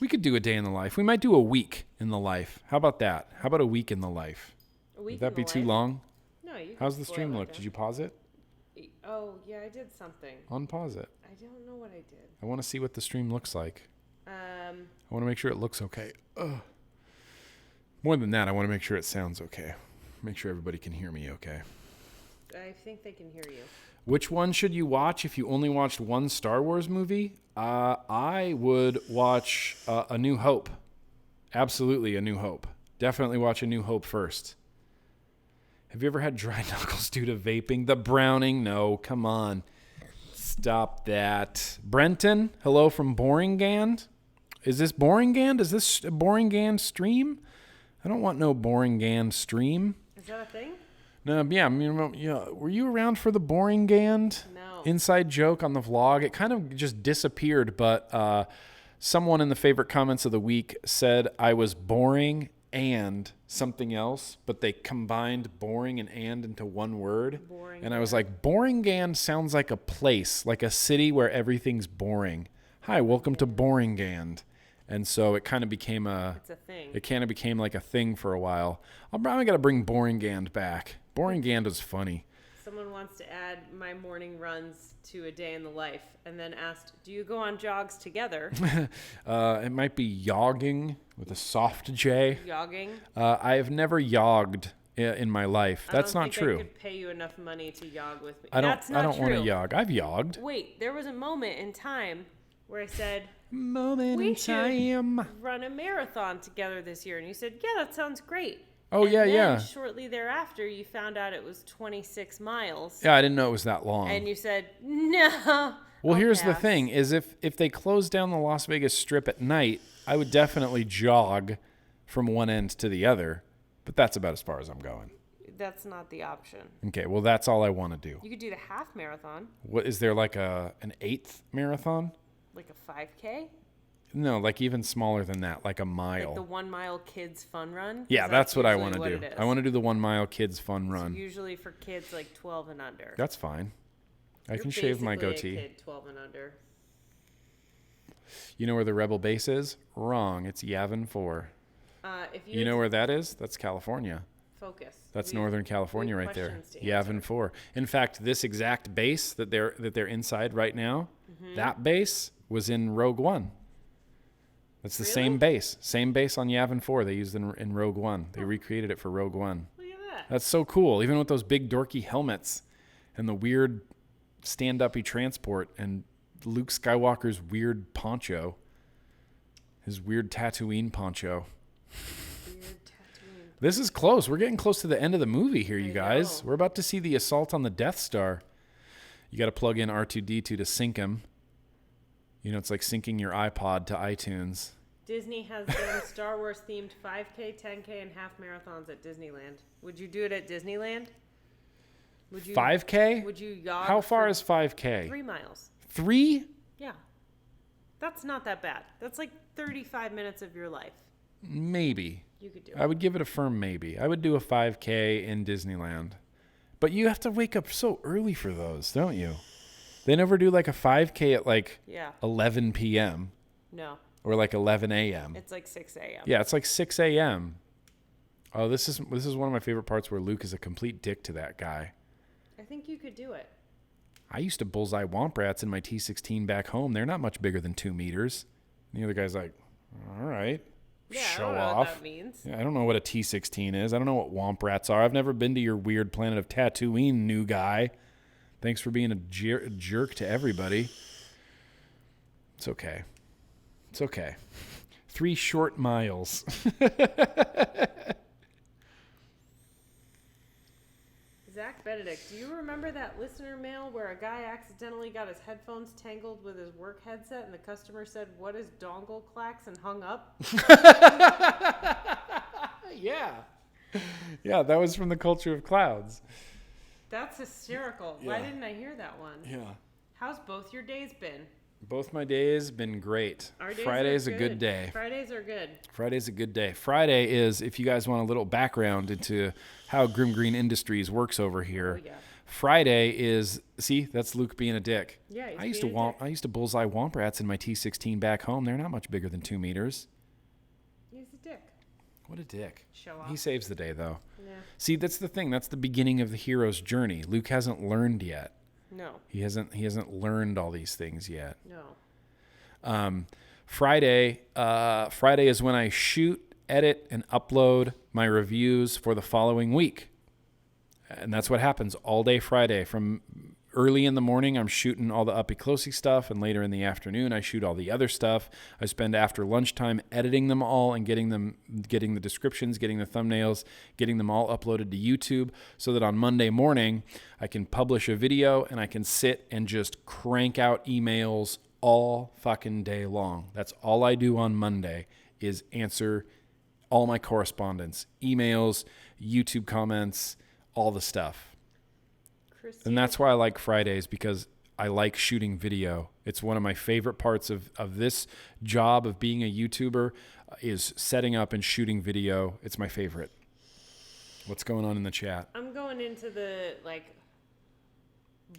We could do a day in the life. We might do a week in the life. How about that? How about a week in the life? Would that be too long? No, you can. How's the stream look? Did you pause it? Oh, yeah, I did something. Unpause it. I don't know what I did. I want to see what the stream looks like. I want to make sure it looks okay. More than that, I want to make sure it sounds okay. Make sure everybody can hear me okay. I think they can hear you. Which one should you watch if you only watched one Star Wars movie? I would watch A New Hope. Absolutely A New Hope. Definitely watch A New Hope first. Have you ever had dry knuckles due to vaping? The browning? No, come on. Stop that. Brenton, hello from Boringand. Is this Boringand? Is this a Boringand stream? I don't want no Boringand stream. Is that a thing? No, yeah. I mean, were you around for the Boringand inside joke on the vlog? It kind of just disappeared, but someone in the favorite comments of the week said I was boring and something else, but they combined boring and into one word. And I was like, Boringand sounds like a place, like a city where everything's boring. Hi, welcome to Boringand. And so it kind of became it's a thing. It kind of became like a thing for a while. I'm probably got to bring Boringand back. Boringand was funny. Someone wants to add my morning runs to a day in the life, and then asked, do you go on jogs together? It might be yogging with a soft J. Yogging? I have never yogged in my life. That's not true. I could pay you enough money to yog with me. I That's not don't true. want to yog. I've yogged. Wait, there was a moment in time where I said, we should run a marathon together this year. And you said, yeah, that sounds great. Oh, and yeah. Shortly thereafter, you found out it was 26 miles. Yeah, I didn't know it was that long. And you said, no. Well, here's the thing, is if they close down the Las Vegas Strip at night, I would definitely jog from one end to the other. But that's about as far as I'm going. That's not the option. Okay, well, that's all I want to do. You could do the half marathon. What is there, like an 8th marathon? Like a 5K? No, like even smaller than that, like a mile. Like the 1 mile kids fun run? Yeah, that's what I want to do. I want to do the 1 mile kids fun run. Usually for kids like 12 and under. That's fine. I can shave my goatee. A kid 12 and under. You know where the Rebel base is? Wrong. It's Yavin 4. You know where that is? That's California. Focus. That's Northern California right there. Yavin 4. In fact, this exact base that they're inside right now, that base was in Rogue One. That's the same base. Same base on Yavin 4 they used in Rogue One. They recreated it for Rogue One. Look at that. That's so cool. Even with those big dorky helmets and the weird stand-up-y transport and Luke Skywalker's weird poncho. His weird Tatooine poncho. Weird Tatooine. This is close. We're getting close to the end of the movie here, you guys. know. We're about to see the assault on the Death Star. You got to plug in R2-D2 to sync him. You know, it's like syncing your iPod to iTunes. Disney has done Star Wars themed 5K, 10K, and half marathons at Disneyland. Would you do it at Disneyland? Would you 5K? Would you jog? How far for is 5K? 3 miles. 3? Yeah. That's not that bad. That's like 35 minutes of your life. Maybe. You could do I it. would give it a firm maybe. I would do a 5K in Disneyland. But you have to wake up so early for those, don't you? They never do like a 5K at like Yeah. 11 p.m. No. or like 11 a.m. It's like 6 a.m. Yeah, it's like 6 a.m. Oh, this is one of my favorite parts where Luke is a complete dick to that guy. I think you could do it. I used to bullseye womp rats in my T16 back home. They're not much bigger than 2 meters. And the other guy's like, all right, Yeah, show I don't know off. what that means. Yeah, I don't know what a T16 is. I don't know what womp rats are. I've never been to your weird planet of Tatooine, new guy. Thanks for being a jerk to everybody. It's okay. It's okay. 3 short miles. Zach Benedict, do you remember that listener mail where a guy accidentally got his headphones tangled with his work headset and the customer said, "What is dongle clacks?" and hung up? Yeah. Yeah, that was from the Culture of Clouds. That's hysterical. Yeah. Why didn't I hear that one? Yeah. How's both your days been? Both my days been great. Our days Friday's are a good day. Fridays are good. Friday's a good day. Friday is, if you guys want a little background into how GrimmGreen Industries works over here. Oh, yeah. Friday is, see, that's Luke being a dick. Yeah, he's I used being to a dick. I used to bullseye womp rats in my T16 back home. They're not much bigger than 2 meters. He's a dick. What a dick. Show off. He saves the day though. Yeah. See, that's the thing. That's the beginning of the hero's journey. Luke hasn't learned yet. No. He hasn't learned all these things yet. No. Friday is when I shoot, edit, and upload my reviews for the following week. And that's what happens all day Friday. From early in the morning, I'm shooting all the uppy closey stuff, and later in the afternoon, I shoot all the other stuff. I spend after lunchtime editing them all and getting the descriptions, getting the thumbnails, getting them all uploaded to YouTube, so that on Monday morning, I can publish a video and I can sit and just crank out emails all fucking day long. That's all I do on Monday is answer all my correspondence, emails, YouTube comments, all the stuff. And that's why I like Fridays, because I like shooting video. It's one of my favorite parts of this job of being a YouTuber is setting up and shooting video. It's my favorite. What's going on in the chat? I'm going into the,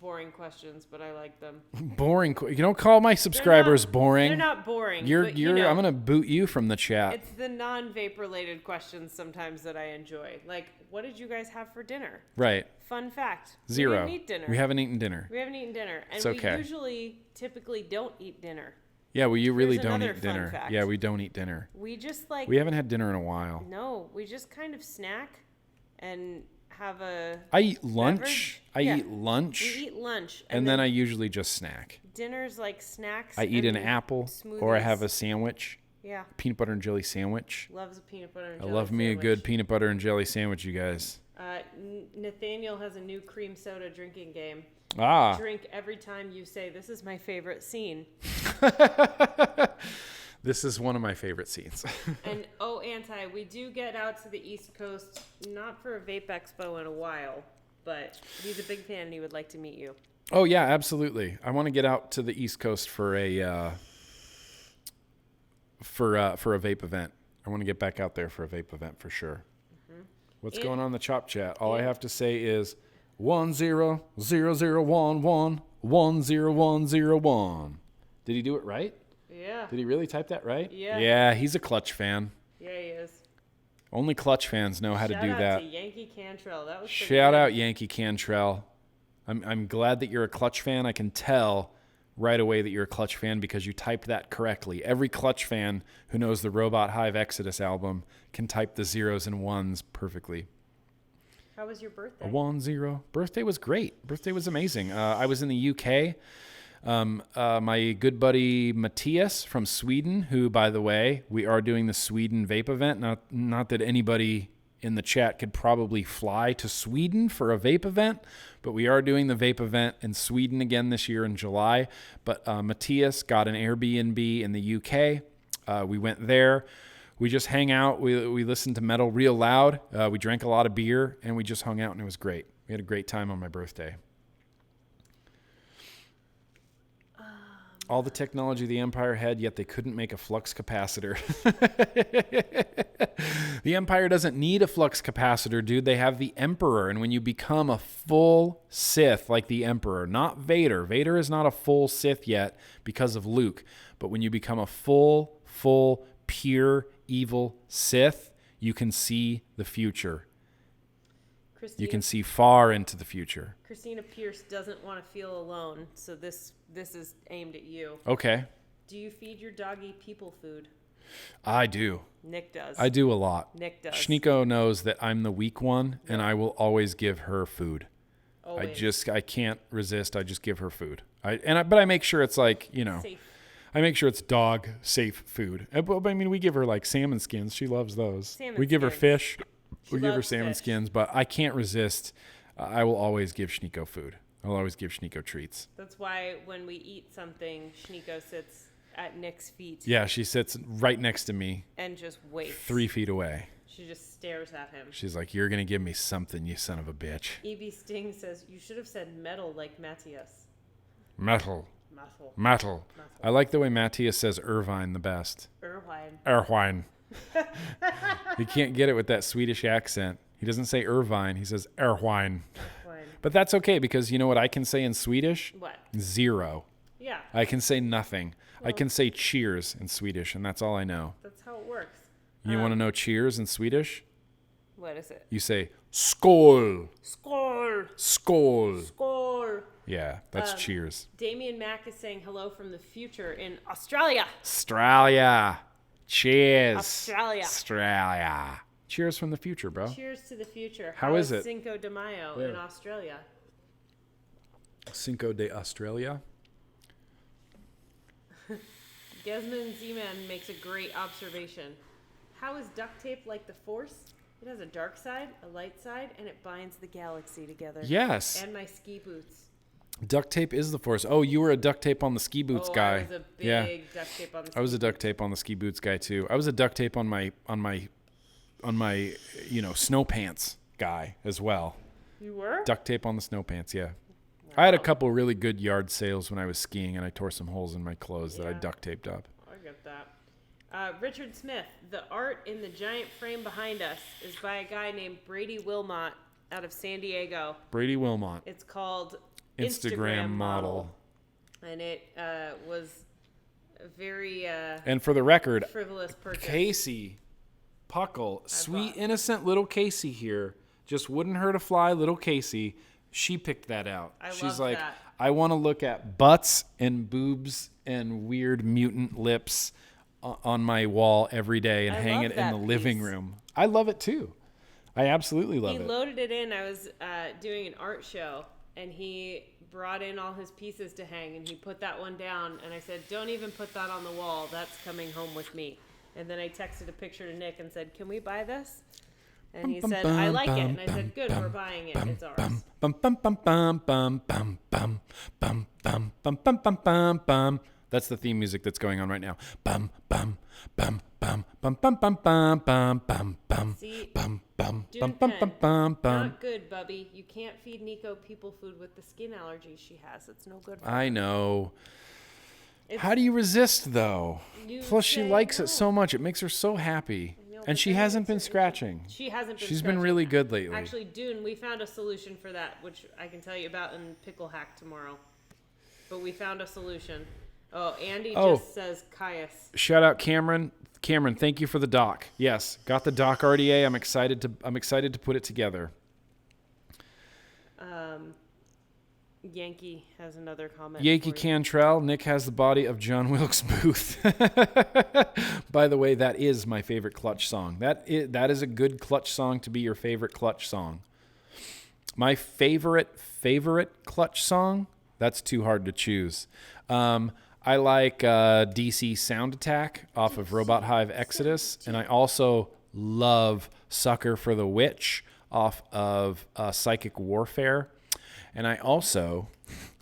boring questions, but I like them. Boring. You don't call my subscribers boring. They're not boring. You're. But, I'm gonna boot you from the chat. It's the non-vape related questions sometimes that I enjoy. Like, what did you guys have for dinner? Right. Fun fact. 0. We didn't eat dinner. We haven't eaten dinner. We haven't eaten dinner. And It's okay. we typically don't eat dinner. Yeah, well, you really Here's don't another eat fun dinner. fact. Yeah, we don't eat dinner. We just We haven't had dinner in a while. No, we just kind of snack and have a I eat lunch. beverage. Yeah. I eat lunch. We eat lunch. And then I usually just snack. dinner's like snacks. I eat an and apple or I have smoothies. a sandwich, Yeah. peanut butter and jelly sandwich. Loves a peanut butter and I jelly love me a sandwich. good peanut butter and jelly sandwich, you guys. Nathaniel has a new cream soda drinking game. Ah. Drink every time you say, "This is my favorite scene." This is one of my favorite scenes. And we do get out to the East Coast, not for a vape expo in a while, but he's a big fan and he would like to meet you. Oh yeah, absolutely. I want to get out to the East Coast for a vape event. I want to get back out there for a vape event for sure. Mm-hmm. What's going on in the Chop Chat? All I have to say is 100011101001. Did he do it right? Yeah. Did he really type that right? Yeah. Yeah, he's a Clutch fan. Yeah, he is. Only Clutch fans know how to do that. Shout out to Yankee Cantrell. That was pretty Shout good. out Yankee Cantrell. I'm glad that you're a Clutch fan. I can tell right away that you're a Clutch fan because you typed that correctly. Every Clutch fan who knows the Robot Hive Exodus album can type the zeros and ones perfectly. How was your birthday? A 1-0. Birthday was great. Birthday was amazing. I was in the UK. My good buddy Matthias from Sweden, who, by the way, we are doing the Sweden vape event. Not that anybody in the chat could probably fly to Sweden for a vape event, but we are doing the vape event in Sweden again this year in July. But Matthias got an Airbnb in the UK. We went there. We just hang out. We listened to metal real loud. We drank a lot of beer, and we just hung out, and it was great. We had a great time on my birthday. All the technology the Empire had, yet they couldn't make a flux capacitor. The Empire doesn't need a flux capacitor, dude. They have the Emperor, and when you become a full Sith like the Emperor, not Vader. Vader is not a full Sith yet because of Luke. But when you become a full, pure, evil Sith, you can see the future. You can see far into the future. Christina Pierce doesn't want to feel alone, so this is aimed at you. Okay. Do you feed your doggy people food? I do. Nick does. I do a lot. Nick does. Schneeko knows that I'm the weak one, and I will always give her food. Always. I can't resist. I just give her food. But I make sure it's like, safe. I make sure it's dog safe food. I mean, we give her like salmon skins. She loves those. We give her fish. We give her salmon skins, but I can't resist. I will always give Schneeko food. I'll always give Schneeko treats. That's why when we eat something, Schneeko sits at Nick's feet. Yeah, she sits right next to me. And just waits. 3 feet away. She just stares at him. She's like, "You're going to give me something, you son of a bitch." E.B. Sting says, you should have said metal like Matthias. Metal. I like the way Matthias says Irvine the best. Irvine. He can't get it with that Swedish accent. He doesn't say Irvine. He says Irvine. But that's okay because you know what I can say in Swedish? What? 0. Yeah. I can say nothing. Well, I can say cheers in Swedish, and that's all I know. That's how it works. You want to know cheers in Swedish? What is it? You say skål. Skål. Skål. Skål. Yeah, that's cheers. Damien Mack is saying hello from the future in Australia. Cheers. Australia. Cheers from the future, bro. Cheers to the future. How is it? Cinco de Mayo in Australia. Cinco de Australia. Gesman Z-Man makes a great observation. How is duct tape like the Force? It has a dark side, a light side, and it binds the galaxy together. Yes. And my ski boots. Duct tape is the Force. Oh, you were a duct tape on the ski boots guy. I was a big duct tape on the ski boots. I was a duct tape on the ski boots guy too. I was a duct tape on my snow pants guy as well. You were? Duct tape on the snow pants, yeah. Wow. I had a couple really good yard sales when I was skiing, and I tore some holes in my clothes that I duct taped up. I get that. Richard Smith, the art in the giant frame behind us is by a guy named Brady Wilmot out of San Diego. Brady Wilmot. It's called Instagram model. And it was a very and for the record, frivolous purchase. Casey Puckle, sweet innocent little Casey here, just wouldn't hurt a fly, little Casey. She picked that out. She's like, that. I want to look at butts and boobs and weird mutant lips on my wall every day and hang it in the living room. I love it too. I absolutely love it. He loaded it in. I was doing an art show, and he brought in all his pieces to hang, and he put that one down, and I said, don't even put that on the wall. That's coming home with me. And then I texted a picture to Nick and said, can we buy this? And he said, I like it. And I said, good, we're buying it. It's ours. That's the theme music that's going on right now. See, not good, Bubby. You can't feed Nico people food with the skin allergies she has. It's no good for her. I know. How do you resist, though? Plus, she likes it so much. It makes her so happy. And she hasn't been scratching. She's been really good lately. Actually, Dune, we found a solution for that, which I can tell you about in Pickle Hack tomorrow. But we found a solution. Oh, Andy just says Caius. Shout out Cameron. Cameron, thank you for the doc. Yes, got the doc RDA. I'm excited to put it together. Yankee has another comment. Yankee Cantrell, Nick has the body of John Wilkes Booth. By the way, that is my favorite Clutch song. That is a good Clutch song to be your favorite Clutch song. My favorite Clutch song That's too hard to choose. I like DC Sound Attack off of Robot Hive Exodus, and I also love Sucker for the Witch off of Psychic Warfare. And I also,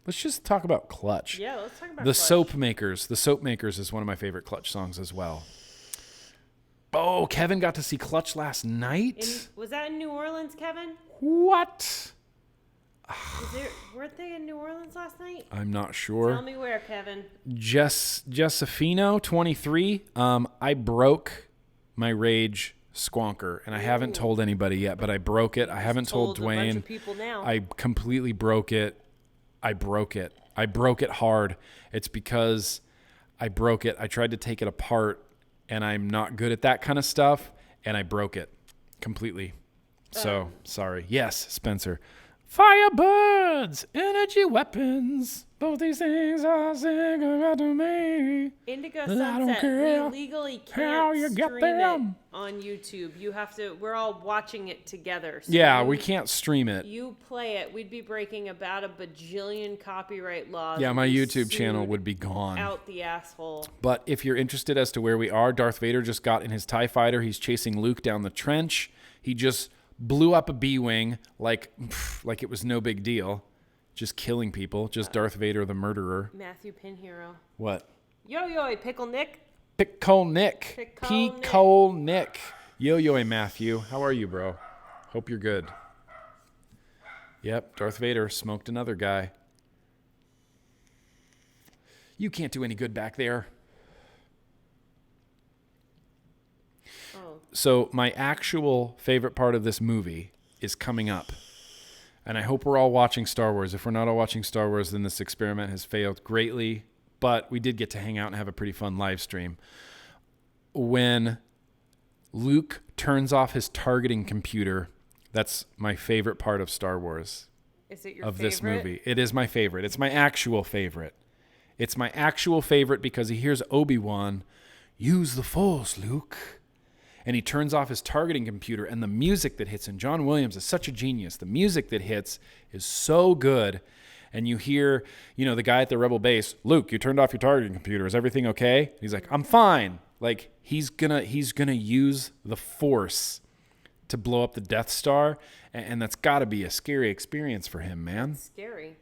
let's just talk about Clutch. Yeah, let's talk about The Clutch. Soap Makers. The Soap Makers is one of my favorite Clutch songs as well. Oh, Kevin got to see Clutch last night? Was that in New Orleans, Kevin? What? Weren't they in New Orleans last night? I'm not sure. Tell me where, Kevin. Jessafino, 23. I broke my Rage Squonker, and I haven't told anybody yet, but I broke it. I haven't told Dwayne. A bunch of people now. I completely broke it. I broke it hard. It's because I broke it. I tried to take it apart, and I'm not good at that kind of stuff, and I broke it completely. So, sorry. Yes, Spencer. Firebirds, energy weapons, both these things are cigarette to me. Indigo I don't Sunset, care we legally how can't you get stream it them. on YouTube. You have to, we're all watching it together. So Yeah, we can't stream it. You play it, we'd be breaking about a bajillion copyright laws. Yeah, my and be YouTube channel sued would be gone. out the asshole. But if you're interested as to where we are, Darth Vader just got in his TIE fighter. He's chasing Luke down the trench. He just blew up a B-Wing like it was no big deal. Just killing people. Just Darth Vader the murderer. Matthew Pinhero. What? Yo, Pickle Nick. Pickle Nick. Pickle Nick. Yo, Matthew. How are you, bro? Hope you're good. Yep, Darth Vader smoked another guy. You can't do any good back there. So my actual favorite part of this movie is coming up. And I hope we're all watching Star Wars. If we're not all watching Star Wars, then this experiment has failed greatly. But we did get to hang out and have a pretty fun live stream. When Luke turns off his targeting computer, that's my favorite part of Star Wars. Is it your of favorite? This movie. It is my favorite. It's my actual favorite. It's my actual favorite because he hears Obi-Wan, use the Force, Luke. And he turns off his targeting computer, and the music that hits, and John Williams is such a genius. The music that hits is so good. And you hear, the guy at the Rebel base, Luke, you turned off your targeting computer. Is everything okay? He's like, I'm fine. Like, he's gonna use the Force to blow up the Death Star, and that's got to be a scary experience for him, man. It's scary.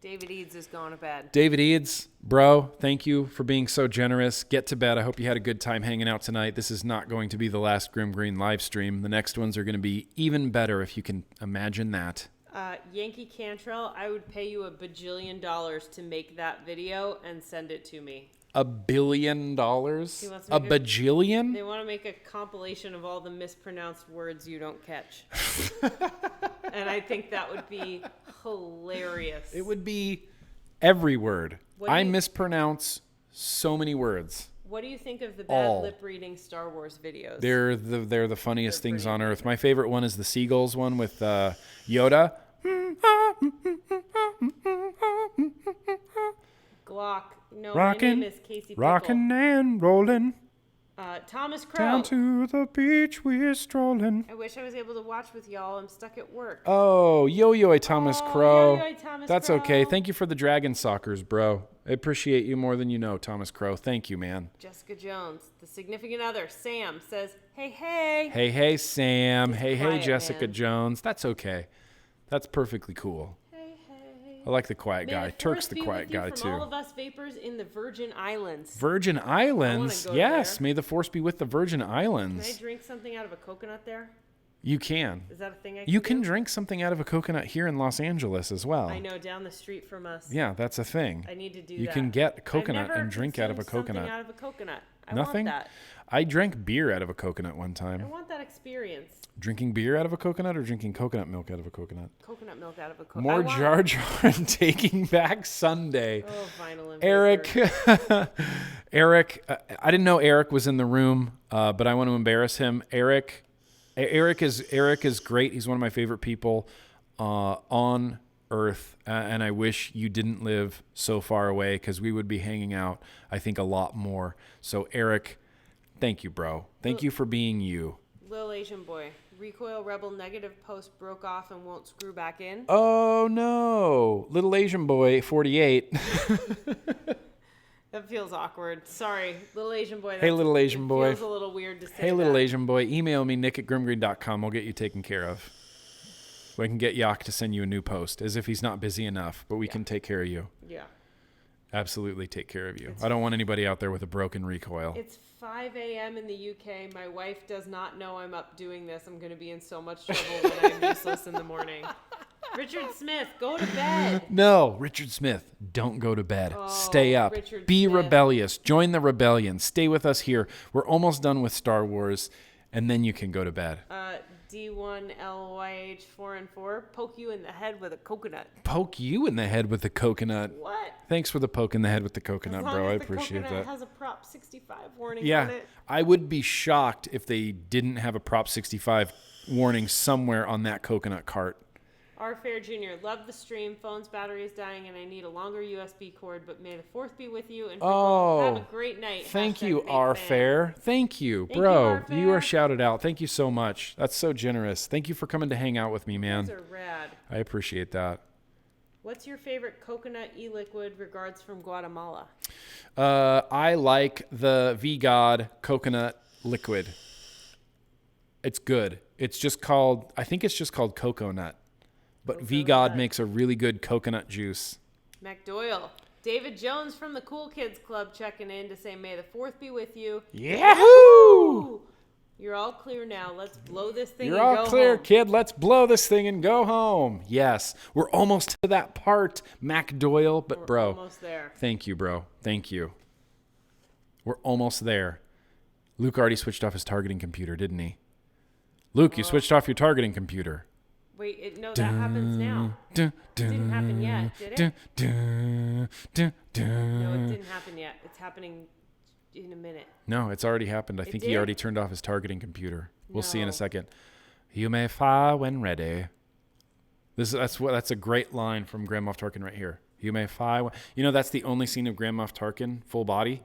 David Eads is going to bed. David Eads, bro, thank you for being so generous. Get to bed. I hope you had a good time hanging out tonight. This is not going to be the last GrimmGreen live stream. The next ones are going to be even better, if you can imagine that. Yankee Cantrell, I would pay you $1 bajillion to make that video and send it to me. $1 billion? A bajillion? They want to make a compilation of all the mispronounced words you don't catch. And I think that would be hilarious. It would be every word. I mispronounce so many words. What do you think of the bad lip reading Star Wars videos? They're the funniest things on earth. My favorite one is the Seagulls one with Yoda. Glock. No, rockin', my name is Casey Pickle. Rockin' and rollin'. Thomas Crow. Down to the beach we're strolling. I wish I was able to watch with y'all. I'm stuck at work. Oh, yo, Thomas Crow. Yo, Thomas That's Crow. okay. Thank you for the Dragon Sockers, bro. I appreciate you more than you know, Thomas Crow. Thank you, man. Jessica Jones, the significant other, Sam, says, hey. Hey, Sam. He's Hey, quiet, Jessica man. Jones. That's okay. That's perfectly cool. I like the quiet guy. Turk's the quiet guy, from too. all of us vapors in the Virgin Islands. Virgin Islands? go Yes. there. May the force be with the Virgin Can Islands. I drink something out of a coconut there? You can. Is that a thing I can You can do? drink something out of a coconut here in Los Angeles as well. I know, down the street from us. Yeah, that's a thing. I need to do You that. can get I've coconut never and drink out of a consumed something coconut. out of a coconut. I Nothing? want that. I drank beer out of a coconut one I time. want that experience. Drinking beer out of a coconut or drinking coconut milk out of a coconut? Coconut milk out of a coconut. More Jar Jar and Taking Back Sunday. Oh, vinyl and Eric, vapor. Eric, I didn't know Eric was in the room, but I want to embarrass him. Eric is great. He's one of my favorite people on earth, and I wish you didn't live so far away because we would be hanging out, I think, a lot more. So Eric, thank you, bro. Thank you for being you. Lily, Asian boy. Recoil Rebel negative post broke off and won't screw back in. Oh, no. Little Asian boy, 48. That feels awkward. Sorry, little Asian boy. Hey, little Asian boy. Feels a little weird to say Hey, little Asian boy. Email me, nick@grimmgreen.com. We'll get you taken care of. We can get Yak to send you a new post, as if he's not busy enough, but we can take care of you. Yeah. Absolutely take care of you. I don't want anybody out there with a broken recoil. It's 5 a.m. in the UK. My wife does not know I'm up doing this. I'm going to be in so much trouble when I'm useless in the morning. Richard Smith, go to bed. No, Richard Smith, don't go to bed. Stay up. Richard Be Smith. rebellious. Join the rebellion. Stay with us here. We're almost done with Star Wars, and then you can go to bed. D1LYH4 poke you in the head with a coconut. Poke you in the head with the coconut. What? Thanks for the poke in the head with the coconut, As long bro. as I the appreciate coconut that. has a Prop 65 warning Yeah, on it. I would be shocked if they didn't have a Prop 65 warning somewhere on that coconut cart. R. Fair Jr. Love the stream. Phone's battery is dying and I need a longer USB cord, but may the 4th be with you. And have a great night. Thank Hashtag you, fake R. fan. Fair. Thank you, Thank you, bro. R. You are Fair. shouted out. Thank you so much. That's so generous. Thank you for coming to hang out with me, man. Those are rad. I appreciate that. What's your favorite coconut e-liquid? Regards from Guatemala. I like the V-God coconut liquid. It's good. It's just called, I think it's just called Coconut. But V-God makes a really good coconut juice. McDoyle. David Jones from the Cool Kids Club checking in to say, may the 4th be with you. Yahoo! You're all clear now. Let's blow this thing You're and all go clear, home. kid. Let's blow this thing and go home. Yes. We're almost to that part, McDoyle. But, We're bro, almost there. thank you, bro. Thank you. We're almost there. Luke already switched off his targeting computer, didn't he? Luke, you switched off your targeting computer. Wait, no, that happens now. It didn't happen yet, did it? No, it didn't happen yet. It's happening in a minute. No, it's already happened. I think he did? already turned off his targeting computer. We'll see in No. a second. You may fire when ready. That's a great line from Grand Moff Tarkin right here. You may fire. That's the only scene of Grand Moff Tarkin full body.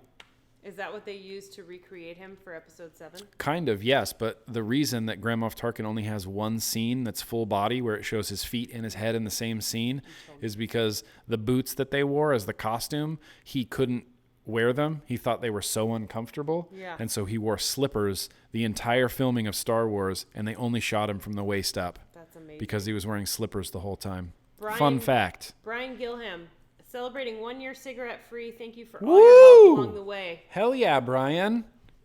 Is that what they used to recreate him for episode 7? Kind of, yes. But the reason that Grand Moff Tarkin only has one scene that's full body where it shows his feet and his head in the same scene is because the boots that they wore as the costume, he couldn't wear them. He thought they were so uncomfortable. Yeah. And so he wore slippers the entire filming of Star Wars, and they only shot him from the waist up That's amazing. because he was wearing slippers the whole time. Brian- Fun fact. Brian Gilham, celebrating 1 year cigarette free. Thank you for all Woo! your help along the way. Hell yeah, Brian.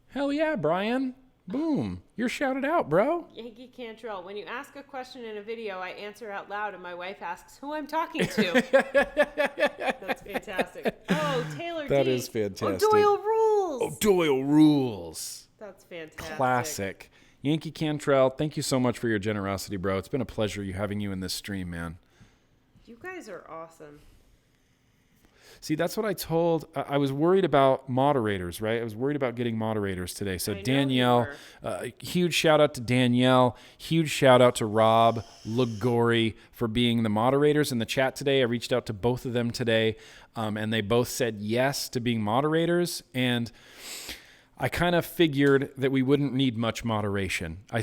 Hell yeah, Brian. Boom. You're shouted out, bro. Yankee Cantrell, when you ask a question in a video, I answer out loud and my wife asks who I'm talking to. That's fantastic. Oh, Taylor That D. is fantastic. Doyle rules. Oh, Doyle rules. That's fantastic. Classic. Yankee Cantrell, thank you so much for your generosity, bro. It's been a pleasure having you in this stream, man. You guys are awesome. See, that's what I told. I was worried about moderators, right? I was worried about getting moderators today. So I know you Danielle, huge shout out to Danielle. Huge shout out to Rob Ligori for being the moderators in the chat today. I reached out to both of them today, and they both said yes to being moderators. And I kind of figured that we wouldn't need much moderation. I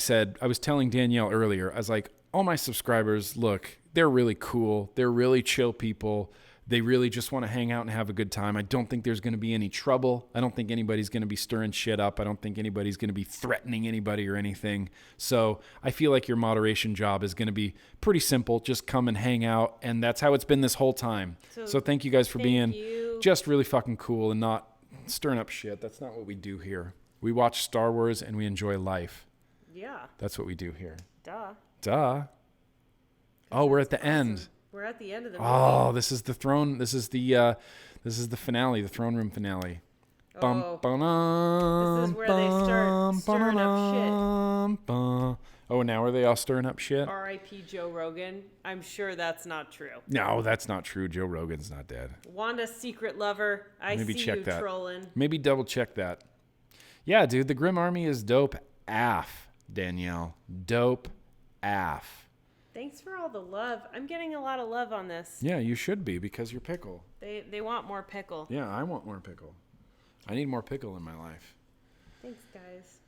was telling Danielle earlier, I was like, all my subscribers, look, they're really cool. They're really chill people. They really just want to hang out and have a good time. I don't think there's going to be any trouble. I don't think anybody's going to be stirring shit up. I don't think anybody's going to be threatening anybody or anything. So I feel like your moderation job is going to be pretty simple. Just come and hang out. And that's how it's been this whole time. So thank you guys for being just really fucking cool and not stirring up shit. That's not what we do here. We watch Star Wars and we enjoy life. Yeah. That's what we do here. Duh. Oh, we're at the end. We're at the end of the movie. Oh, this is the throne. This is the finale, the throne room finale. Oh. This is where they start stirring up shit. Oh, now are they all stirring up shit? R.I.P. Joe Rogan. I'm sure that's not true. No, that's not true. Joe Rogan's not dead. Wanda's secret lover. Maybe see check you that. trolling. Maybe double check that. Yeah, dude, the Grim Army is dope AF, Danielle. Dope AF. Thanks for all the love. I'm getting a lot of love on this. Yeah, you should be because you're pickle. They want more pickle. Yeah, I want more pickle. I need more pickle in my life. Thanks, guys.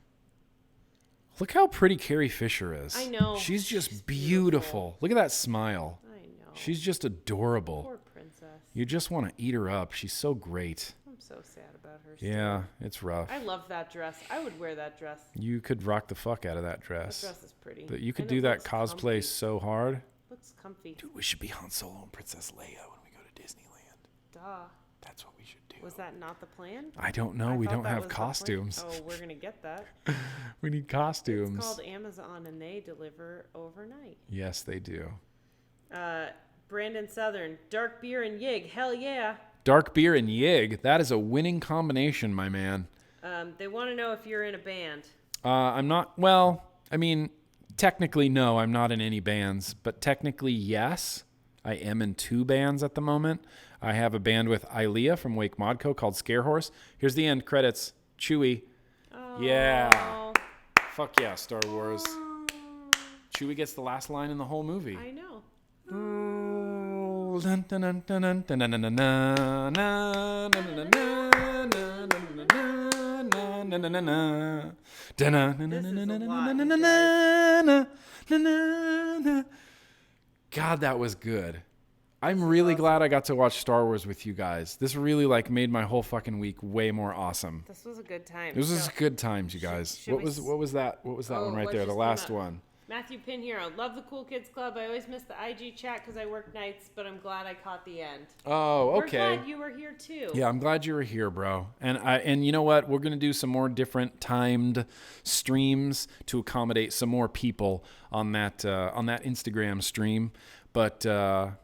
Look how pretty Carrie Fisher is. I know. She's just beautiful. Look at that smile. I know. She's just adorable. Poor princess. You just want to eat her up. She's so great. I'm so sad about her. Yeah, it's rough. I love that dress. I would wear that dress. You could rock the fuck out of that dress. That dress is pretty. But you could And do it that looks cosplay comfy. so hard. Looks comfy. Dude, we should be Han Solo and Princess Leia when we go to Disneyland. Duh. That's what we should do. Was that not the plan? I don't know. I We thought don't that have was the plan. costumes. Oh, we're gonna get that. We need costumes. It's called Amazon, and they deliver overnight. Yes, they do. Brandon Southern, dark beer and yig. Hell yeah. Dark beer and yig. That is a winning combination, my man. They want to know if you're in a band. I'm not. Well, I mean, technically, no, I'm not in any bands. But technically, yes, I am in 2 bands at the moment. I have a band with Ilea from Wake Modco called Scarehorse. Here's the end credits. Chewie. Oh. Yeah. Fuck yeah, Star Wars. Chewie gets the last line in the whole movie. I know. God, that was good. I'm really glad I got to watch Star Wars with you guys. This really made my whole fucking week way more awesome. This was a good time. This was good times, you guys. What was that? What was that one right there? The last one. Matthew Pinheiro, love the Cool Kids Club. I always miss the IG chat because I work nights, but I'm glad I caught the end. Oh, okay. We're glad you were here too. Yeah, I'm glad you were here, bro. And you know what? We're gonna do some more different timed streams to accommodate some more people on that Instagram stream. But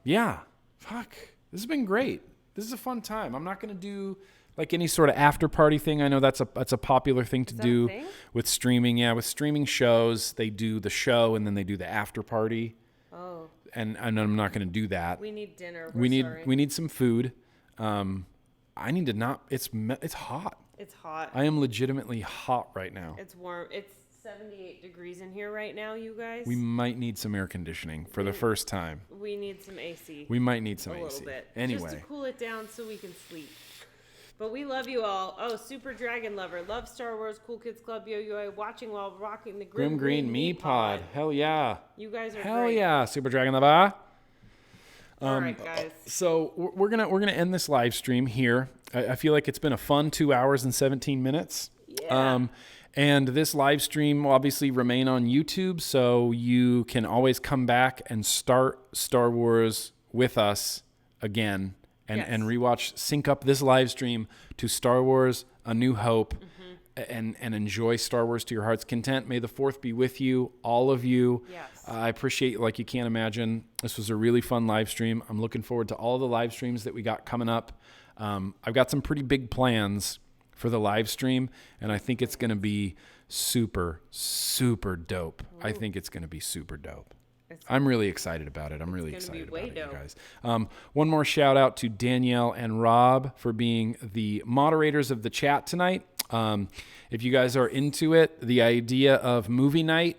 yeah, fuck, this has been great. This is a fun time. I'm not gonna do any sort of after party thing. I know that's a popular thing to do with streaming. Yeah, with streaming shows, they do the show and then they do the after party. Oh. And I'm not going to do that. We need dinner. We need some food. I need to not. It's hot. It's hot. I am legitimately hot right now. It's warm. It's 78 degrees in here right now, you guys. We might need some air conditioning for the first time. We need some AC. We might need some AC. A little bit. Anyway. Just to cool it down so we can sleep. But we love you all. Oh, Super Dragon Lover. Love Star Wars. Cool Kids Club. Yo-Yo. Watching while rocking the GrimmGreen Me Pod. Hell yeah. You guys are Hell great. yeah. Super Dragon Lover. All right, guys. So we're gonna end this live stream here. I feel like it's been a fun 2 hours and 17 minutes. Yeah. And this live stream will obviously remain on YouTube, so you can always come back and start Star Wars with us again. And rewatch, sync up this live stream to Star Wars: A New Hope, and enjoy Star Wars to your heart's content. May the 4th be with you, all of you. Yes. I appreciate it like you can't imagine. This was a really fun live stream. I'm looking forward to all the live streams that we got coming up. I've got some pretty big plans for the live stream, and I think it's going to be super, super dope. Ooh. I think it's going to be super dope. I'm really excited about it. I'm really excited about it, you guys. One more shout out to Danielle and Rob for being the moderators of the chat tonight. If you guys are into it, the idea of movie night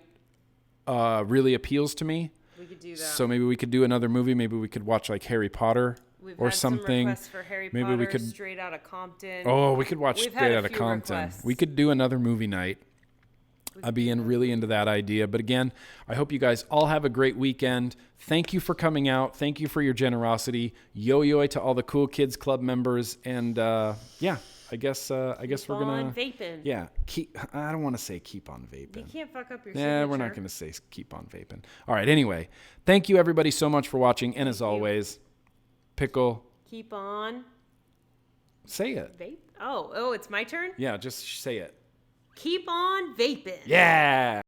really appeals to me. We could do that. So maybe we could do another movie. Maybe we could watch Harry Potter or something. Some requests for Harry Potter, we could Straight Outta Compton. Oh, we could watch Straight Outta Compton. Requests. We could do another movie night. I'd be really into that idea. But again, I hope you guys all have a great weekend. Thank you for coming out. Thank you for your generosity. Yo-yo to all the Cool Kids Club members. And yeah, I guess we're gonna vaping. Yeah, I don't want to say keep on vaping. You can't fuck up your signature. signature. We're not gonna say keep on vaping. All right. Anyway, thank you everybody so much for watching. And as always, Pickle. Keep on. Say it. Vape. Oh, it's my turn. Yeah, just say it. Keep on vaping. Yeah.